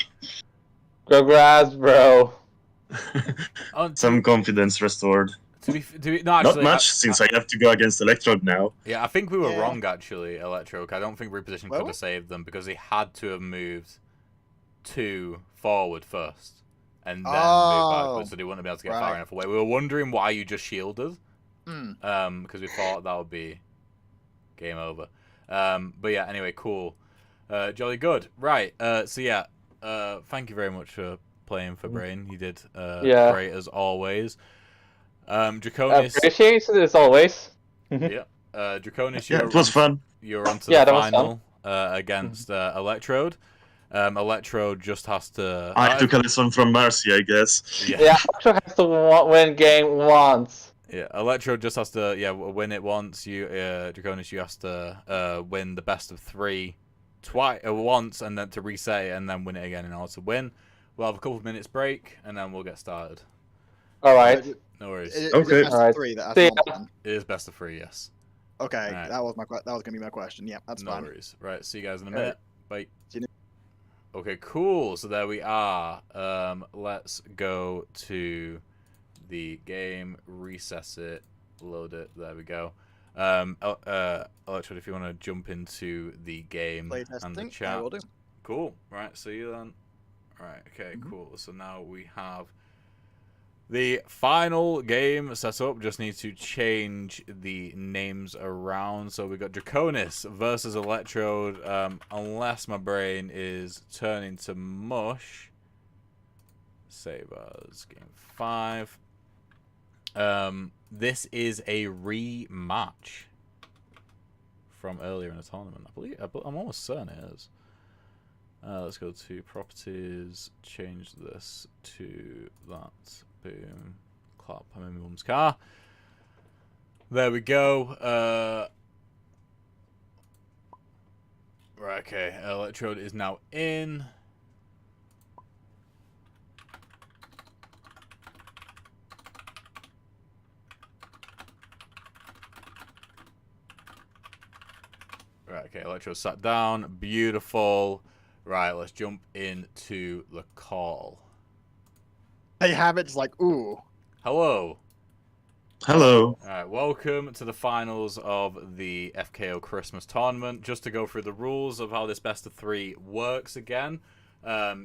Speaker 5: Congrats, bro.
Speaker 1: Oh,
Speaker 4: Some confidence restored.
Speaker 1: to be no, actually,
Speaker 4: Not much, since I have to go against Electrode now.
Speaker 1: Yeah, I think we were
Speaker 2: Yeah.
Speaker 1: wrong actually, Electro. I don't think reposition
Speaker 2: Well-
Speaker 1: could have saved them because they had to have moved 2 forward first and then move backwards, so they wouldn't have been able to get far
Speaker 2: right.
Speaker 1: enough away. We were wondering why you just shielded,
Speaker 2: Hmm.
Speaker 1: because we thought that would be game over. But yeah, anyway, cool, jolly good. Right, so yeah, thank you very much for playing for Brain. You did
Speaker 5: Yeah.
Speaker 1: great as always. Draconis,
Speaker 5: Appreciate it as always.
Speaker 1: yeah, Draconis,
Speaker 4: Yeah, it was fun.
Speaker 1: you're onto
Speaker 5: Yeah,
Speaker 1: the
Speaker 5: that was
Speaker 1: final against Electrode. Electrode just has to.
Speaker 4: I took a lesson from Marcy, I guess.
Speaker 1: Yeah,
Speaker 5: Yeah, Electro has to win game once.
Speaker 1: yeah. Electrode just has to win it once. You Draconis, you have to win the best of 3 once, and then to reset it, and then win it again in order to win. We'll have a couple of minutes break, and then we'll get started.
Speaker 5: Alright.
Speaker 1: No worries.
Speaker 2: Is
Speaker 4: Okay.
Speaker 2: it best of
Speaker 5: Alright.
Speaker 2: 3 that
Speaker 5: See
Speaker 2: has
Speaker 5: ya.
Speaker 2: not done?
Speaker 1: It is best of 3, yes.
Speaker 2: Okay,
Speaker 1: Alright.
Speaker 2: that was gonna be my question. Yeah, that's
Speaker 1: No
Speaker 2: fine.
Speaker 1: worries. Right, see you guys in a
Speaker 2: Alright.
Speaker 1: minute. Bye.
Speaker 2: See you
Speaker 1: Okay, cool. So there we are. Let's go to the game, recess it, load it. There we go. Electrode, if you want to jump into the game
Speaker 2: Play
Speaker 1: and the
Speaker 2: testing. I
Speaker 1: chat.
Speaker 2: will do.
Speaker 1: Cool. Right, see you then. Right, okay, cool. So now we have the final game set up. Just need to change the names around. So we got Draconis versus Electrode. Unless my brain is turning to mush. Save as game 5. This is a rematch from earlier in the tournament. I'm almost certain it is. Let's go to properties, change this to that. Boom. clap. I'm in my mum's car. There we go. Right, okay. Electrode is now in. Right, okay. Electrode sat down. Beautiful. Right, let's jump into the call.
Speaker 2: They have it just like, ooh.
Speaker 1: Hello.
Speaker 4: Hello.
Speaker 1: Alright, welcome to the finals of the FKO Christmas Tournament. Just to go through the rules of how this best of 3 works again,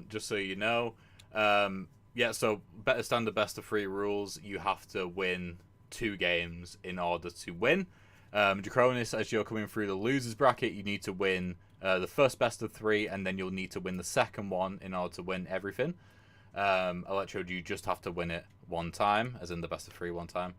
Speaker 1: just so you know. Yeah, so better standard best of 3 rules, you have to win 2 games in order to win. Draconis, as you're coming through the losers bracket, you need to win the first best of 3, and then you'll need to win the second one in order to win everything. Electrode, you just have to win it one time, as in the best of 3 one time.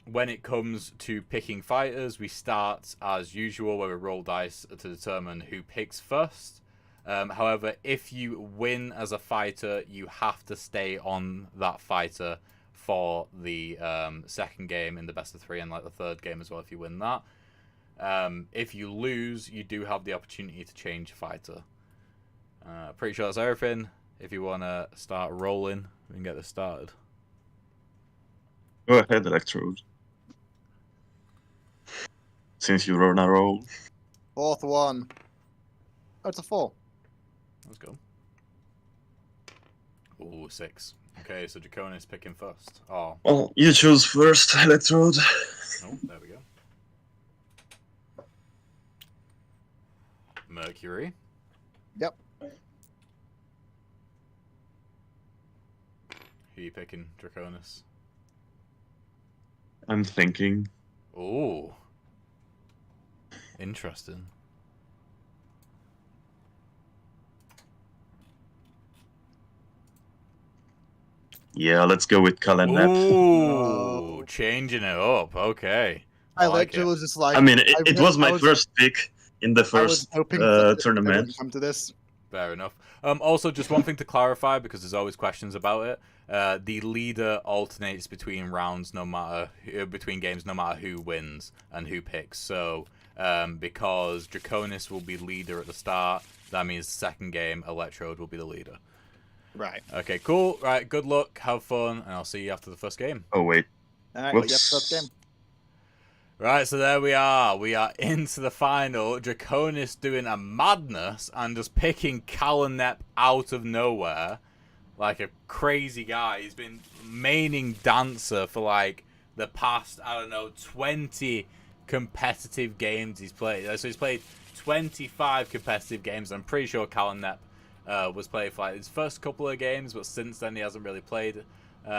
Speaker 1: When it comes to picking fighters, we start as usual where we roll dice to determine who picks first. However, if you win as a fighter, you have to stay on that fighter for the second game in the best of 3 and like the third game as well if you win that. If you lose, you do have the opportunity to change fighter. Pretty sure that's everything. If you want to start rolling, we can get this started.
Speaker 4: Go ahead, Electrode. Since you're on a roll.
Speaker 2: 4th one. Oh, it's a 4.
Speaker 1: Let's go. Ooh, 6. Okay, so Draconis picking first. Oh,
Speaker 4: Well, you choose first, Electrode.
Speaker 1: oh, there we go. Mercury.
Speaker 2: Yep.
Speaker 1: Who are you picking, Draconis?
Speaker 4: I'm thinking.
Speaker 1: Ooh. Interesting.
Speaker 4: Yeah, let's go with Kalenep.
Speaker 1: Ooh, changing it up. Okay.
Speaker 2: I
Speaker 1: like
Speaker 2: literally
Speaker 1: it.
Speaker 2: was just like.
Speaker 4: I mean, it was my
Speaker 2: I
Speaker 4: first pick in the
Speaker 2: I was
Speaker 4: first
Speaker 2: hoping that they
Speaker 4: tournament.
Speaker 2: wouldn't come to this.
Speaker 1: Fair enough. Also, just one thing to clarify, because there's always questions about it. The leader alternates between rounds, between games, no matter who wins and who picks. So, because Draconis will be leader at the start, that means second game, Electrode will be the leader.
Speaker 2: Right.
Speaker 1: Okay, cool. Right, good luck, have fun, and I'll see you after the first game.
Speaker 4: Oh, wait.
Speaker 2: Alright,
Speaker 4: Whoops.
Speaker 2: yep, first game.
Speaker 1: Right, so there we are. We are into the final. Draconis doing a madness and just picking Kalenep out of nowhere. Like a crazy guy. He's been maining Dancer for like the past, I don't know, 20 competitive games he's played. So he's played 25 competitive games. I'm pretty sure Kalenep was played for like his first couple of games, but since then he hasn't really played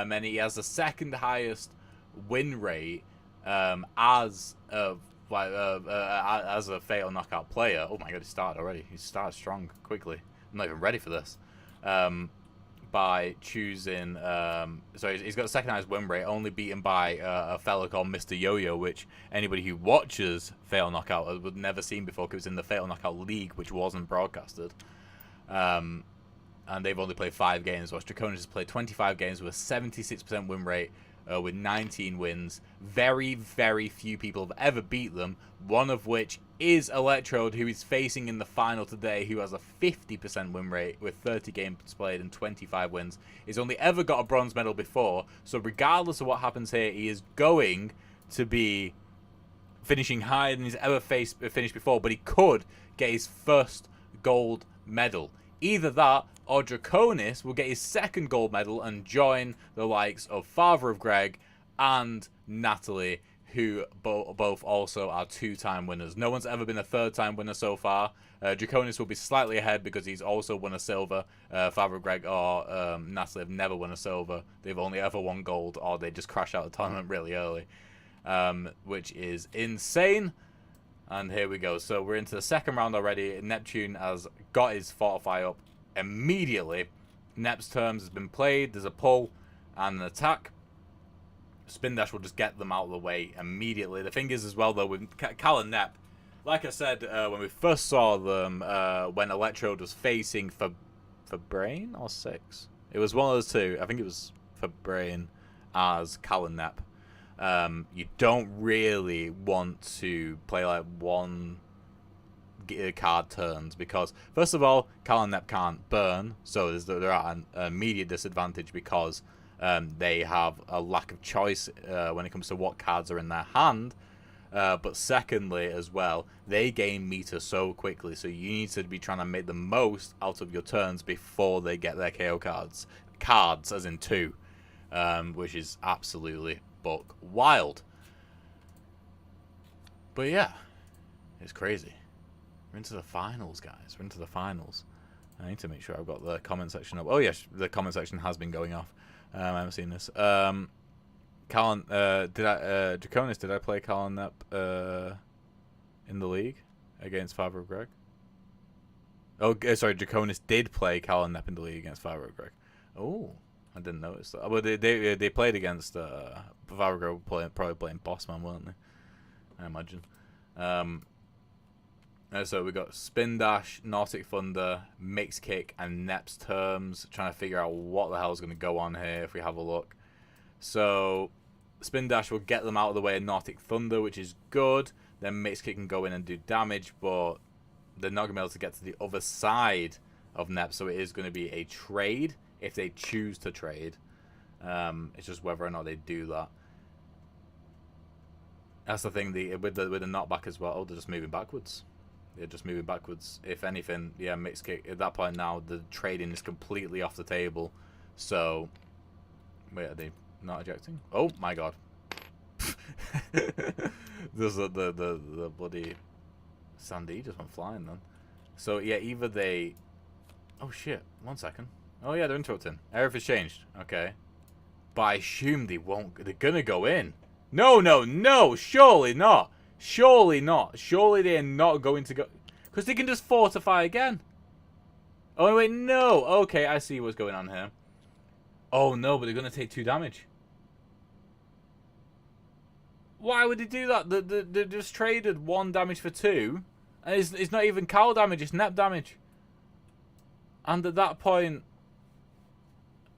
Speaker 1: many. He has the second highest win rate as a fatal knockout player. Oh my god, he started already. He started strong quickly. I'm not even ready for this. By choosing, so he's got the second highest win rate, only beaten by a fella called Mr. Yo-Yo, which anybody who watches Fatal Knockout would never seen before, because it was in the Fatal Knockout League, which wasn't broadcasted. And they've only played 5 games, whilst Draconis has played 25 games with a 76% win rate, with 19 wins. Very, very few people have ever beat them, one of which is Electrode, who is facing in the final today, who has a 50% win rate with 30 games played and 25 wins. He's only ever got a bronze medal before, so regardless of what happens here, he is going to be finishing higher than he's ever finished before, but he could get his first gold medal. Either that, or Draconis will get his second gold medal and join the likes of Father of Greg and Natalie, who both also are 2-time winners. No one's ever been a 3rd-time winner so far. Draconis will be slightly ahead because he's also won a silver. Father of Greg or Natalie have never won a silver. They've only ever won gold, or they just crash out the tournament really early, which is insane. And here we go. So we're into the second round already. Neptune has got his Fortify up immediately. Nep's terms has been played. There's a pull and an attack. Spin Dash will just get them out of the way immediately. The thing is as well, though, with Cal and Nep, like I said when we first saw them, when Electrode was facing for Brain or 6? It was one of those two. I think it was for Brain. as Callanep. You don't really want to play like one card turns because, first of all, Callanep can't burn, so they're at an immediate disadvantage because they have a lack of choice when it comes to what cards are in their hand. But secondly, as well, they gain meter so quickly, so you need to be trying to make the most out of your turns before they get their KO cards. Cards, as in 2, which is absolutely buck wild. But yeah, it's crazy. We're into the finals, guys. We're into the finals. I need to make sure I've got the comment section up. Oh, yes, the comment section has been going off. I haven't seen this. Draconis, did I play Callanep in the league against Father of Greg? Oh, sorry, Draconis did play Callanep in the league against Father of Greg. Oh, I didn't notice that. Well, they played against Father of Greg, probably playing Bossman, weren't they? I imagine. So we got Spin Dash, Nautic Thunder, Mix Kick, and Nep's terms. Trying to figure out what the hell is going to go on here if we have a look. So Spin Dash will get them out of the way of Nautic Thunder, which is good. Then Mix Kick can go in and do damage, but they're not going to be able to get to the other side of Nep, so it is going to be a trade if they choose to trade. It's just whether or not they do that. That's the thing with the knockback as well. Oh, they're just moving backwards. They're just moving backwards. If anything, yeah, Mix Kick. At that point now, the trading is completely off the table. So, wait, are they not ejecting? Oh my god! There's the bloody Sandy just went flying then. So yeah, either they. Oh shit! 1 second. Oh yeah, they're interrupting. Everything's changed. Okay, but I assume they won't. They're gonna go in. No, no, no! Surely not. Surely not. Surely they're not going to go... Because they can just fortify again. Oh, wait, no. Okay, I see what's going on here. Oh, no, but they're going to take 2 damage. Why would they do that? They just traded 1 damage for 2. And it's not even Cal damage, it's Nep damage. And at that point...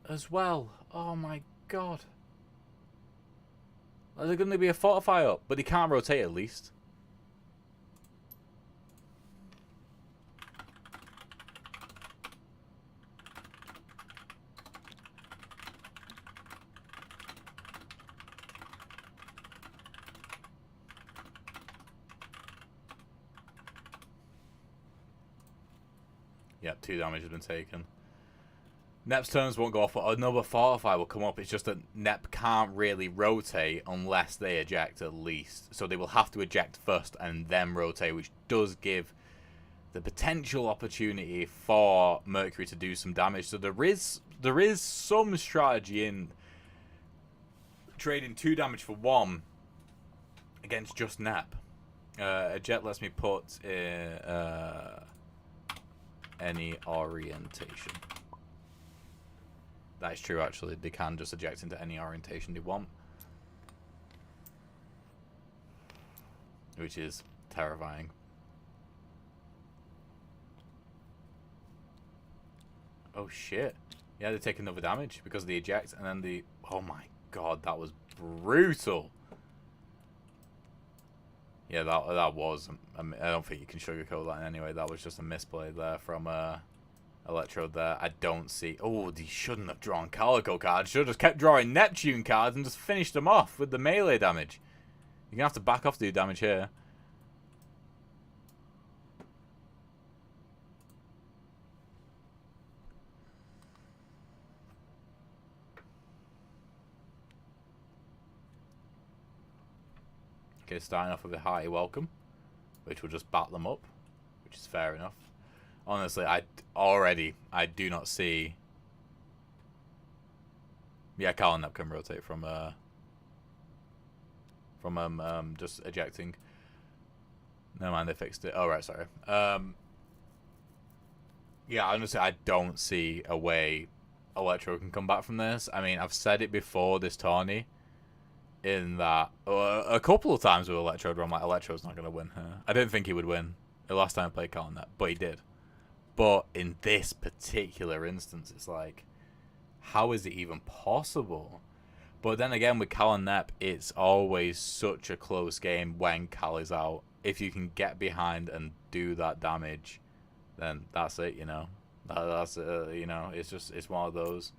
Speaker 1: as well. Oh, my God. There's going to be a fortify up, but he can't rotate at least. Yep, 2 damage has been taken. Nep's turns won't go off, but another fortify will come up. It's just that Nep can't really rotate unless they eject at least. So they will have to eject first and then rotate, which does give the potential opportunity for Mercury to do some damage. So there is some strategy in trading 2 damage for 1 against just Nep. Eject lets me put any orientation. That is true, actually. They can just eject into any orientation they want. Which is terrifying. Oh, shit. Yeah, they take another damage because of the eject, and then the... oh, my God, that was brutal. Yeah, that was... I don't think you can sugarcoat that in any way. That was just a misplay there from... Electrode there. I don't see... oh, he shouldn't have drawn Calico cards. Should have just kept drawing Neptune cards and just finished them off with the melee damage. You're going to have to back off to do damage here. Okay, starting off with a hearty welcome, which will just bat them up, which is fair enough. Honestly, I do not see... yeah, Callanep can rotate from just ejecting. Never mind, they fixed it. Oh, right, sorry. Yeah, honestly, I don't see a way Electro can come back from this. I mean, I've said it before this tourney, in that a couple of times with Electrode where I'm like, Electrode's not going to win here. I didn't think he would win the last time I played Callanep, but he did. But in this particular instance, it's like, how is it even possible? But then again, with Cal and Nep, it's always such a close game when Cal is out. If you can get behind and do that damage, then that's it, you know. That's you know, it's one of those.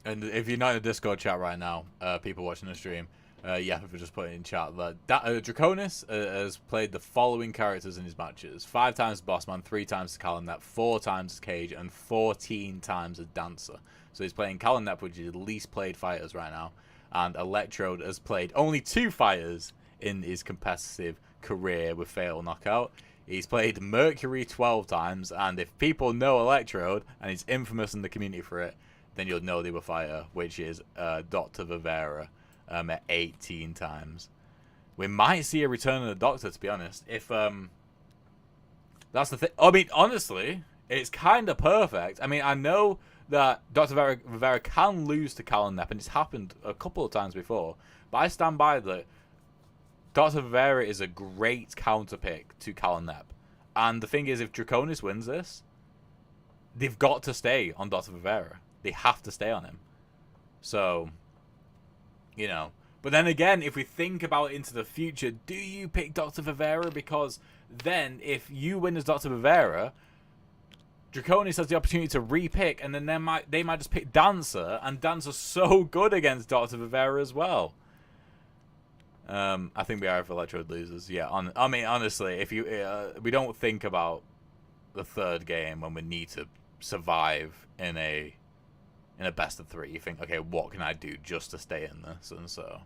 Speaker 1: And if you're not in the Discord chat right now, people watching the stream, yeah, if we just put it in chat, that Draconis has played the following characters in his matches: 5 times as Bossman, 3 times as Calendep, 4 times as Cage, and 14 times as Dancer. So he's playing Calendep, which is the least played fighters right now, and Electrode has played only 2 fighters in his competitive career with fatal knockout. He's played Mercury 12 times, and if people know Electrode, and he's infamous in the community for it, then you'll know the other fighter, which is Dr. Vivera, at 18 times. We might see a return of the Doctor, to be honest. If that's the thing. I mean, honestly, it's kind of perfect. I mean, I know that Dr. Vivera can lose to Calendep, and it's happened a couple of times before. But I stand by that. Dr. Vivera is a great counter pick to Calendep. And the thing is, if Draconis wins this, they've got to stay on Dr. Vivera. They have to stay on him. So, you know. But then again, if we think about into the future, do you pick Dr. Vivera? Because then, if you win as Dr. Vivera, Draconis has the opportunity to re-pick, and then they might just pick Dancer, and Dancer's so good against Dr. Vivera as well. I think we are if Electrode loses. Yeah, I mean, honestly, if you we don't think about the third game when we need to survive in a best of 3, you think, okay, what can I do just to stay in this? And so,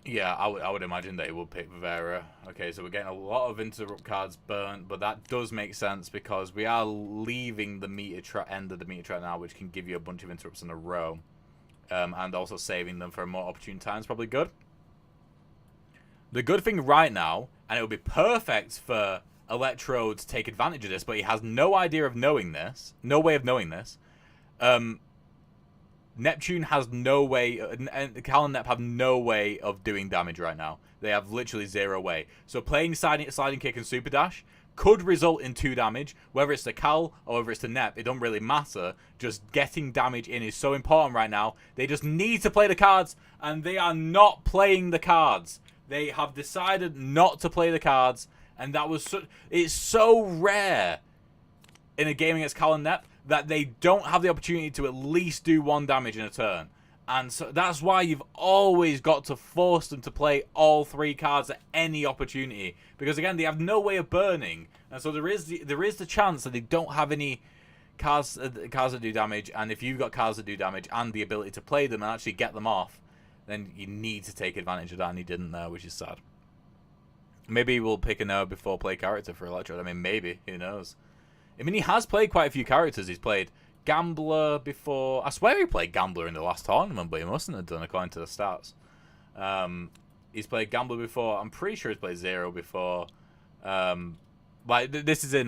Speaker 1: yeah, I would imagine that he will pick Vivera. Okay, so we're getting a lot of interrupt cards burnt, but that does make sense because we are leaving the end of the meter track now, which can give you a bunch of interrupts in a row, and also saving them for more opportune times, probably good. The good thing right now, and it would be perfect for Electrode to take advantage of this, but he has no idea of knowing this, no way of knowing this. Neptune has no way, and Cal and Nep have no way of doing damage right now. They have literally 0 way. So playing sliding kick and super dash could result in 2 damage. Whether it's to Cal or whether it's to Nep, it don't really matter. Just getting damage in is so important right now. They just need to play the cards, and they are not playing the cards. They have decided not to play the cards. And that was it's so rare in a game against Cal and Nep that they don't have the opportunity to at least do 1 damage in a turn. And so that's why you've always got to force them to play all 3 cards at any opportunity. Because again, they have no way of burning. And so there is the chance that they don't have any cards that do damage. And if you've got cards that do damage and the ability to play them and actually get them off, then you need to take advantage of that, and he didn't there, which is sad. Maybe we'll pick a now before play character for Electrode. I mean, maybe. Who knows? I mean, he has played quite a few characters. He's played Gambler before. I swear he played Gambler in the last tournament, but he mustn't have done according to the stats. He's played Gambler before. I'm pretty sure he's played Zero before. This is in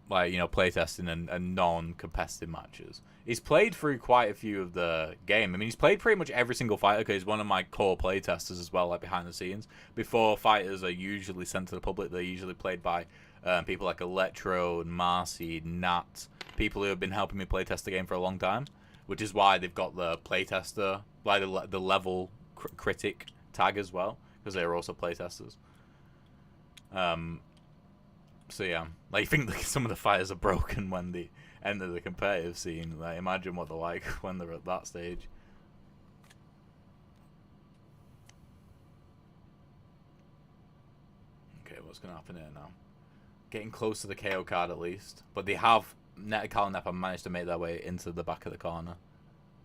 Speaker 1: playtesting and non-competitive matches. He's played through quite a few of the game. I mean, he's played pretty much every single fighter because he's one of my core playtesters as well, like behind the scenes. Before fighters are usually sent to the public, they're usually played by people like Electrode, Marcy, Nat, people who have been helping me playtest the game for a long time, which is why they've got the playtester, like the level critic tag as well, because they're also playtesters. So yeah, like, you think that some of the fighters are broken when they enter the competitive scene. Like, imagine what they're like when they're at that stage. Okay, what's going to happen here now? Getting close to the KO card at least. But they have, Cal and Nep have managed to make their way into the back of the corner.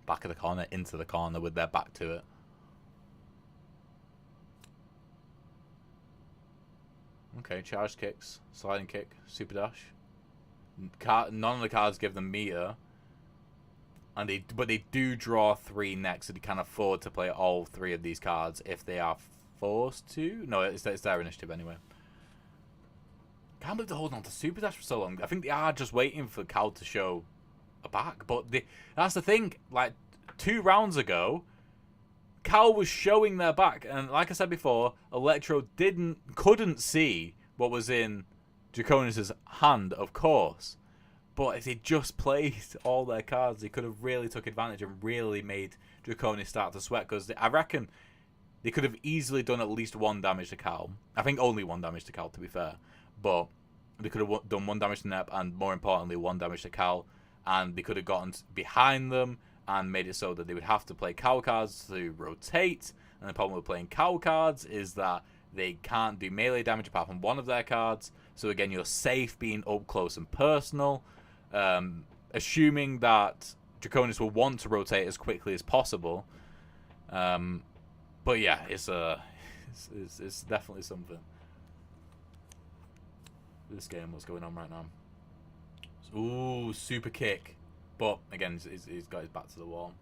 Speaker 1: Back of the corner, into the corner with their back to it. Okay, charge kicks, sliding kick, super dash. None of the cards give them meter, and but they do draw 3 next, so they can afford to play all 3 of these cards if they are forced to. No, it's their initiative anyway. Can't believe they're holding on to super dash for so long. I think they are just waiting for Cal to show a back, but that's the thing. Like, 2 rounds ago, Cal was showing their back, and like I said before, Electro couldn't see what was in Draconis' hand, of course. But if they just played all their cards, they could have really took advantage and really made Draconis start to sweat. Because I reckon they could have easily done at least 1 damage to Cal. I think only 1 damage to Cal, to be fair. But they could have done 1 damage to Nep, and more importantly, 1 damage to Cal. And they could have gotten behind them and made it so that they would have to play Cal cards to rotate. And the problem with playing Cal cards is that they can't do melee damage apart from 1 of their cards. So again, you're safe being up close and personal. Assuming that Draconis will want to rotate as quickly as possible. But yeah, it's definitely something. This game, what's going on right now? Ooh, super kick. But again, he's got his back to the wall.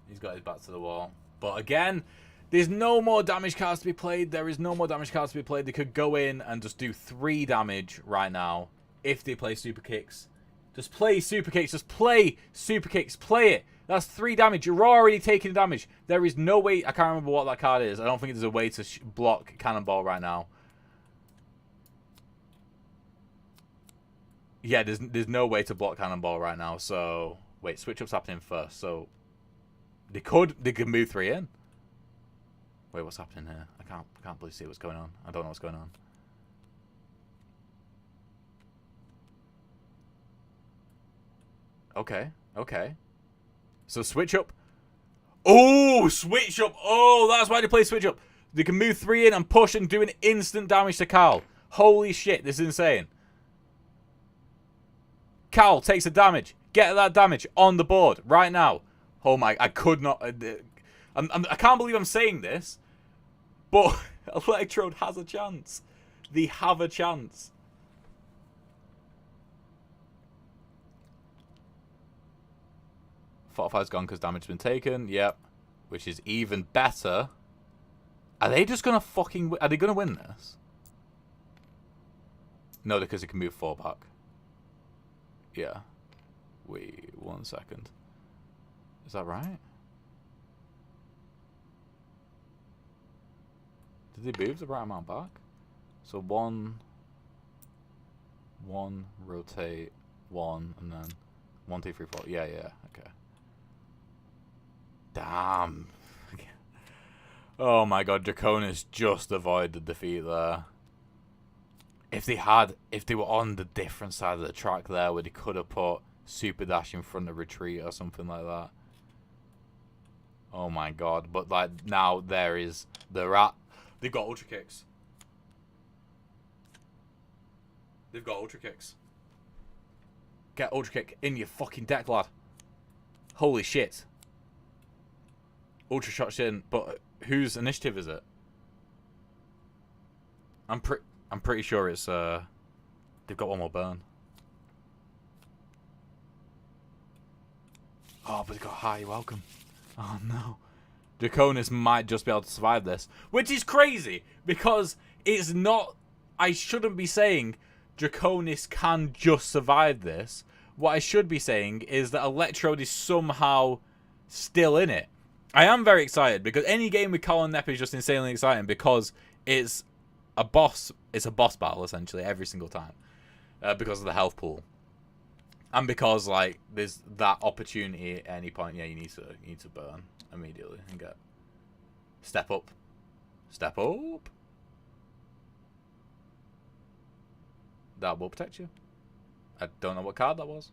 Speaker 1: He's got his back to the wall. But again, there's no more damage cards to be played. There is no more damage cards to be played. They could go in and just do 3 damage right now if they play super kicks. Just play super kicks. Just play super kicks. Play it. That's 3 damage. You're already taking damage. There is no way. I can't remember what that card is. I don't think there's a way to block Cannonball right now. Yeah, there's no way to block Cannonball right now. So wait, switch up's happening first. So they could move 3 in. Wait, what's happening here? I can't really see what's going on. I don't know what's going on. Okay. So switch up. Oh, switch up. Oh, that's why they play switch up. They can move 3 in and push and do an instant damage to Cal. Holy shit, this is insane. Cal takes the damage. Get that damage on the board right now. Oh my, I could not. I can't believe I'm saying this, but Electrode has a chance. They have a chance. Fortify's gone because damage has been taken. Yep. Which is even better. Are they just going to fucking... Are they going to win this? No, because they can move 4 back. Yeah. Wait 1 second. Is that right? Did they move the right amount back? So 1, rotate, 1, and then 1, 2, 3, 4. Yeah, okay. Damn. Oh my god, Draconis just avoided defeat there. If they were on the different side of the track there, where they could have put Super Dash in front of Retreat or something like that. Oh my god, but like now there is the rat. They've got Ultra Kicks. They've got Ultra Kicks. Get Ultra Kick in your fucking deck, lad. Holy shit. Ultra Shot's in, but whose initiative is it? I'm pretty sure it's they've got 1 more burn. Oh, but they got high. You're welcome. Oh no. Draconis might just be able to survive this, which is crazy because it's not. I shouldn't be saying Draconis can just survive this. What I should be saying is that Electrode is somehow still in it. I am very excited because any game with Cal and Nep is just insanely exciting because it's a boss battle essentially every single time because of the health pool. And because like there's that opportunity at any point, yeah, you need to burn immediately and get step up. That will protect you. I don't know what card that was.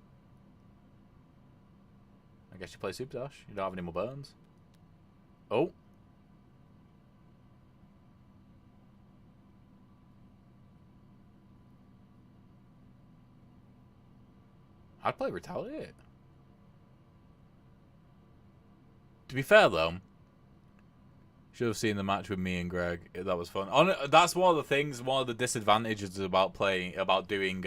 Speaker 1: I guess you play Super Dash. You don't have any more burns. Oh. I'd play Retaliate. To be fair, though, should have seen the match with me and Greg. That was fun. That's one of the things, one of the disadvantages about doing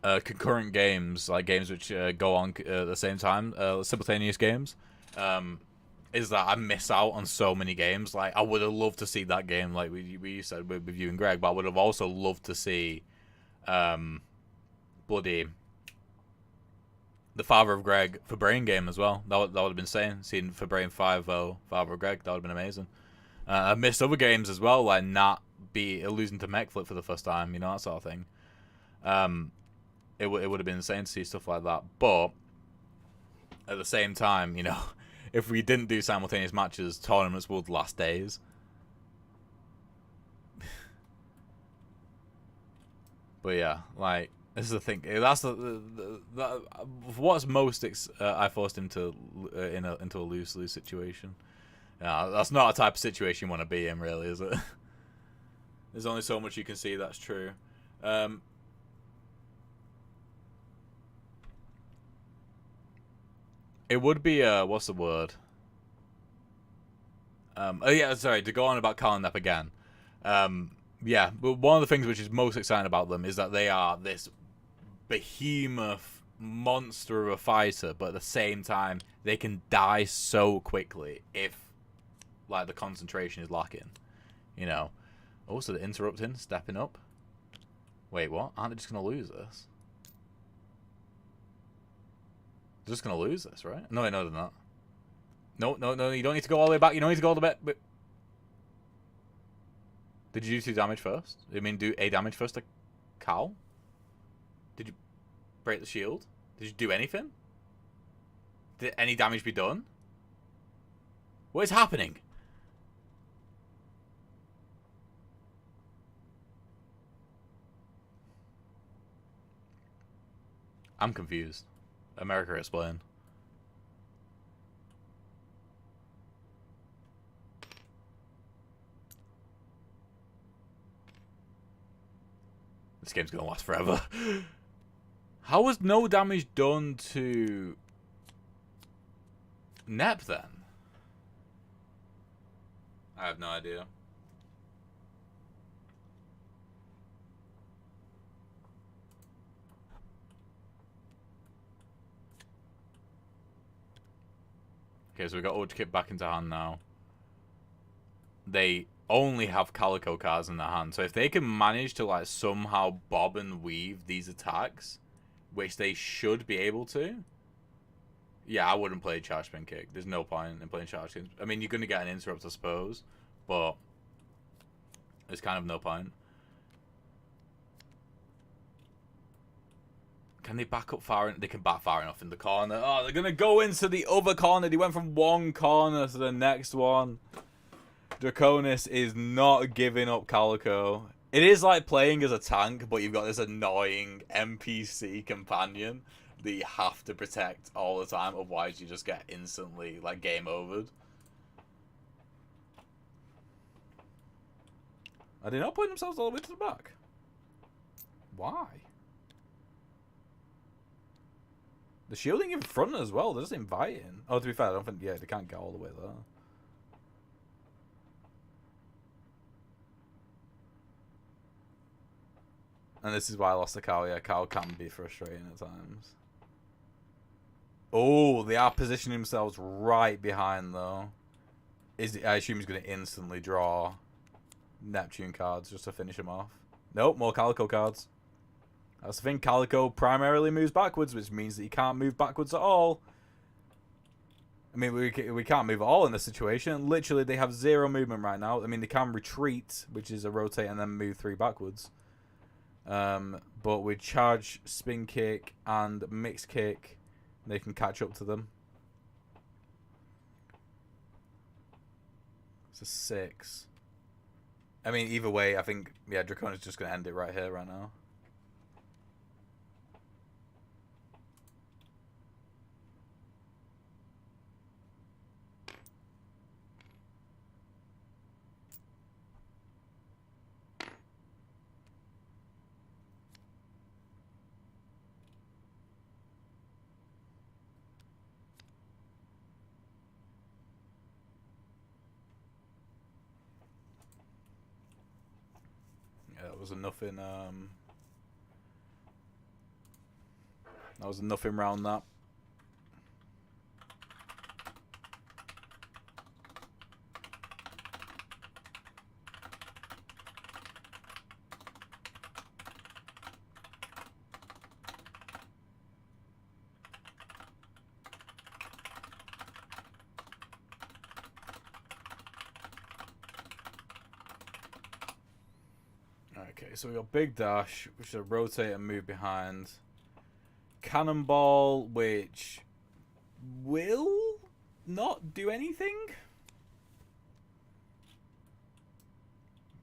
Speaker 1: concurrent games, like games which go on at the same time, simultaneous games, is that I miss out on so many games. Like, I would have loved to see that game, like we said with you and Greg, but I would have also loved to see bloody the father of Greg for Brain game as well. That would have been insane. Seeing for Brain 5-0 father of Greg, that would have been amazing. I've missed other games as well, like not losing to Mechflip for the first time, you know, that sort of thing. It would have been insane to see stuff like that. But at the same time, you know, if we didn't do simultaneous matches, tournaments would last days. But yeah, like, this is the thing. That's the what's most I forced him to into a lose-lose situation. Yeah, that's not a type of situation you want to be in, really, is it? There's only so much you can see that's true. It would be what's the word? Oh yeah, sorry, to go on about Calendep again. Yeah, but one of the things which is most exciting about them is that they are this behemoth monster of a fighter, but at the same time they can die so quickly if like the concentration is lacking, you know. Also, the interrupting, stepping up. Wait, what? Aren't they just gonna lose this? They're just gonna lose this, right? No, no, they're not. No, no, no, you don't need to go all the way back. You don't need to go all the way back. Did you do 2 damage first? I mean, do A damage first to Cal? Did you break the shield? Did you do anything? Did any damage be done? What is happening? I'm confused. America, explain. This game's gonna last forever. How was no damage done to Nep then? I have no idea. Okay, so we got Ultra Kit back into hand now. They only have Calico cards in their hand, so if they can manage to like somehow bob and weave these attacks, which they should be able to, yeah, I wouldn't play Charge Spin Kick. There's no point in playing Charge Spin. I mean, you're gonna get an interrupt, I suppose, but there's kind of no point. Can they back up far? They can back far enough in the corner. Oh, they're gonna go into the other corner. They went from one corner to the next one. Draconis is not giving up Calico. It is like playing as a tank, but you've got this annoying NPC companion that you have to protect all the time, otherwise you just get instantly like game overed. Are they not putting themselves all the way to the back? Why? The shielding in front as well, they're just inviting. Oh, to be fair, I don't think, yeah, they can't get all the way there. And this is why I lost the Cal. Yeah, Cal can be frustrating at times. Oh, they are positioning themselves right behind, though. I assume he's going to instantly draw Neptune cards just to finish him off. Nope, more Calico cards. That's the thing, Calico primarily moves backwards, which means that he can't move backwards at all. I mean, we can't move at all in this situation. Literally, they have 0 movement right now. I mean, they can retreat, which is a rotate and then move 3 backwards. But with Charge, Spin Kick, and Mix Kick, they can catch up to them. It's a 6. I mean, either way, I think, yeah, Draconis is just going to end it right here, right now. That was a nothing. That was a nothing round that. Okay, so we got Big Dash, which is a rotate and move behind. Cannonball, which will not do anything.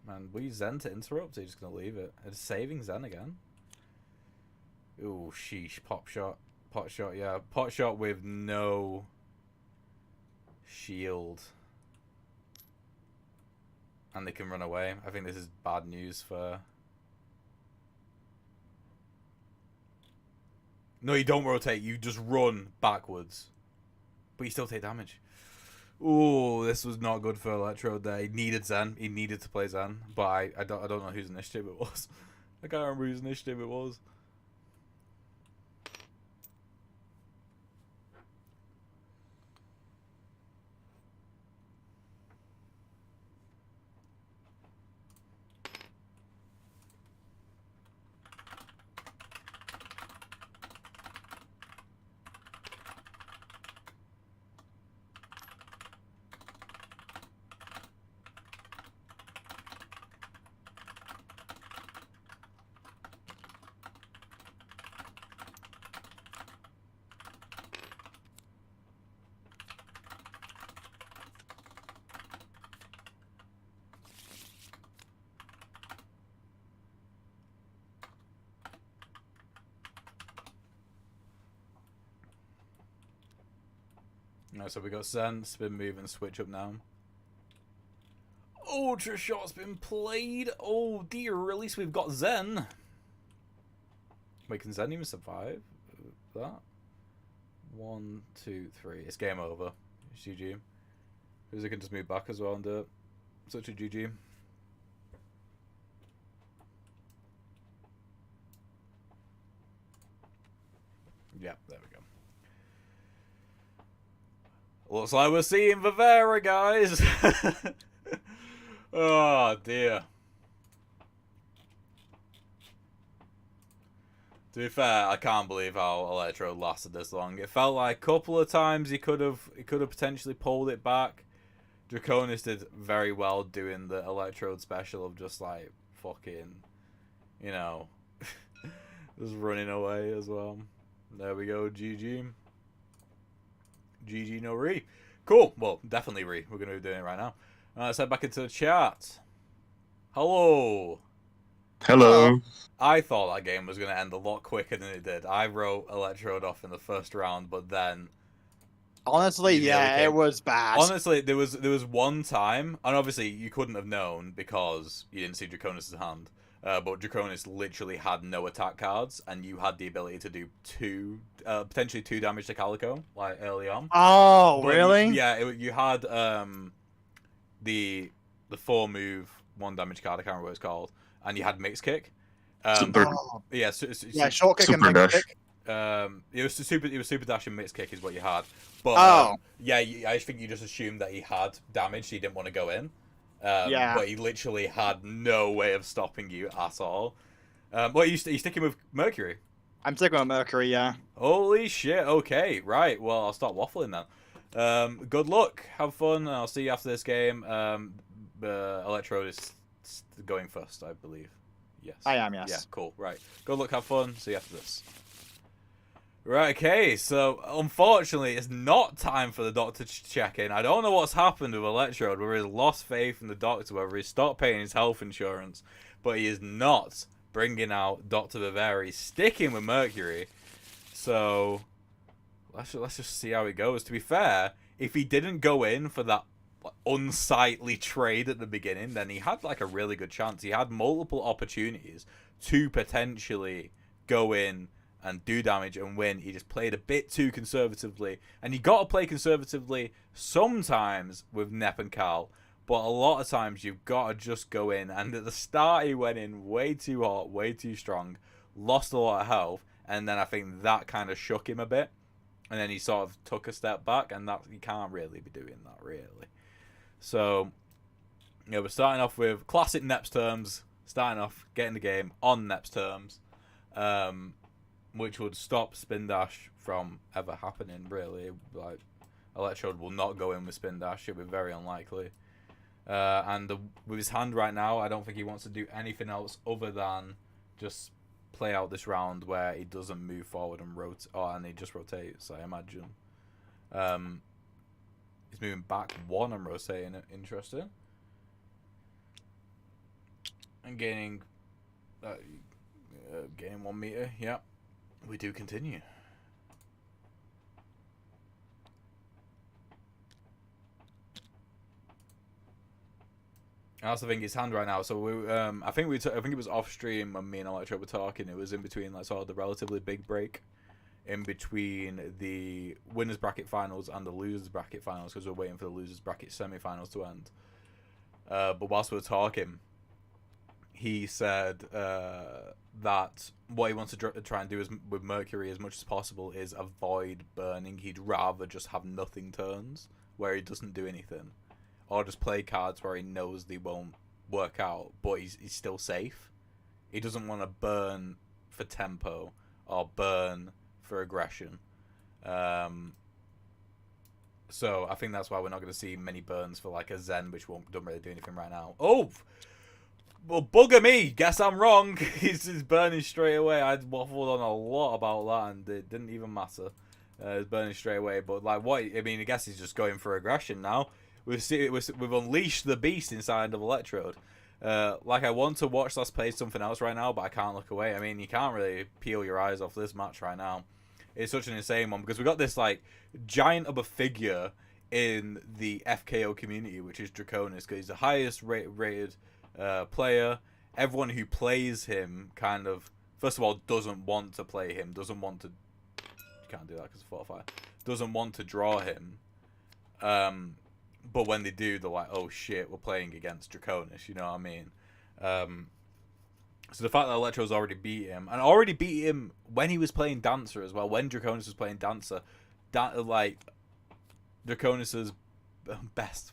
Speaker 1: Man, we use Zen to interrupt. He's just gonna leave it. It's saving Zen again. Ooh, sheesh. Pop shot. Pot shot, yeah. Pot shot with no shield. And they can run away. I think this is bad news for... No, you don't rotate. You just run backwards. But you still take damage. Ooh, this was not good for Electrode there. He needed Zen. He needed to play Zen. But I don't know whose initiative it was. I can't remember whose initiative it was. No, so we got Zen, spin move, and switch up now. Ultra shot's been played. Oh dear, release. We've got Zen. Wait, can Zen even survive that? 1, 2, 3. It's game over. It's GG. Because they can just move back as well and do it. Such a GG. Yeah, there we go. Looks like we're seeing Vivera, guys. Oh, dear. To be fair, I can't believe how Electro lasted this long. It felt like a couple of times he could have potentially pulled it back. Draconis did very well doing the Electrode special of just like fucking, you know, just running away as well. There we go, GG. GG no re. Cool. Well, definitely re. We're going to be doing it right now. Let's head back into the chat. Hello.
Speaker 4: Hello.
Speaker 1: I thought that game was going to end a lot quicker than it did. I wrote Electrode off in the first round, but then...
Speaker 2: Honestly, yeah, it was bad.
Speaker 1: Honestly, there was one time, and obviously you couldn't have known because you didn't see Draconis' hand, but Draconis literally had no attack cards, and you had the ability to do potentially 2 damage to Calico, like, early on.
Speaker 2: Oh,
Speaker 1: But
Speaker 2: really?
Speaker 1: You had the 4-move 1 damage card, I can't remember what it's called, and you had Mix Kick.
Speaker 4: Super.
Speaker 2: Yeah, short kick and
Speaker 4: Super
Speaker 2: mix
Speaker 4: dash.
Speaker 2: kick.
Speaker 1: It was super dash and Mix Kick is what you had. But yeah, I think you just assumed that he had damage, so you didn't want to go in.
Speaker 2: Yeah.
Speaker 1: But he literally had no way of stopping you at all. What are you sticking with Mercury?
Speaker 2: I'm sticking with Mercury, yeah.
Speaker 1: Holy shit! Okay, right. Well, I'll start waffling then. Good luck. Have fun. I'll see you after this game. Electrode is going first, I believe. Yes.
Speaker 2: I am, yes.
Speaker 1: Yeah. Cool. Right. Good luck. Have fun. See you after this. Right, okay, so unfortunately it's not time for the doctor to check in. I don't know what's happened with Electrode, whether he's lost faith in the doctor, whether he's stopped paying his health insurance, but he is not bringing out Dr. Vivera. He's sticking with Mercury. So let's just see how it goes. To be fair, if he didn't go in for that unsightly trade at the beginning, then he had like a really good chance. He had multiple opportunities to potentially go in and do damage and win. He just played a bit too conservatively. And you got to play conservatively sometimes with Nep and Cal, but a lot of times you've got to just go in. And at the start, he went in way too hot, way too strong, lost a lot of health, and then I think that kind of shook him a bit. And then he sort of took a step back, and that you can't really be doing that, really. So, yeah, we're starting off with classic Nep's terms, starting off getting the game on Nep's terms. Which would stop Spin Dash from ever happening, really. Like, Electrode will not go in with Spin Dash. It would be very unlikely. And with his hand right now, I don't think he wants to do anything else other than just play out this round where he doesn't move forward and rotate, and he just rotates, I imagine. He's moving back 1 and rotating it. Interesting. And gaining 1 meter. Yeah, we do continue. That's the thing. His hand right now. So we, I think it was off stream when me and Electro were talking. It was in between like sort of the relatively big break in between the winners bracket finals and the losers bracket finals because we're waiting for the losers bracket semi-finals to end. But whilst we were talking, he said that what he wants to try and do is with Mercury as much as possible is avoid burning. He'd rather just have nothing turns where he doesn't do anything, or just play cards where he knows they won't work out, but he's still safe. He doesn't want to burn for tempo or burn for aggression. So I think that's why we're not going to see many burns for like a Zen, which don't really do anything right now. Oh! Well, bugger me! Guess I'm wrong. He's burning straight away. I waffled on a lot about that, and it didn't even matter. It's burning straight away. But like, what? I mean, I guess he's just going for aggression now. We've unleashed the beast inside of Electrode. Like, I want to watch us play something else right now, but I can't look away. I mean, you can't really peel your eyes off this match right now. It's such an insane one because we got this like giant of a figure in the FKO community, which is Draconis, because he's the highest rated player. Everyone who plays him kind of, first of all, doesn't want to play him, doesn't want to, you can't do that because of 4-5, doesn't want to draw him, but when they do, they're like, oh shit, we're playing against Draconis, you know what I mean? So the fact that Electro's already beat him, and already beat him when he was playing Dancer as well, when Draconis was playing Dancer, like, Draconis's best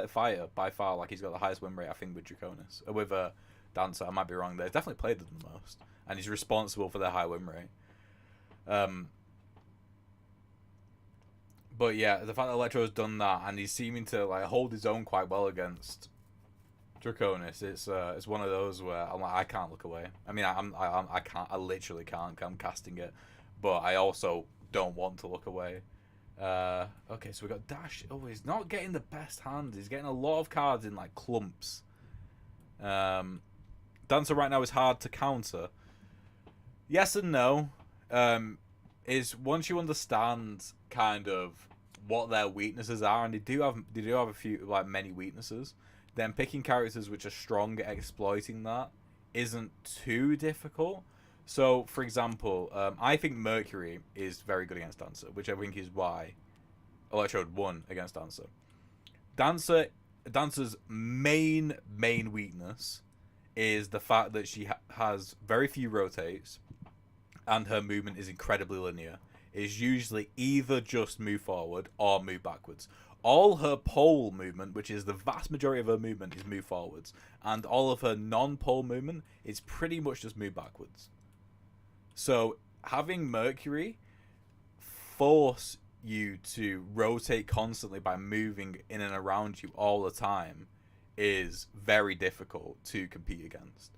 Speaker 1: fighter by far, like he's got the highest win rate I think with Draconis, with Dancer. I might be wrong there. He's definitely played them the most, and he's responsible for their high win rate. But yeah, the fact that Electro's done that and he's seeming to like hold his own quite well against Draconis, it's one of those where I'm like, I can't look away. I mean, I can't, I literally can't. I'm casting it, but I also don't want to look away. Okay, so we got Dash. Oh, he's not getting the best hands. He's getting a lot of cards in like clumps. Dancer right now is hard to counter. Yes and no. Is once you understand kind of what their weaknesses are, and they do have a few, like many weaknesses, then picking characters which are strong at exploiting that isn't too difficult. So, for example, I think Mercury is very good against Dancer, which I think is why Electrode won against Dancer. Dancer's main weakness is the fact that she has very few rotates, and her movement is incredibly linear. It's usually either just move forward or move backwards. All her pole movement, which is the vast majority of her movement, is move forwards, and all of her non-pole movement is pretty much just move backwards. So having Mercury force you to rotate constantly by moving in and around you all the time is very difficult to compete against.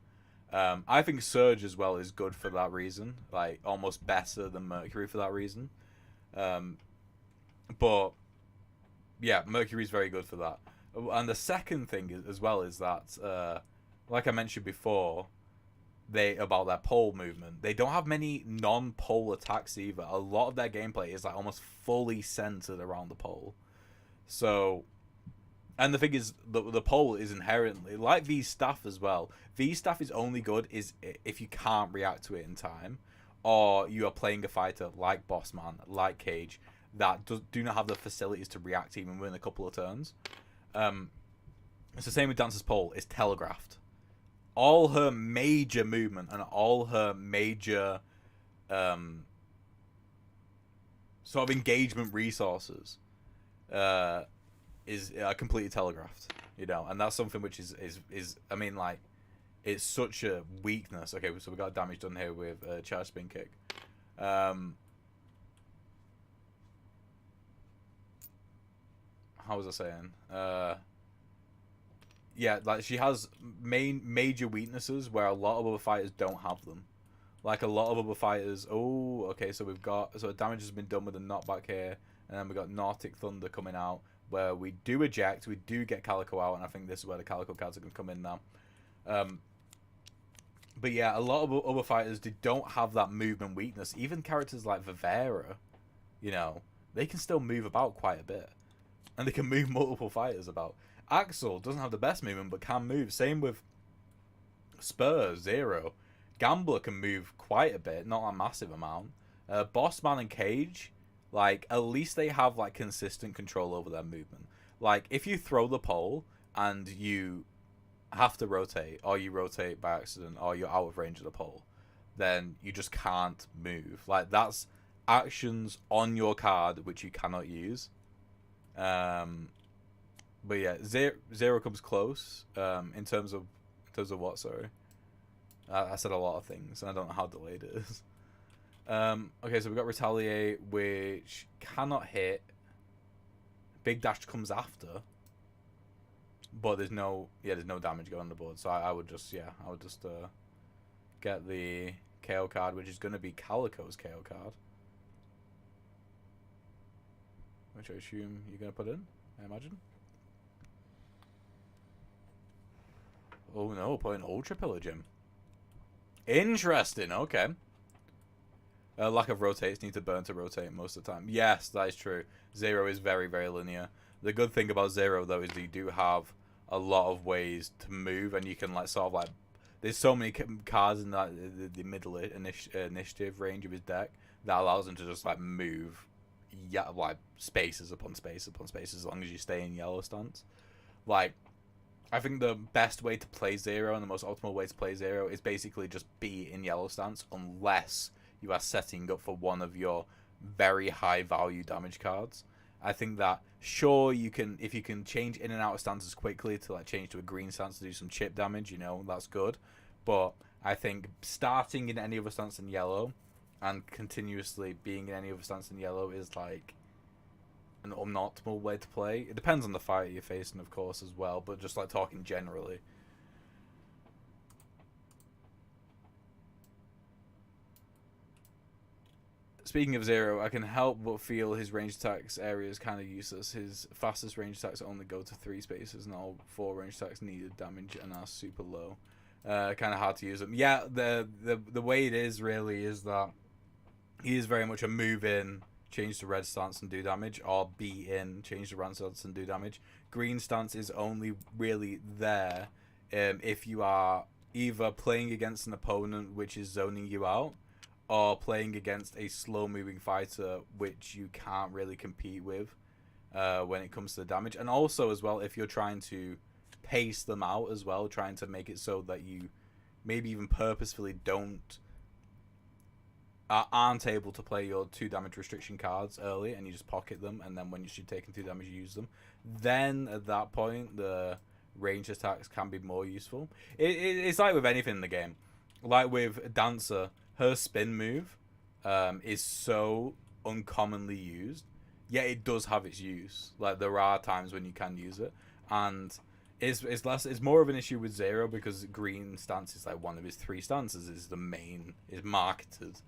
Speaker 1: I think Surge as well is good for that reason, like almost better than Mercury for that reason. But yeah, Mercury's very good for that. And the second thing as well is that, like I mentioned before, about their pole movement, they don't have many non-pole attacks either. A lot of their gameplay is like almost fully centered around the pole. So, and the thing is, the pole is inherently like V staff as well. V staff is only good if you can't react to it in time, or you are playing a fighter like Bossman, like Cage, that do not have the facilities to react even within a couple of turns. It's the same with Dancer's pole. It's telegraphed. All her major movement and all her major sort of engagement resources is completely telegraphed, you know, and that's something which is I mean, like, it's such a weakness. Okay, so we got damage done here with charge spin kick. How was I saying? yeah, like she has major weaknesses where a lot of other fighters don't have them. Like a lot of other fighters. Oh, okay. So we've got damage has been done with a knockback here, and then we got Nordic Thunder coming out where we do eject, we do get Calico out, and I think this is where the Calico cards are gonna come in now. But yeah, a lot of other fighters they don't have that movement weakness. Even characters like Vivera, you know, they can still move about quite a bit, and they can move multiple fighters about. Axel doesn't have the best movement, but can move. Same with Spurs, Zero. Gambler can move quite a bit, not a massive amount. Bossman and Cage, like, at least they have, like, consistent control over their movement. Like, if you throw the pole and you have to rotate, or you rotate by accident, or you're out of range of the pole, then you just can't move. Like, that's actions on your card which you cannot use. But yeah, Zero comes close, in terms of what, sorry? I said a lot of things, and I don't know how delayed it is. Okay, so we've got Retaliate, which cannot hit. Big Dash comes after. But there's no damage going on the board. So I would just get the KO card, which is going to be Calico's KO card. Which I assume you're going to put in, I imagine. Oh no, putting Ultra Pillaging. Interesting, okay. Lack of rotates, need to burn to rotate most of the time. Yes, that is true. Zero is very, very linear. The good thing about Zero, though, is that you do have a lot of ways to move, and you can, like, sort of, like... There's so many cards in that the middle initiative range of his deck that allows him to just, like, move, yeah, like, spaces upon space upon space as long as you stay in yellow stance. Like... I think the best way to play Zero and the most optimal way to play Zero is basically just be in yellow stance unless you are setting up for one of your very high value damage cards. I think that, sure, you can, if you can change in and out of stances quickly to like change to a green stance to do some chip damage, you know, that's good. But I think starting in any other stance than yellow and continuously being in any other stance than yellow is like an unoptimal way to play. It depends on the fighter you're facing, of course, as well, but just like talking generally. Speaking of Zero, I can help but feel his range attacks area is kind of useless. His fastest range attacks only go to 3 spaces, and all 4 range attacks needed damage and are super low. Kind of hard to use them. Yeah, the way it is really is that he is very much a move in, change to red stance and do damage, or be in, change to red stance and do damage. Green stance is only really there if you are either playing against an opponent which is zoning you out, or playing against a slow-moving fighter which you can't really compete with when it comes to the damage. And also, as well, if you're trying to pace them out as well, trying to make it so that you maybe even purposefully aren't able to play your 2 damage restriction cards early, and you just pocket them, and then when you should take 2 damage, you use them. Then, at that point, the range attacks can be more useful. It's like with anything in the game. Like with Dancer, her spin move is so uncommonly used, yet it does have its use. Like, there are times when you can use it, and it's more of an issue with Zero because green stance is like one of his 3 stances is marketed,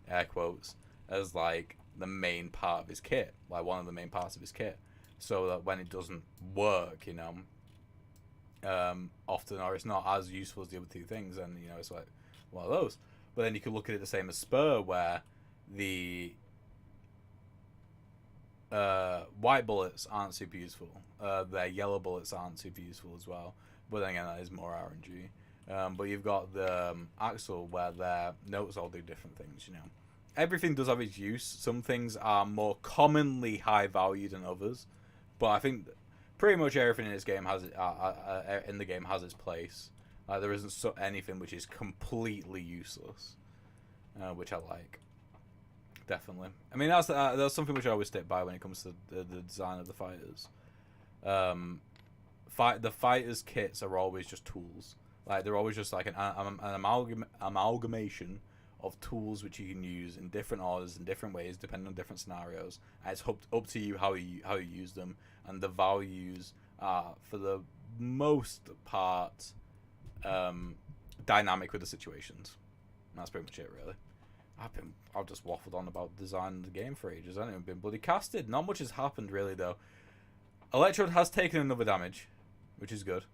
Speaker 1: air quotes, as like the main part of his kit, like one of the main parts of his kit, so that when it doesn't work, you know, often, or it's not as useful as the other 2 things, and you know, it's like one of those. But then you could look at it the same as Spur, where the white bullets aren't super useful, their yellow bullets aren't super useful as well, but then again, that is more RNG. But you've got the Axel, where their notes all do different things, you know. Everything does have its use. Some things are more commonly high value than others, but I think pretty much everything in this game has its place. There isn't anything which is completely useless, which I like. Definitely. I mean, that's something which I always stick by when it comes to the design of the fighters. The fighters' kits are always just tools. Like, they're always just like an amalgamation of tools which you can use in different orders, in different ways, depending on different scenarios. And it's up to you how you use them, and the values for the most part dynamic with the situations. That's pretty much it, really. I've just waffled on about designing the game for ages. I haven't even been bloody casted. Not much has happened, really, though. Electrode has taken another damage, which is good.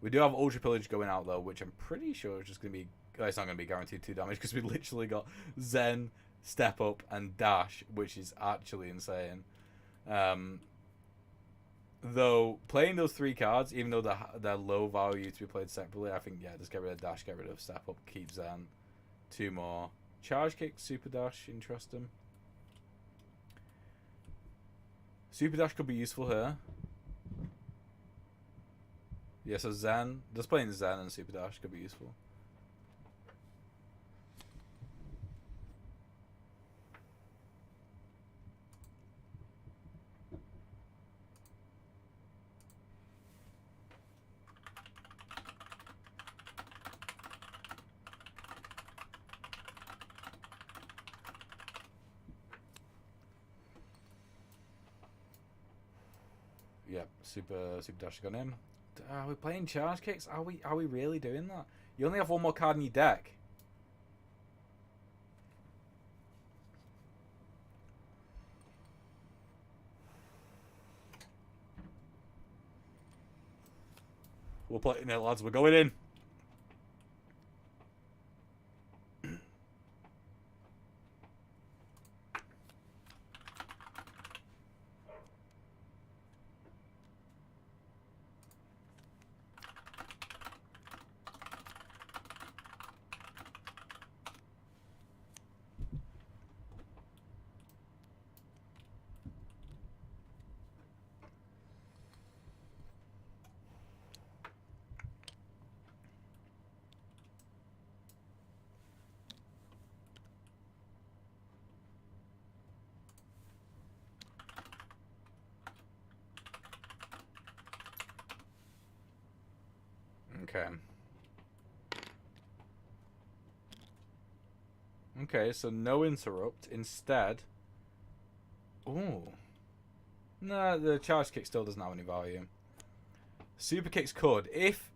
Speaker 1: We do have Ultra Pillage going out, though, which I'm pretty sure is just going to be... it's not going to be guaranteed 2 damage, because we literally got Zen, Step Up, and Dash, which is actually insane. Though, playing those 3 cards, even though they're low value to be played separately, I think, yeah, just get rid of Dash, get rid of Step Up, keep Zen. 2 more. Charge Kick, Super Dash, interesting. Super Dash could be useful here. Yeah, so Zen, just playing Zen and Super Dash could be useful. Yep, Super Dash gone in. Are we playing Charge Kicks? Are we really doing that? You only have 1 more card in your deck. We're playing it, lads. We're going in. Okay. Okay, so no interrupt. Instead... Ooh. No, the Charge Kick still doesn't have any value. Super Kicks could. If...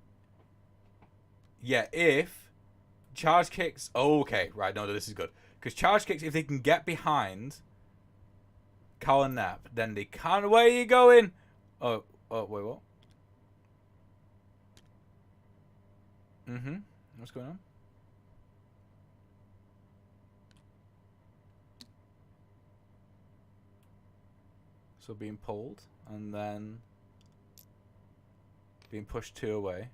Speaker 1: Yeah, if... Charge Kicks... Oh, okay, right, no, this is good. Because Charge Kicks, if they can get behind... Cal and Nap, then they can... Where are you going? Oh, wait, what? What's going on? So being pulled, and then being pushed 2 away.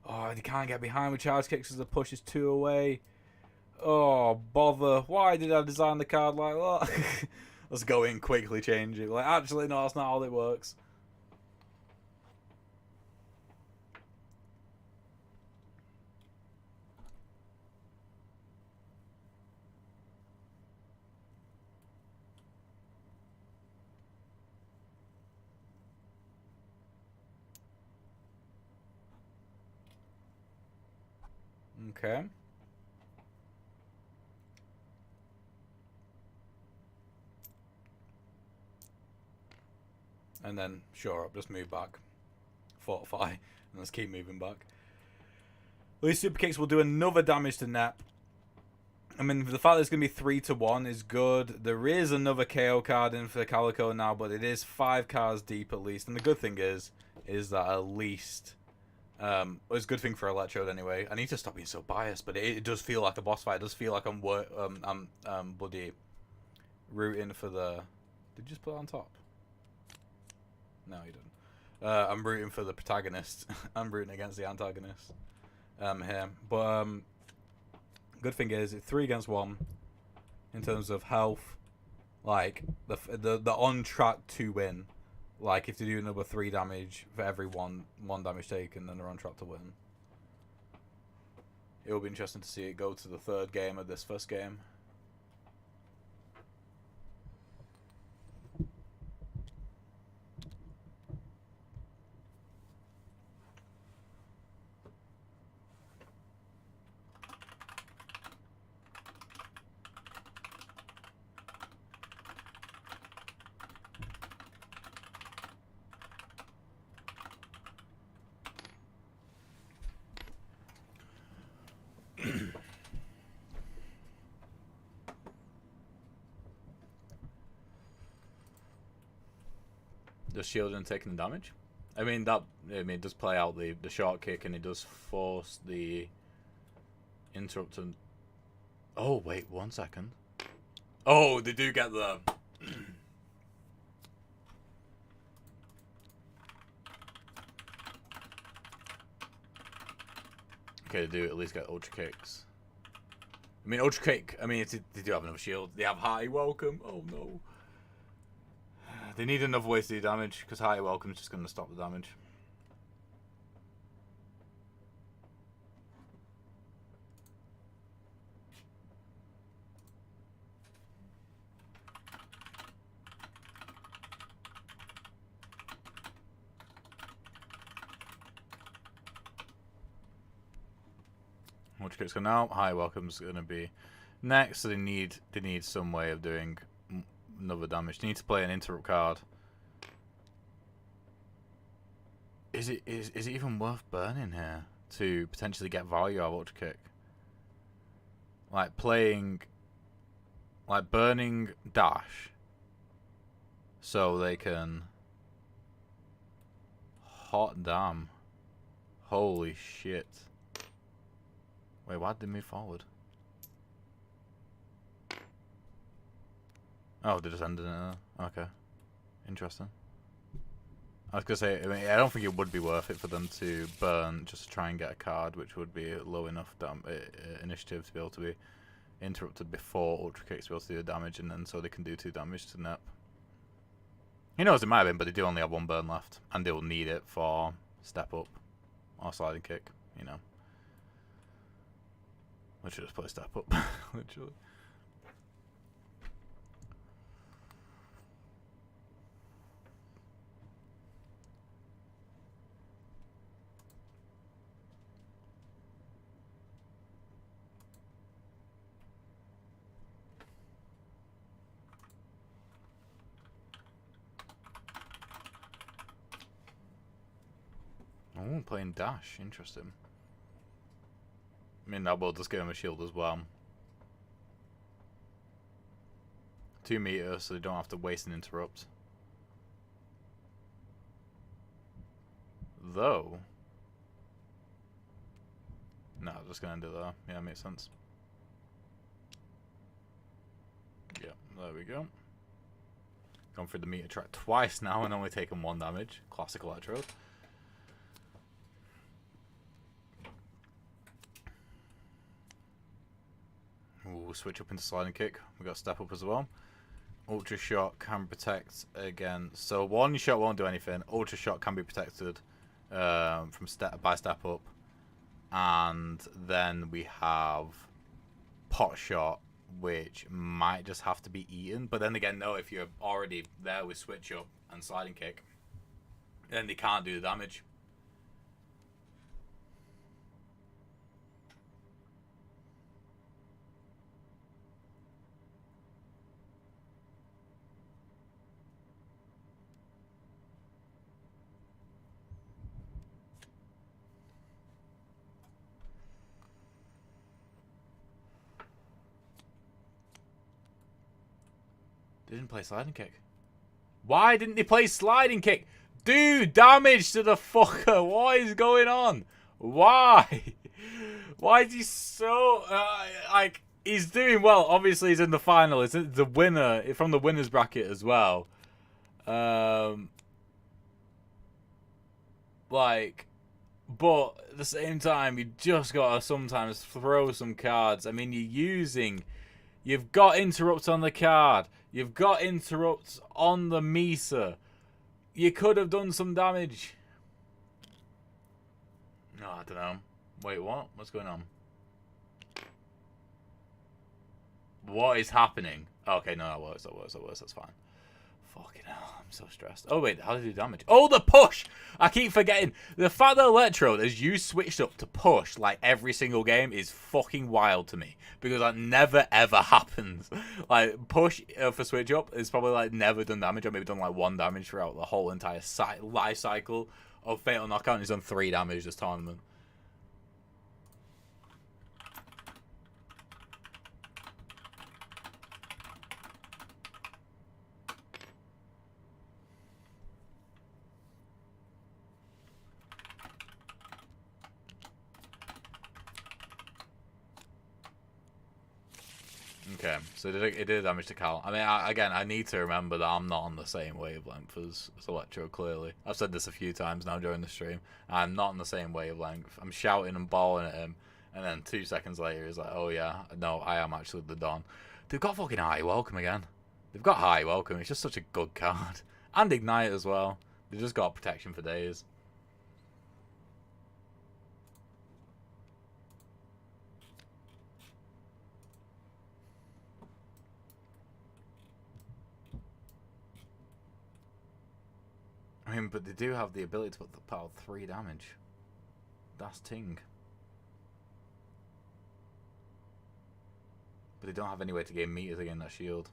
Speaker 1: Oh, they can't get behind with Charge Kicks as the push is 2 away. Oh, bother. Why did I design the card like that? Let's go in quickly, change it. Like, actually, no, that's not how it works. Okay. And then, sure up, just move back. Fortify, and let's keep moving back. These Super Kicks will do another damage to Nep. I mean, the fact that it's going to be 3-1 is good. There is another KO card in for Calico now, but it is 5 cards deep at least. And the good thing is that at least... it's a good thing for Electrode anyway. I need to stop being so biased, but it does feel like a boss fight. It does feel like I'm bloody rooting for the... Did you just put it on top? No, you didn't. I'm rooting for the protagonist. I'm rooting against the antagonist here. But good thing is, it's 3 against 1 in terms of health. Like the on track to win. Like if they do another 3 damage for every one damage taken, then they're on track to win. It will be interesting to see it go to the 3rd game of this first game. Does shielding and taking the damage? I mean it does play out the short kick and it does force the interrupt and oh wait 1 second. Oh, they do get the okay, they do at least get ultra kicks. I mean ultra kick, I mean they do have another shield. They have hearty welcome. Oh no. They need another way to do damage, because hearty welcome is just going to stop the damage. Ultra kick's going out, hearty welcome's going to be next, so they need some way of doing another damage. They need to play an interrupt card. Is it even worth burning here to potentially get value out of ultra kick? Like burning dash so they can hot damn. Holy shit. Wait, why did they move forward? Oh, they just ended it there. Okay. Interesting. I was going to say, I mean, I don't think it would be worth it for them to burn just to try and get a card which would be low enough initiative to be able to be interrupted before Ultra Kicks to be able to do the damage, and then so they can do 2 damage to Nep. He knows it might have been, but they do only have 1 burn left, and they will need it for Step Up or Sliding Kick, you know. Literally just play Step Up, literally. Oh, playing dash. Interesting. I mean, that will just give him a shield as well. 2 meters, so they don't have to waste an interrupt. Though... no, I'm just going to end it there. Yeah, makes sense. Yeah, there we go. Gone through the meter track twice now and only taken 1 damage. Classic Electrode. We'll switch up into Sliding Kick. We got Step Up as well. Ultra Shot can protect again. So 1 shot won't do anything. Ultra Shot can be protected from Step Up. And then we have Pot Shot, which might just have to be eaten. But then again, no, if you're already there with Switch Up and Sliding Kick, then they can't do the damage. They didn't play Sliding Kick. Why didn't they play Sliding Kick? Do damage to the fucker. What is going on? Why? Why is he so... like, he's doing well. Obviously, he's in the final. He's the winner from the winner's bracket as well. Like... but at the same time, you just gotta sometimes throw some cards. I mean, you've got interrupts on the card. You've got interrupts on the Misa. You could have done some damage. No, I don't know. Wait, what? What's going on? What is happening? Okay, no, that works. That's fine. Fucking hell, I'm so stressed. Oh, wait, how did he do damage? Oh, the push! I keep forgetting. The fact that Electrode has you switched up to push like every single game is fucking wild to me. Because that never, ever happens. Like, push for switch up is probably like never done damage, or maybe done like 1 damage throughout the whole entire life cycle of Fatal Knockout, and he's done 3 damage this tournament. Okay, so it did damage to Cal. I mean, again, I need to remember that I'm not on the same wavelength as Electro, clearly. I've said this a few times now during the stream. I'm not on the same wavelength. I'm shouting and bawling at him, and then 2 seconds later, he's like, oh yeah, no, I am actually the Don. They've got fucking High Welcome again. They've got High Welcome. It's just such a good card. And Ignite as well. They've just got protection for days. I mean, but they do have the ability to put the power 3 damage. That's Ting. But they don't have any way to gain meters again that shield.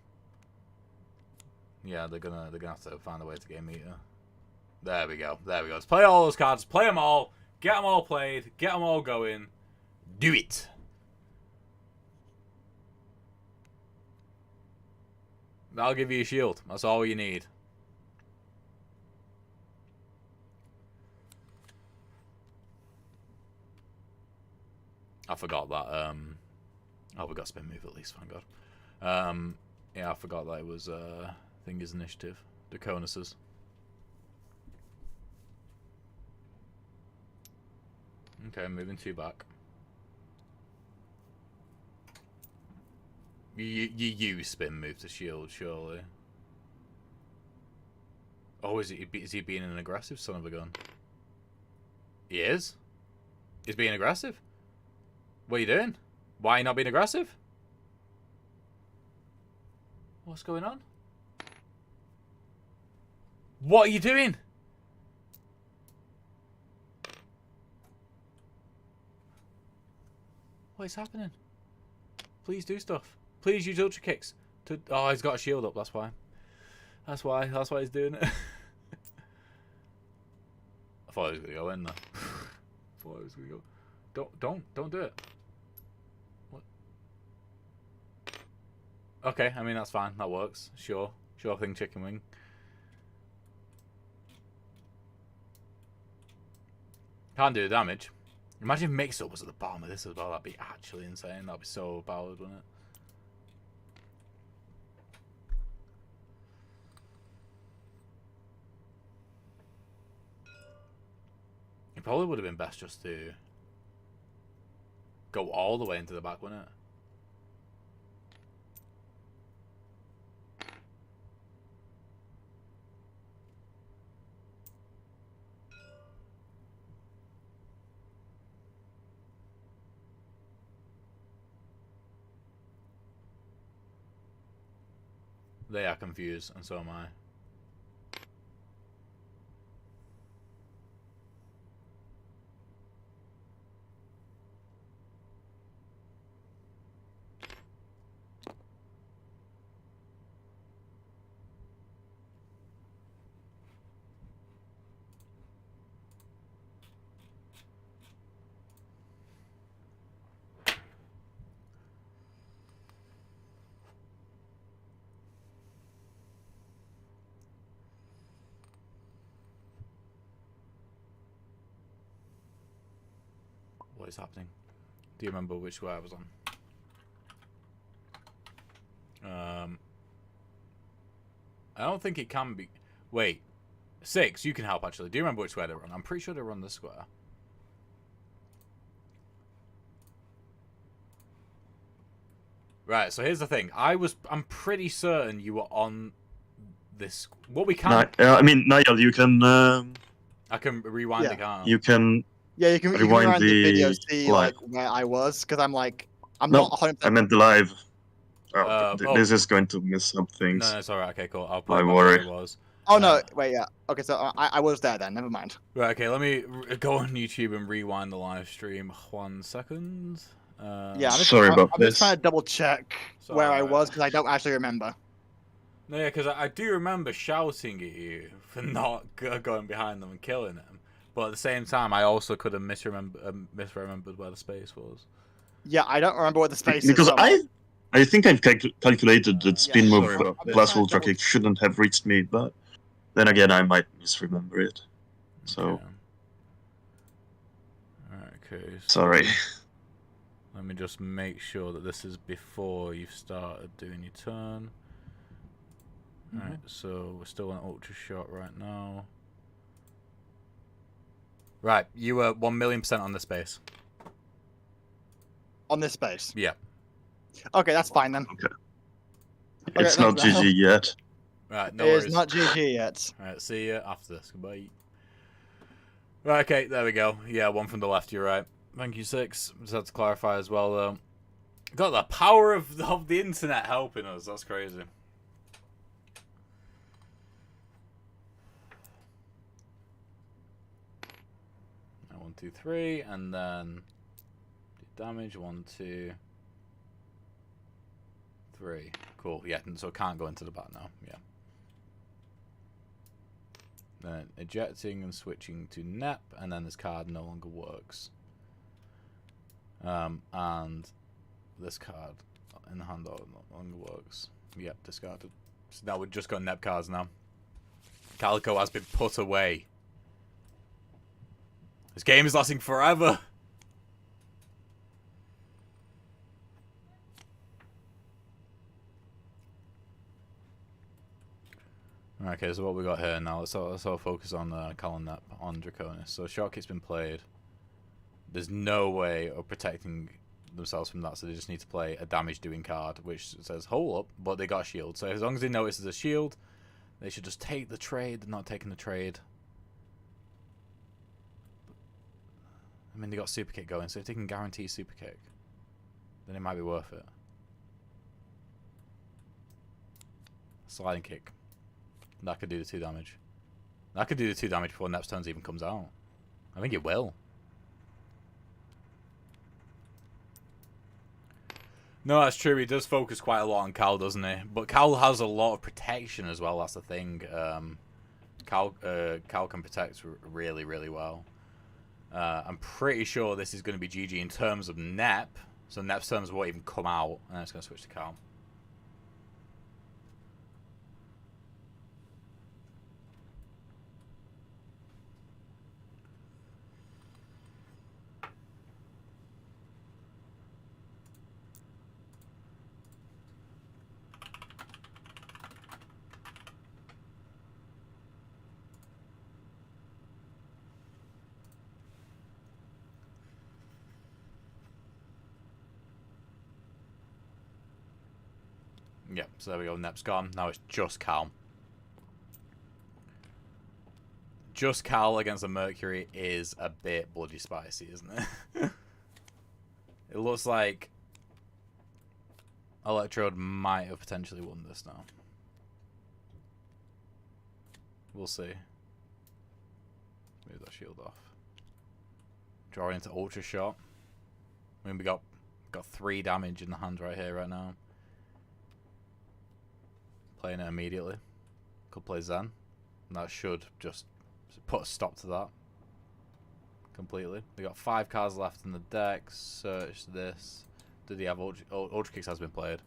Speaker 1: Yeah, they're gonna have to find a way to gain meter. There we go. There we go. Let's play all those cards. Play them all. Get them all played. Get them all going. Do it. That'll give you a shield. That's all you need. I forgot that. Oh, we got spin move at least. Thank God. Yeah, I forgot that it was Thingy's initiative. Draconus's. Okay, moving 2 back. You use spin move to shield, surely. Oh, is he being an aggressive son of a gun? He is? He's being aggressive? What are you doing? Why are you not being aggressive? What's going on? What are you doing? What is happening? Please do stuff. Please use ultra kicks. Oh, he's got a shield up. That's why. That's why he's doing it. I thought he was gonna go in there. I thought he was gonna go. Don't do it. What? Okay, I mean that's fine. That works. Sure thing, chicken wing. Can't do the damage. Imagine if Mix-Up was at the bottom of this as well. That'd be actually insane. That'd be so overpowered, wouldn't it? It probably would have been best just to go all the way into the back, wouldn't it? They are confused, and so am I. What is happening? Do you remember which way I was on? I don't think it can be. Wait, 6. You can help actually. Do you remember which way to run? I'm pretty sure to run this square. Right. So here's the thing. I'm pretty certain you were on this. What we can.
Speaker 4: I mean, Niall, you can.
Speaker 1: I can rewind the car.
Speaker 4: You can.
Speaker 2: Yeah, you can
Speaker 4: Rewind
Speaker 2: rewind the video,
Speaker 4: the
Speaker 2: see
Speaker 4: live.
Speaker 2: like where I was, because I'm
Speaker 4: No,
Speaker 2: not 100%.
Speaker 4: I meant the live.
Speaker 1: Oh.
Speaker 4: This is going to miss some things.
Speaker 1: No, it's alright. Okay, cool. I'll put
Speaker 4: Don't
Speaker 1: it
Speaker 4: worry.
Speaker 1: back where it was.
Speaker 2: Oh no, wait, yeah. Okay, so I was there then. Never mind.
Speaker 1: Right. Okay. Let me go on YouTube and rewind the live stream. 1 second.
Speaker 2: Yeah, I'm just,
Speaker 4: Sorry about
Speaker 2: I'm just
Speaker 4: this.
Speaker 2: trying to double check where I
Speaker 1: alright.
Speaker 2: was because I don't actually remember.
Speaker 1: No, yeah, because I do remember shouting at you for not going behind them and killing them. But at the same time, I also could have misremembered where the space was.
Speaker 2: Yeah, I don't remember what the space
Speaker 4: Because
Speaker 2: is. So
Speaker 4: I think I've calculated that spin
Speaker 2: Yeah,
Speaker 4: move
Speaker 2: sorry about
Speaker 4: plus
Speaker 2: this.
Speaker 4: ultra kick shouldn't have reached me, but then again I might misremember it. So
Speaker 1: Okay. Alright, okay. So,
Speaker 4: sorry.
Speaker 1: Let me just make sure that this is before you've started doing your turn. Alright, so we're still on Ultra Shot right now. Right, you were 1,000,000% on the space.
Speaker 2: On this space.
Speaker 1: Yeah.
Speaker 2: Okay, that's fine then.
Speaker 4: Okay.
Speaker 2: Okay,
Speaker 4: It's not
Speaker 2: thanks, Mel.
Speaker 4: GG yet.
Speaker 1: Right, no
Speaker 2: It
Speaker 1: worries.
Speaker 2: is not GG yet.
Speaker 1: Alright, see you after this. Goodbye. Right, okay, there we go. Yeah, one from the left, you're right. Thank you, Six. Just had to clarify as well, though. Got the power of the internet helping us. That's crazy. 1, 2, 3, and then do damage. 1, 2, 3. Cool. Yeah, so it can't go into the bat now. Yeah. Then ejecting and switching to NEP, and then this card no longer works. And this card in the hand no longer works. Yep, discarded. So now we've just got NEP cards now. Calico has been put away. This game is lasting forever. Okay, so what we got here now? Let's all focus on Cal and Nep on Draconis. So Shortkick's been played. There's no way of protecting themselves from that, so they just need to play a damage-doing card, which says hole up, but they got a shield. So as long as they notice there's a shield, they should just take the trade. They're not taking the trade. I mean, they got Super Kick going, so if they can guarantee Super Kick, then it might be worth it. Sliding Kick. That could do the 2 damage. That could do the 2 damage before Nep's turns even comes out. I think it will. No, that's true. He does focus quite a lot on Cal, doesn't he? But Cal has a lot of protection as well. That's the thing. Cal can protect really, really well. I'm pretty sure this is going to be GG in terms of Nep. So Nep's turns won't even come out, and then it's going to switch to Cal. Yep, so there we go. Nep's gone. Now it's just Cal. Just Cal against the Mercury is a bit bloody spicy, isn't it? It looks like Electrode might have potentially won this now. We'll see. Move that shield off. Drawing into Ultra Shot. I mean, we got 3 damage in the hand right here, right now. Playing it immediately. Could play Zen. And that should just put a stop to that. Completely. They got 5 cards left in the deck. Search this. Did he have Ultra Kicks has been played?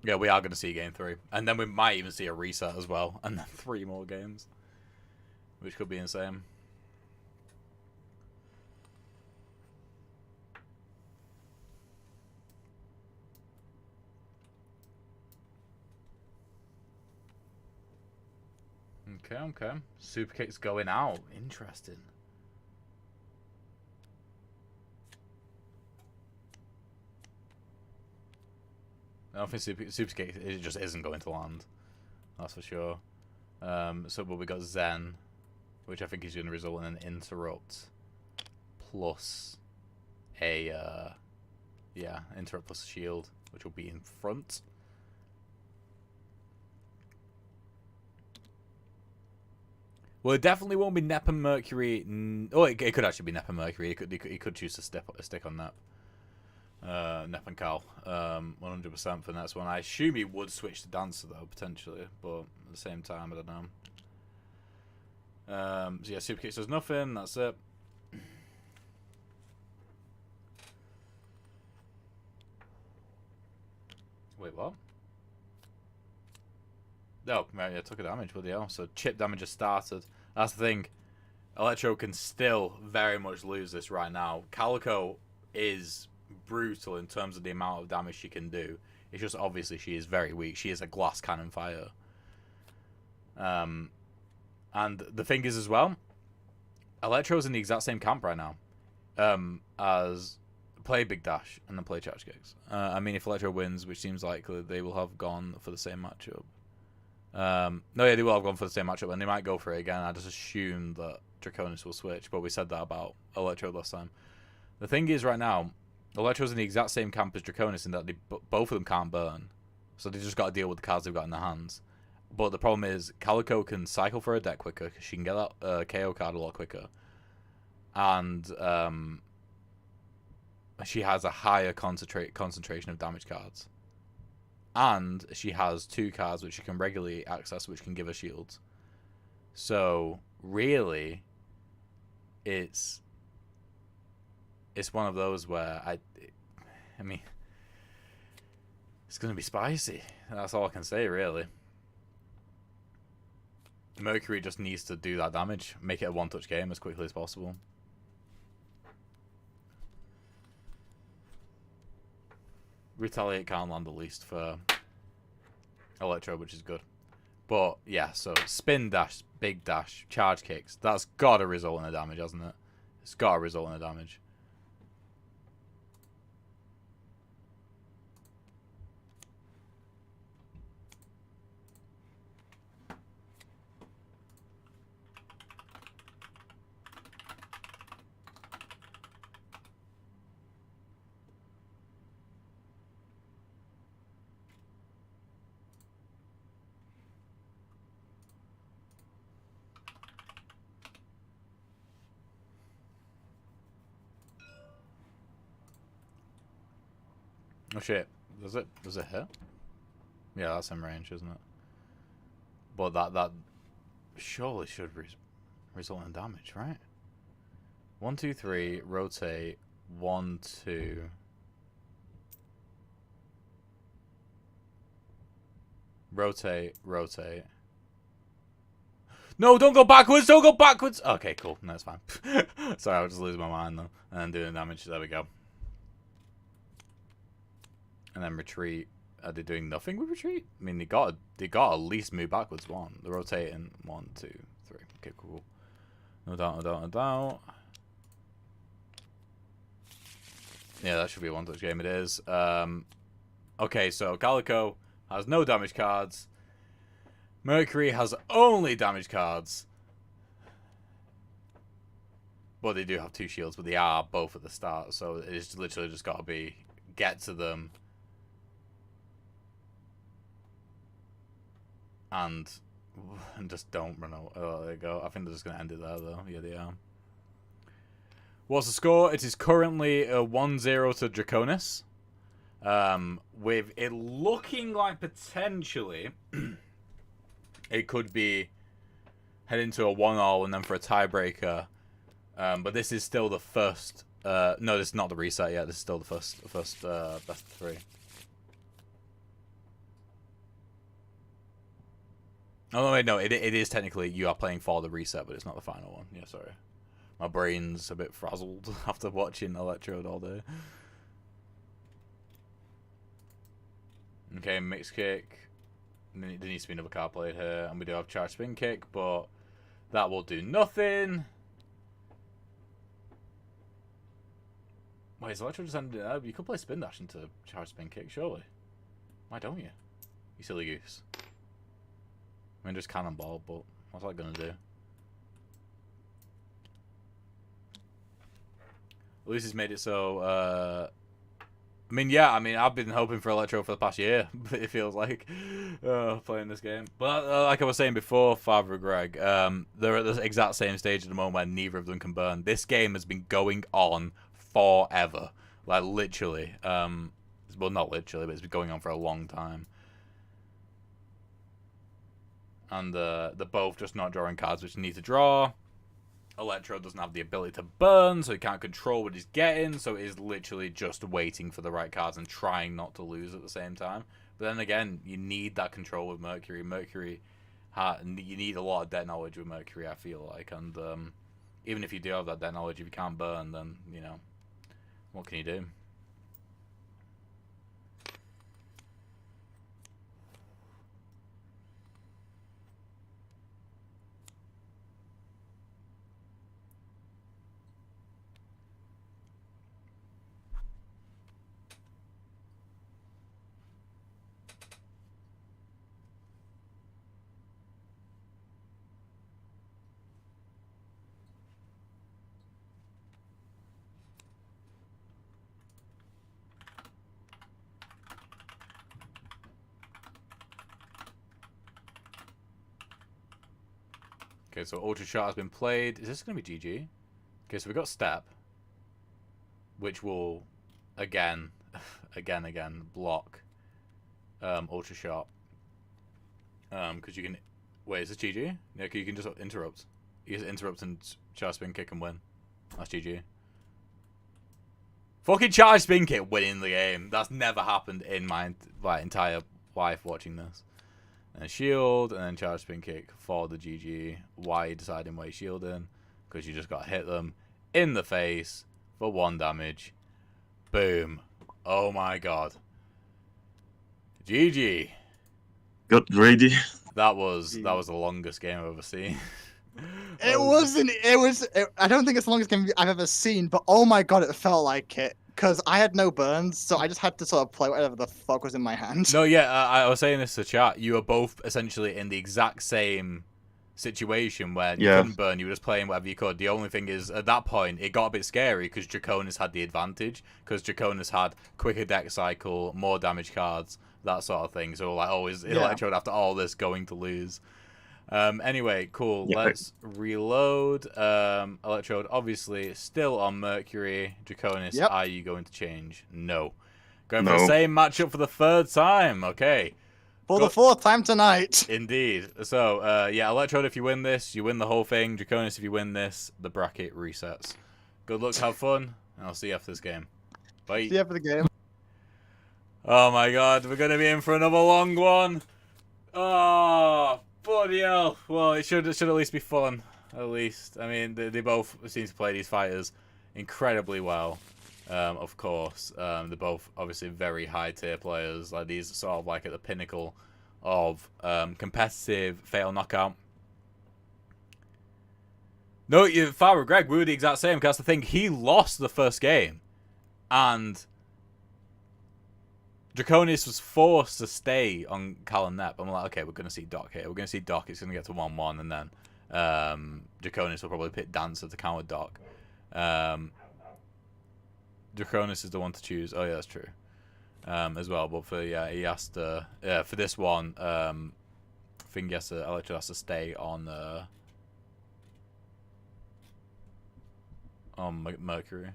Speaker 1: Yeah, we are going to see game 3. And then we might even see a reset as well. And then 3 more games. Which could be insane. Okay, okay. Super Kick's going out. Interesting. I don't think Super Kick it just isn't going to land. That's for sure. So but we got Zen, which I think is going to result in an interrupt plus a yeah, interrupt plus a shield, which will be in front. Well, it definitely won't be Nep and Mercury. Oh, it could actually be Nep and Mercury. He could choose to stick on Nep. Nep and Cal. 100% for the next one. I assume he would switch to Dancer, though, potentially. But at the same time, I don't know. So yeah, Super Kicks does nothing. That's it. Wait, what? Oh, right, yeah, took a damage, bloody hell. So chip damage has started. That's the thing. Electro can still very much lose this right now. Calico is brutal in terms of the amount of damage she can do. It's just obviously she is very weak. She is a glass cannon fire. And the thing is as well, Electro's in the exact same camp right now as play Big Dash and then play Charge Kicks. I mean, if Electro wins, which seems likely, they will have gone for the same matchup. No, yeah, they will have gone for the same matchup, and they might go for it again. I just assume that Draconis will switch, but we said that about Electro last time. The thing is, right now, Electro's in the exact same camp as Draconis in that both of them can't burn. So they just got to deal with the cards they've got in their hands. But the problem is, Calico can cycle for a deck quicker, because she can get that KO card a lot quicker. And she has a higher concentration of damage cards. And she has 2 cards which she can regularly access, which can give her shields. So, really, it's one of those where I mean, it's going to be spicy. That's all I can say, really. Mercury just needs to do that damage, make it a one-touch game as quickly as possible. Retaliate can't land the least for Electro, which is good. But, yeah, so spin dash, big dash, charge kicks. That's got to result in a damage, hasn't it? It's got to result in a damage. Oh shit, does it hit? Yeah, that's in range, isn't it? But that surely should result in damage, right? 1, 2, 3, rotate, 1, 2. Rotate, rotate. No, don't go backwards, don't go backwards! Okay, cool, that's fine. Sorry, I was just losing my mind though. And then doing damage, there we go. And then retreat. Are they doing nothing with retreat? I mean, they got at least move backwards 1. They're rotating 1, 2, 3. Okay, cool. No doubt, no doubt, no doubt. Yeah, that should be a one-touch game. It is. Okay, so Calico has no damage cards. Mercury has only damage cards. But they do have 2 shields, but they are both at the start, so it's literally just got to be get to them. And just don't run out. Oh, there you go. I think they're just going to end it there, though. Yeah, they are. What's the score? It is currently 1-0 to Draconis. With it looking like potentially it could be heading to a 1-0 and then for a tiebreaker. But this is still the first... no, this is not the reset yet. This is still the first best of 3. Oh, wait, no, it is technically you are playing for the reset, but it's not the final one. Yeah, sorry. My brain's a bit frazzled after watching Electrode all day. Okay, mixed kick. There needs to be another card played here, and we do have charge spin kick, but that will do nothing. Wait, is Electro just ended it? You could play spin dash into charge spin kick, surely. Why don't you? You silly goose. I mean, just cannonball, but what's that gonna do? Lucy's made it so, I mean, yeah, I've been hoping for Electro for the past year, it feels like, playing this game. But, like I was saying before, Father Greg, they're at the exact same stage at the moment where neither of them can burn. This game has been going on forever. Like, literally. Well, not literally, but it's been going on for a long time. And they're both just not drawing cards which they need to draw. Electro doesn't have the ability to burn, so he can't control what he's getting, so he's literally just waiting for the right cards and trying not to lose at the same time. But then again, you need that control with Mercury. You need a lot of deck knowledge with Mercury, I feel like. And even if you do have that deck knowledge, if you can't burn, then, you know, What can you do? Okay, so Ultra Shot has been played. Is this going to be GG? Okay, so we got Step, which will, again, block Ultra Shot. Because you can... Wait, is this GG? Yeah, you can just interrupt. You just interrupt and charge spin kick and win. That's GG. Fucking charge spin kick, winning the game. That's never happened in my entire life watching this. And shield, and then charge spin kick for the GG. Why are you deciding where you're shielding? Because you just got to hit them in the face for 1 damage. Boom. Oh my god. GG.
Speaker 4: Got greedy.
Speaker 1: That was the longest game I've ever seen.
Speaker 2: It wasn't. It was. I don't think it's the longest game I've ever seen, but oh my god, it felt like it. Because I had no burns, so I just had to sort of play whatever the fuck was in my hand.
Speaker 1: No, yeah, I was saying this to chat. You were both essentially in the exact same situation where you couldn't burn. You were just playing whatever you could. The only thing is, at that point, it got a bit scary because Draconis had the advantage. Because Draconis had quicker deck cycle, more damage cards, that sort of thing. So, like, always Electrode after all this going to lose. Anyway, cool.
Speaker 4: Yeah.
Speaker 1: Let's reload. Electrode, obviously, still on Mercury. Draconis, are you going to change? No. Going for the same matchup for the 3rd time. Okay.
Speaker 2: For the 4th time tonight.
Speaker 1: Indeed. So, yeah, Electrode, if you win this, you win the whole thing. Draconis, if you win this, the bracket resets. Good luck, have fun, and I'll see you after this game. Bye.
Speaker 2: See you after the game.
Speaker 1: Oh my god, we're going to be in for another long one. Oh, bloody hell. Well, it should at least be fun. At least. I mean, they both seem to play these fighters incredibly well. Of course. They're both obviously very high tier players. Like, these are sort of like at the pinnacle of competitive fatal knockout. No, Farah Greg, we were the exact same. Because that's the thing, he lost the first game. And Draconis was forced to stay on Cal and Nep. I'm like, okay, we're going to see Doc here. We're going to see Doc. It's going to get to 1-1. And then Draconis will probably pick Dancer to counter Doc. Draconis is the one to choose. Oh, yeah, that's true. As well. But for, yeah, he has to... for this one, I think Electro has to stay on Mercury.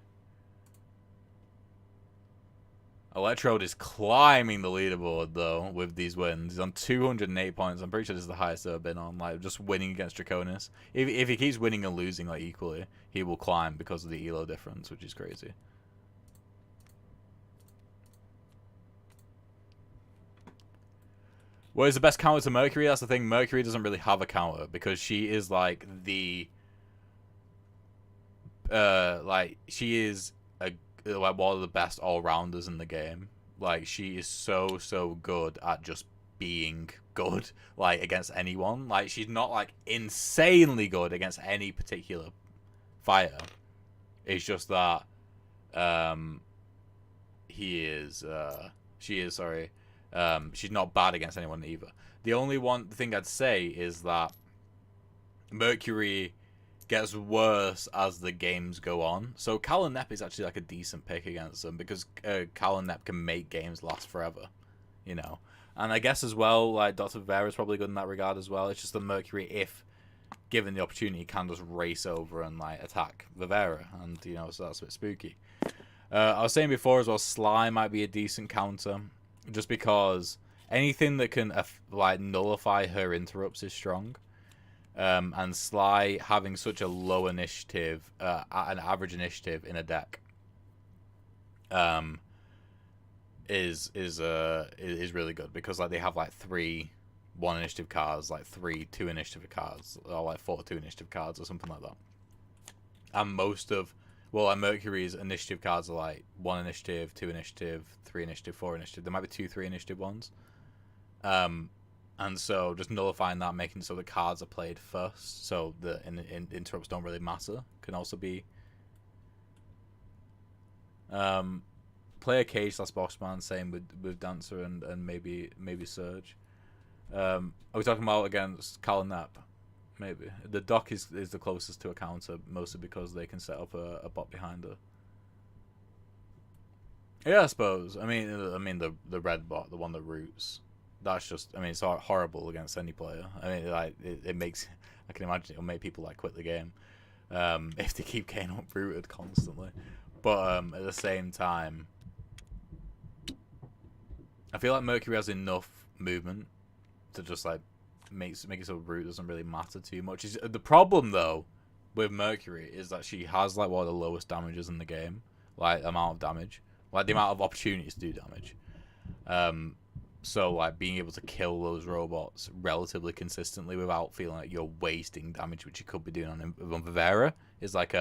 Speaker 1: Electrode is climbing the leaderboard, though, with these wins. He's on 208 points. I'm pretty sure this is the highest I've been on, like, just winning against Draconis. If he keeps winning and losing, like, equally, he will climb because of the elo difference, which is crazy. What is the best counter to Mercury? That's the thing. Mercury doesn't really have a counter because she is, like, she is like one of the best all-rounders in the game. Like, she is so good at just being good, like, against anyone. Like, she's not, like, insanely good against any particular fighter. It's just that she is, sorry. She's not bad against anyone either. The only thing I'd say is that Mercury gets worse as the games go on. So Cal and Nep is actually like a decent pick against them because Cal and Nep can make games last forever, you know. And I guess as well, like, Dr. Vivera is probably good in that regard as well. It's just that Mercury, if given the opportunity, can just race over and, like, attack Vivera, and, you know, so that's a bit spooky. I was saying before as well, Sly might be a decent counter, just because anything that can like nullify her interrupts is strong. And Sly having such a low initiative, an average initiative in a deck, is really good because, like, they have like 3 1 initiative cards, like 3 2 initiative cards, or like 4 2 initiative cards or something like that. And most of Well, like Mercury's initiative cards are like 1 initiative, 2 initiative, 3 initiative, 4 initiative. There might be 2, 3 initiative ones. And so just nullifying that, making it so the cards are played first, so the interrupts don't really matter, can also be. Play a cage slash bossman, same with Dancer and maybe Surge. Are we talking about against Cal and Nap? Maybe the Doc is the closest to a counter, mostly because they can set up a bot behind her. Yeah, I suppose. I mean the red bot, the one that roots. That's just. I mean, it's horrible against any player. I mean, like it makes. I can imagine it'll make people like quit the game, if they keep getting uprooted constantly. But at the same time, I feel like Mercury has enough movement to just like make it so root doesn't really matter too much. The problem though with Mercury is that she has like one of the lowest damages in the game, like amount of damage, like the amount of opportunities to do damage. So like being able to kill those robots relatively consistently without feeling like you're wasting damage, which you could be doing on Vivera, is like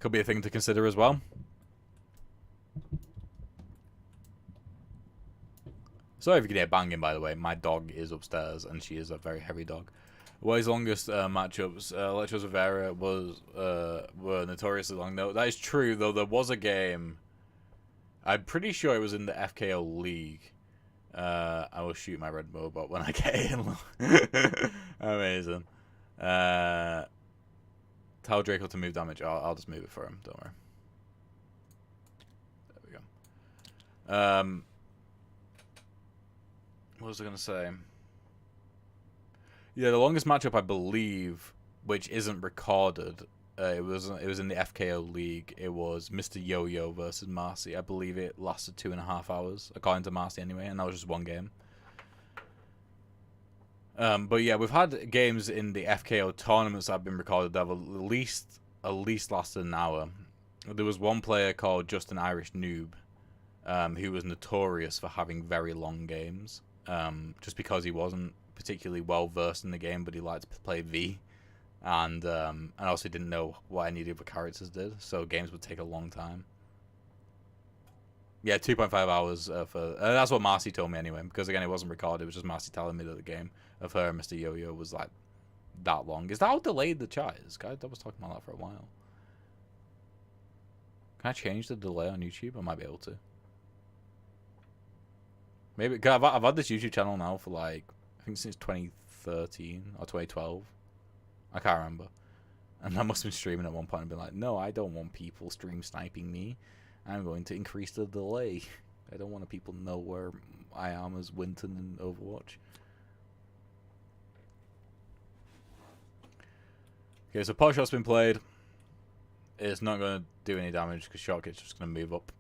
Speaker 1: could be a thing to consider as well. Sorry if you can hear banging, by the way. My dog is upstairs, and she is a very heavy dog. What his longest matchups? Electro's Rivera were notoriously long. No, that is true, though there was a game. I'm pretty sure it was in the FKO League. I will shoot my red robot when I get in. Amazing. Tell Draco to move damage. I'll just move it for him. Don't worry. There we go. What was I gonna say? Yeah, the longest matchup I believe, which isn't recorded, it was in the FKO League. It was Mr. Yo-Yo versus Marcy. I believe it lasted 2.5 hours, according to Marcy anyway, and that was just one game. But yeah, we've had games in the FKO tournaments that have been recorded that have at least lasted an hour. There was one player called Justin Irish Noob, who was notorious for having very long games. Just because he wasn't particularly well versed in the game, but he liked to play V, and also didn't know what any of the other characters did, so games would take a long time. Yeah, 2.5 hours for that's what Marcy told me anyway, because again it wasn't recorded. It was just Marcy telling me that the game of her and Mr. Yo-Yo was like that long. Is that how delayed the chat is? Guys, I was talking about that for a while. Can I change the delay on YouTube? I might be able to. Maybe, cause I've had this YouTube channel now for like, I think since 2013 or 2012. I can't remember. And I must have been streaming at one point and been like, no, I don't want people stream sniping me. I'm going to increase the delay. I don't want people to know where I am as Winton in Overwatch. Okay, so pot shot's been played. It's not going to do any damage because shortcut's just going to move up.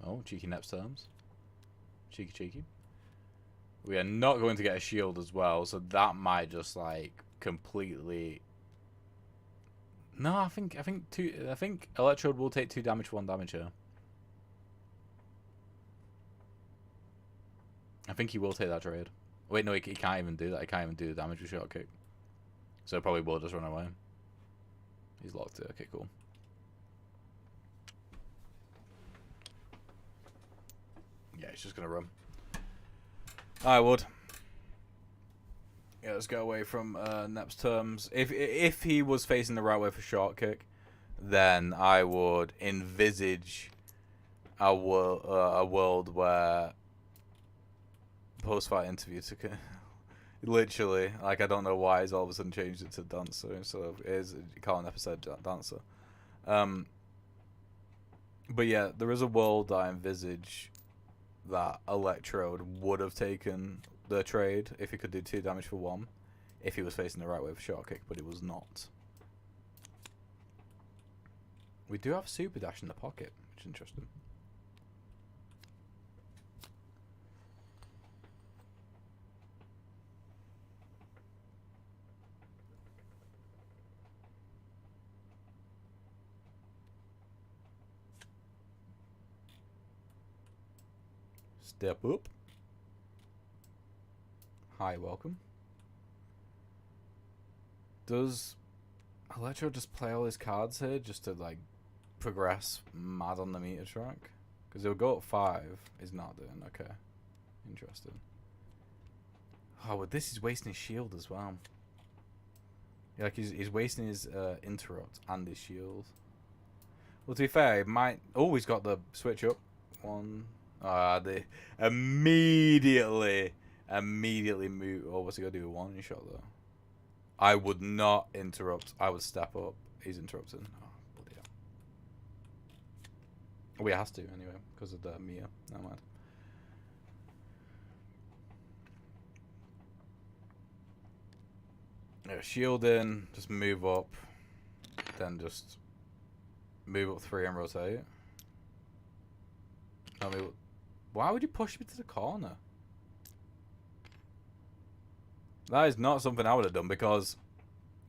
Speaker 1: Oh, cheeky Neps terms. Cheeky, cheeky. We are not going to get a shield as well, so that might just like completely. No, I think Electrode will take 2 damage for 1 damage here. I think he will take that trade. Wait, no, he can't even do that. He can't even do the damage with short kick. So probably will just run away. He's locked it. Okay, cool. Yeah, he's just gonna run. I would. Yeah, let's go away from Nep's terms. If he was facing the right way for short kick, then I would envisage a world where post-fight interview took it. Literally, like I don't know why he's all of a sudden changed it to dancer. So it is call an episode dancer. But yeah, there is a world that I envisage that Electrode would have taken the trade if he could do 2 damage for 1 if he was facing the right way for short kick, but it was not. We do have a super dash in the pocket, which is interesting. Step up. Hi, welcome. Does Electro just play all his cards here just to like progress mad on the meter track? Because he'll go up 5. He's not doing okay. Interesting. Oh, but this is wasting his shield as well. Yeah, like he's wasting his interrupt and his shield. Well, to be fair, it might. Oh, he's got the switch up. One. They immediately move. Oh, what's he gonna do with one shot though? I would not interrupt. I would step up. He's interrupting. Oh, bloody hell. Oh, he has to anyway because of the Mia. Never mind. Yeah, shield in, just move up, then just move up 3 and rotate. I mean, why would you push me to the corner? That is not something I would have done because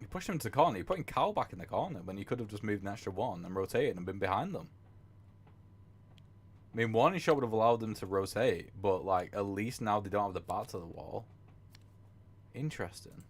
Speaker 1: you pushed him to the corner. You're putting Cal back in the corner when you could have just moved an extra 1 and rotated and been behind them. I mean, one shot would have allowed them to rotate, but like at least now they don't have the back to the wall. Interesting.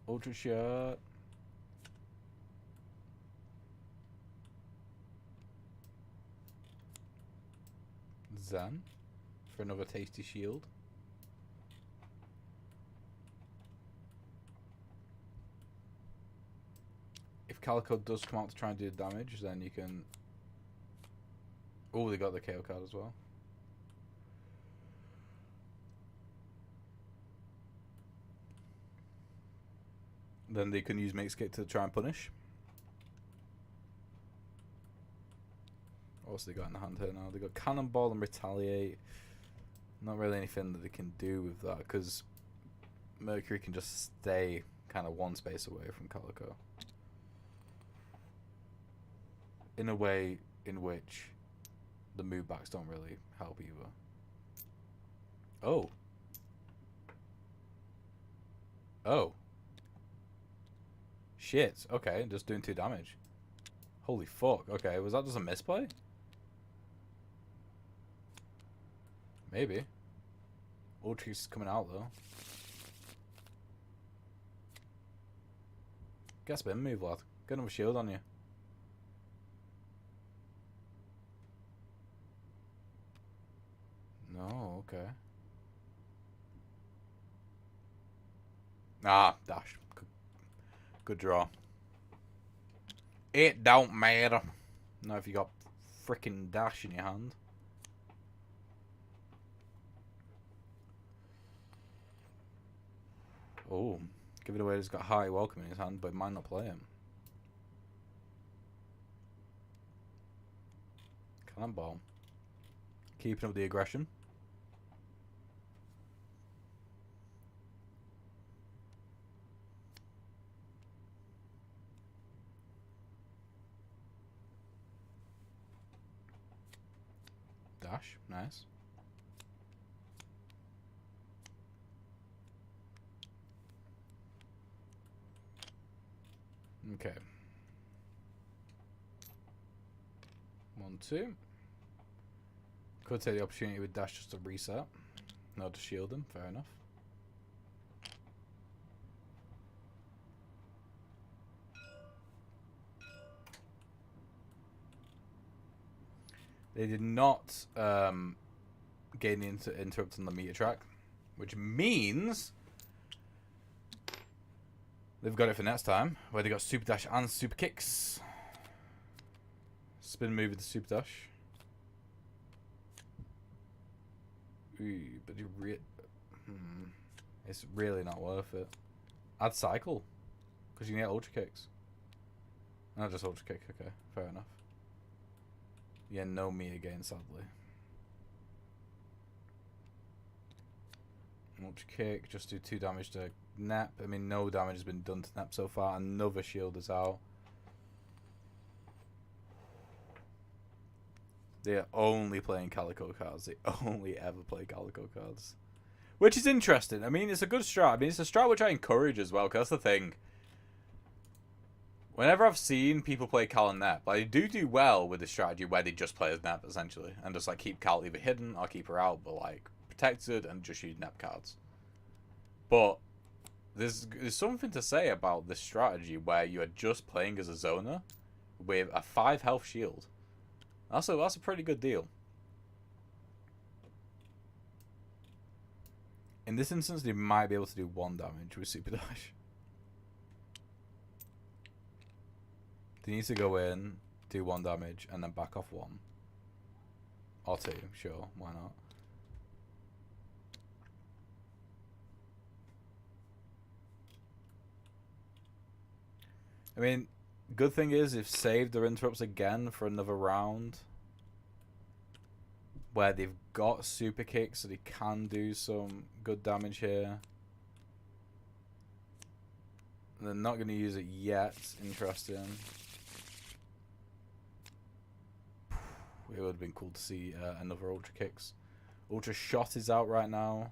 Speaker 1: Ultra shot. Zen for another tasty shield. If Calico does come out to try and do damage, then you can. Oh, they got the KO card as well. Then they can use Make Skate to try and punish. What's they got in the hand here now? They got Cannonball and Retaliate. Not really anything that they can do with that because Mercury can just stay kind of one space away from Calico. In a way in which the move backs don't really help either. Oh. Oh. Shit. Okay, just doing 2 damage. Holy fuck. Okay, was that just a misplay? Maybe. Ultra's coming out though. Get a spin move, lad. Get another shield on you. No, okay. Ah, dash. Good draw. It don't matter. Now if you got freaking dash in your hand. Oh, give it away. He's got High Welcome in his hand, but might not play him. Cannonball. Keeping up the aggression. Dash, nice. Okay. 1, 2. Could take the opportunity with dash just to reset. Not to shield him, fair enough. They did not gain the interrupt on the meter track, which means they've got it for next time, where they got super dash and super kicks. Spin move with the super dash. Ooh, but it's really not worth it. Add cycle, because you can get ultra kicks. Not just ultra kick. Okay, fair enough. Yeah, no me again, sadly. Ultra kick, just do 2 damage to Nep. I mean, no damage has been done to Nep so far. Another shield is out. They're only playing Calico cards. They only ever play Calico cards. Which is interesting. I mean, it's a good strat. I mean, it's a strat which I encourage as well, because that's the thing. Whenever I've seen people play Cal and Nep, like, they do well with the strategy where they just play as Nep, essentially. And just, like, keep Cal either hidden or keep her out, but, like, protected and just use Nep cards. But there's something to say about this strategy where you are just playing as a zoner with a 5 health shield. That's a pretty good deal. In this instance, they might be able to do 1 damage with Super Dash. They need to go in, do 1 damage, and then back off 1. Or 2, sure, why not? I mean, good thing is, if saved or interrupts again for another round, where they've got super kicks, so they can do some good damage here. They're not going to use it yet. Interesting. It would have been cool to see another Ultra Kicks. Ultra Shot is out right now.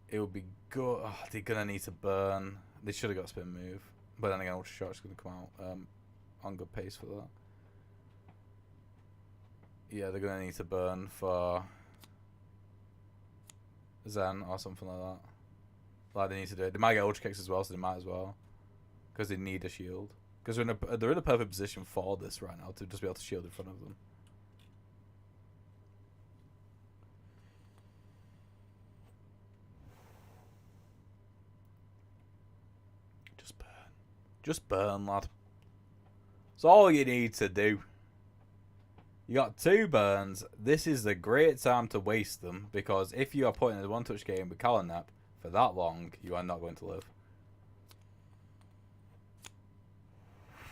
Speaker 1: It would be good. Oh, they're going to need to burn. They should have got Spin Move. But then again, Ultra Shot is going to come out on good pace for that. Yeah, they're going to need to burn for Zen or something like that. Like, they need to do it. They might get Ultra Kicks as well, so they might as well. Because they need a shield. Because they're in a perfect position for this right now to just be able to shield in front of them. Just burn. Just burn, lad. That's all you need to do. You got 2 burns. This is the great time to waste them. Because if you are putting in a 1-touch game with Kalanap for that long, you are not going to live.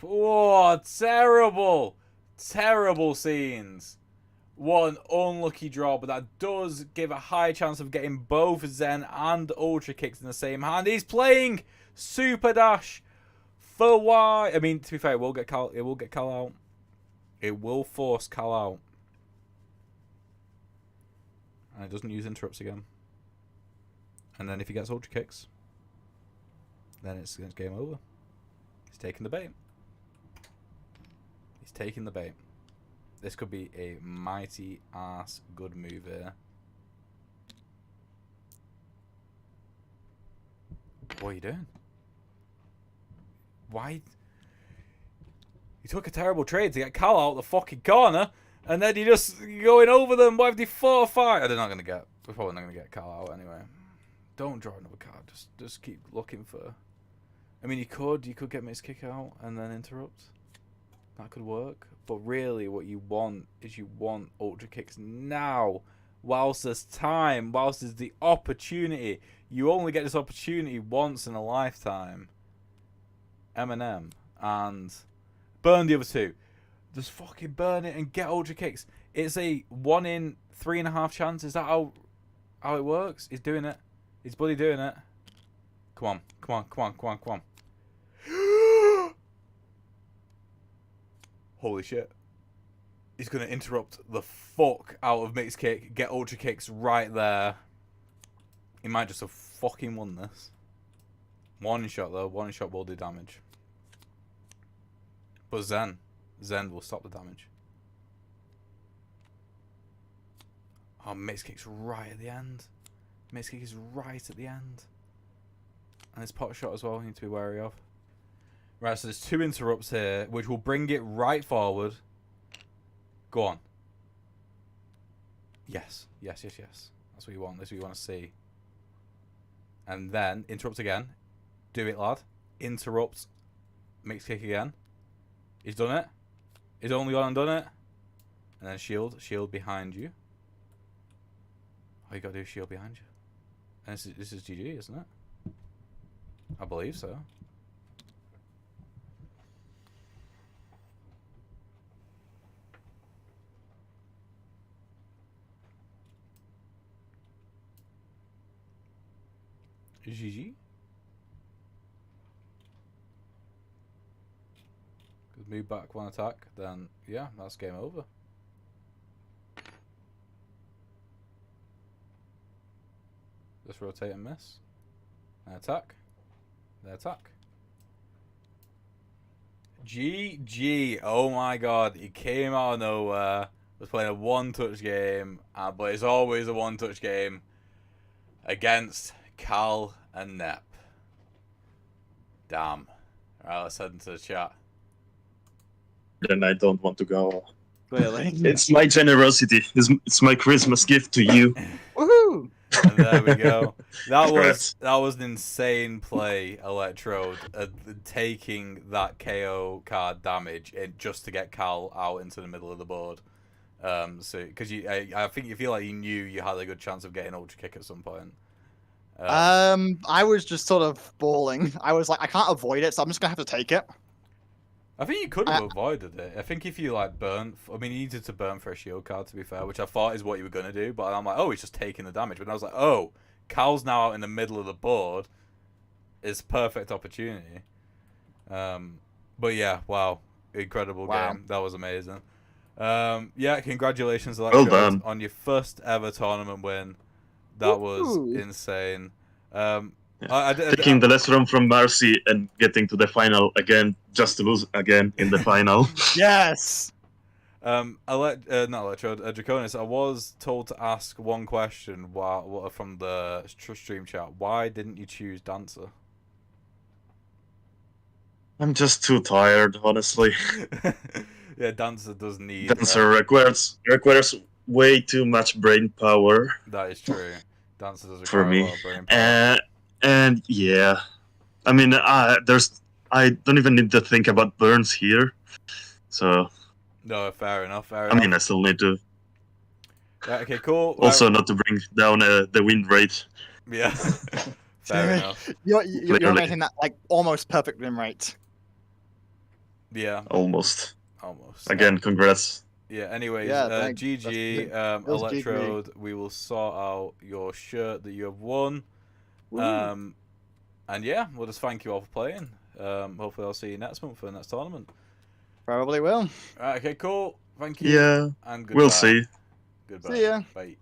Speaker 1: Oh, terrible. Terrible scenes. What an unlucky draw, but that does give a high chance of getting both Zen and Ultra Kicks in the same hand. He's playing Super Dash for why? I mean, to be fair, it will get Cal out. It will force Cal out. And it doesn't use interrupts again. And then if he gets Ultra Kicks, then it's game over. He's taking the bait. He's taking the bait. This could be a mighty ass good move here. What are you doing? Why? You took a terrible trade to get Cal out the fucking corner, and then you're just going over them. Why have they 4 or 5? They're not going to get. We're probably not going to get Cal out anyway. Don't draw another card. Just keep looking for. I mean, you could get Mixed Kick out and then interrupt. That could work. But really, what you want is you want Ultra Kicks now, whilst there's time, whilst there's the opportunity. You only get this opportunity once in a lifetime. Eminem and burn the other 2. Just fucking burn it and get Ultra Kicks. It's a 1 in 3.5 chance. Is that how it works? He's doing it. He's bloody doing it. Come on. Come on. Come on. Come on. Come on. Holy shit. He's going to interrupt the fuck out of Mixed Kick. Get Ultra Kicks right there. He might just have fucking won this. Warning shot though. Warning shot will do damage. But Zen will stop the damage. Oh, Mixed Kick's right at the end. Mixed Kick is right at the end. And there's pot shot as well, you need to be wary of. Right, so there's 2 interrupts here, which will bring it right forward. Go on. Yes. Yes, yes, yes. That's what you want. That's what you want to see. And then, interrupt again. Do it, lad. Interrupt. Mixed Kick again. He's done it. He's only gone and done it. And then shield. Shield behind you. All you got to do is shield behind you. And this is GG, isn't it? I believe so. GG. Move back one attack, then yeah, that's game over. Just rotate and miss. And attack. Then attack. GG. Oh my god, he came out of nowhere. Was playing a one-touch game, but it's always a one-touch game against Cal and Nep. Damn. Alright, let's head into the chat.
Speaker 4: Then I don't want to go.
Speaker 2: Clearly.
Speaker 4: It's my generosity. It's my Christmas gift to you.
Speaker 2: Woohoo!
Speaker 1: And there we go.
Speaker 4: Congrats.
Speaker 1: That was an insane play, Electrode, taking that KO card damage just to get Cal out into the middle of the board. So because I think you feel like you knew you had a good chance of getting ultra kick at some point.
Speaker 2: I was just sort of balling. I was like, I can't avoid it, so I'm just gonna have to take it.
Speaker 1: I think you could have avoided it. I think if you like burn, I mean, you needed to burn for a shield card to be fair, which I thought is what you were gonna do. But I'm like, oh, he's just taking the damage. But I was like, oh, Cal's now out in the middle of the board. It's perfect opportunity. But yeah, wow, incredible game. That was amazing. Yeah, congratulations,
Speaker 4: Well
Speaker 1: Electrode,
Speaker 4: done.
Speaker 1: on your first ever tournament win. That was insane.
Speaker 4: Taking the lesson from Marcy and getting to the final again, just to lose again in the final.
Speaker 2: Yes.
Speaker 1: Not Electrode, Draconis, I was told to ask one question from the stream chat. Why didn't you choose Dancer?
Speaker 4: I'm just too tired, honestly.
Speaker 1: Yeah, Dancer does need...
Speaker 4: Dancer requires way too much brain power.
Speaker 1: That is true. Dancer does
Speaker 4: For
Speaker 1: require
Speaker 4: me.
Speaker 1: a lot of brain power.
Speaker 4: And yeah, I mean, I don't even need to think about burns here. So
Speaker 1: No, fair enough.
Speaker 4: I mean, I still need to.
Speaker 1: Yeah, okay, cool.
Speaker 4: Also, not to bring down the win rate.
Speaker 1: Yeah. Fair enough.
Speaker 2: You're making that like almost perfect win rate.
Speaker 1: Yeah.
Speaker 4: Almost.
Speaker 1: Almost.
Speaker 4: Again, congrats.
Speaker 1: Yeah, anyways,
Speaker 2: Yeah, thanks.
Speaker 1: GG,
Speaker 2: That was
Speaker 1: Electrode, we will sort out your shirt that you have won. And yeah, we'll just thank you all for playing. Hopefully I'll see you next month for the next tournament.
Speaker 2: Probably will.
Speaker 1: Alright, okay, cool. Thank you.
Speaker 4: Yeah,
Speaker 1: And goodbye.
Speaker 4: we'll see.
Speaker 1: Goodbye.
Speaker 2: See ya.
Speaker 1: Bye.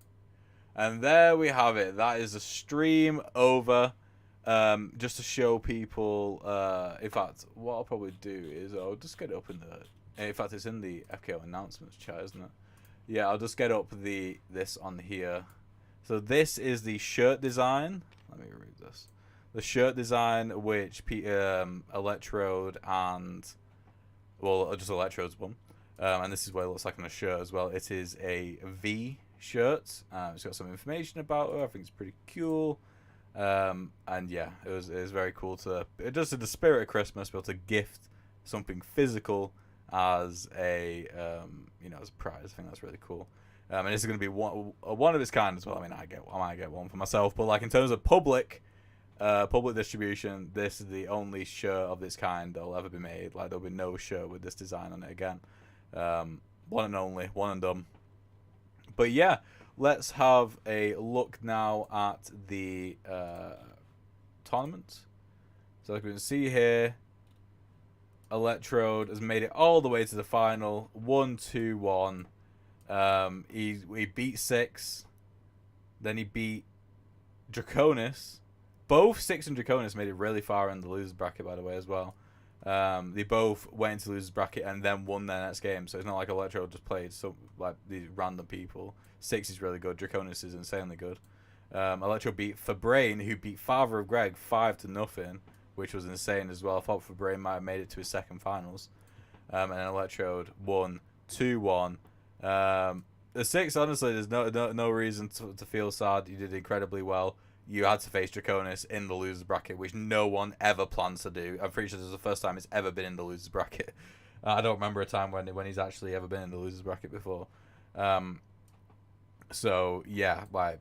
Speaker 1: And there we have it. That is the stream over. Just to show people, in fact, what I'll probably do is I'll just get it up in the... In fact, it's in the FKO announcements chat, isn't it? Yeah, I'll just get up this on here. So this is the shirt design. Let me read this. The shirt design which Electrode and... Well, just Electrode's one. And this is what it looks like on a shirt as well. It is a V shirt. It's got some information about it. I think it's pretty cool. And yeah, it was very cool to... Just in the spirit of Christmas, be able to gift something physical as a as a prize. I think that's really cool. And this is going to be one of its kind as well. I mean, I might get one for myself, but like in terms of public distribution, this is the only shirt of this kind that will ever be made. Like there'll be no shirt with this design on it again. One and only, one and done. But yeah, let's have a look now at the tournament. So like we can see here, Electrode has made it all the way to the final. 1-2-1. He beat Six. Then he beat Draconis. Both Six and Draconis made it really far in the losers bracket, by the way, as well. They both went into losers bracket and then won their next game. So it's not like Electrode just played like these random people. Six is really good. Draconis is insanely good. Electrode beat Fabrain, who beat Father of Greg 5-0, which was insane as well. I thought Fabrain might have made it to his second finals. And Electrode won 2-1. The Six, honestly, there's no reason to feel sad. You did incredibly well. You had to face Draconis in the losers bracket, which no one ever plans to do. I'm pretty sure this is the first time it's ever been in the losers bracket. I don't remember a time when he's actually ever been in the losers bracket before. So yeah, like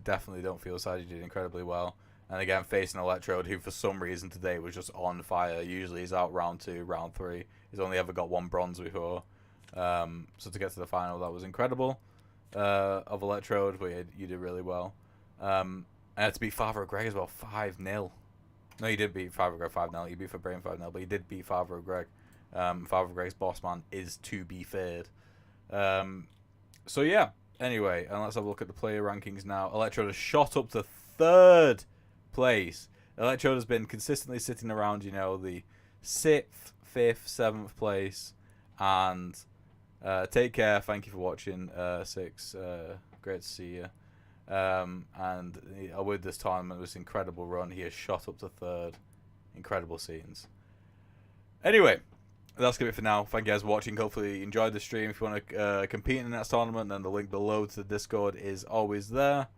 Speaker 1: definitely don't feel sad. You did incredibly well. And again, facing Electrode, who for some reason today was just on fire. Usually he's out round 2, round 3. He's only ever got 1 bronze before. So to get to the final, that was incredible of Electrode, but you did really well. To beat Father of Greg as well, 5-0. No, he did beat Father of Greg 5-0. He beat Fabrain 5-0, but he did beat Father of Greg. Father of Greg's boss man is to be feared. So yeah. Anyway, and let's have a look at the player rankings now. Electrode has shot up to 3rd place. Electrode has been consistently sitting around, you know, the 6th, 5th, 7th place. And take care. Thank you for watching. 6. Great to see you. And with this tournament, this incredible run, he has shot up to 3rd. Incredible scenes. Anyway, that's going to be it for now. Thank you guys for watching. Hopefully you enjoyed the stream. If you want to compete in the next tournament, then the link below to the Discord is always there.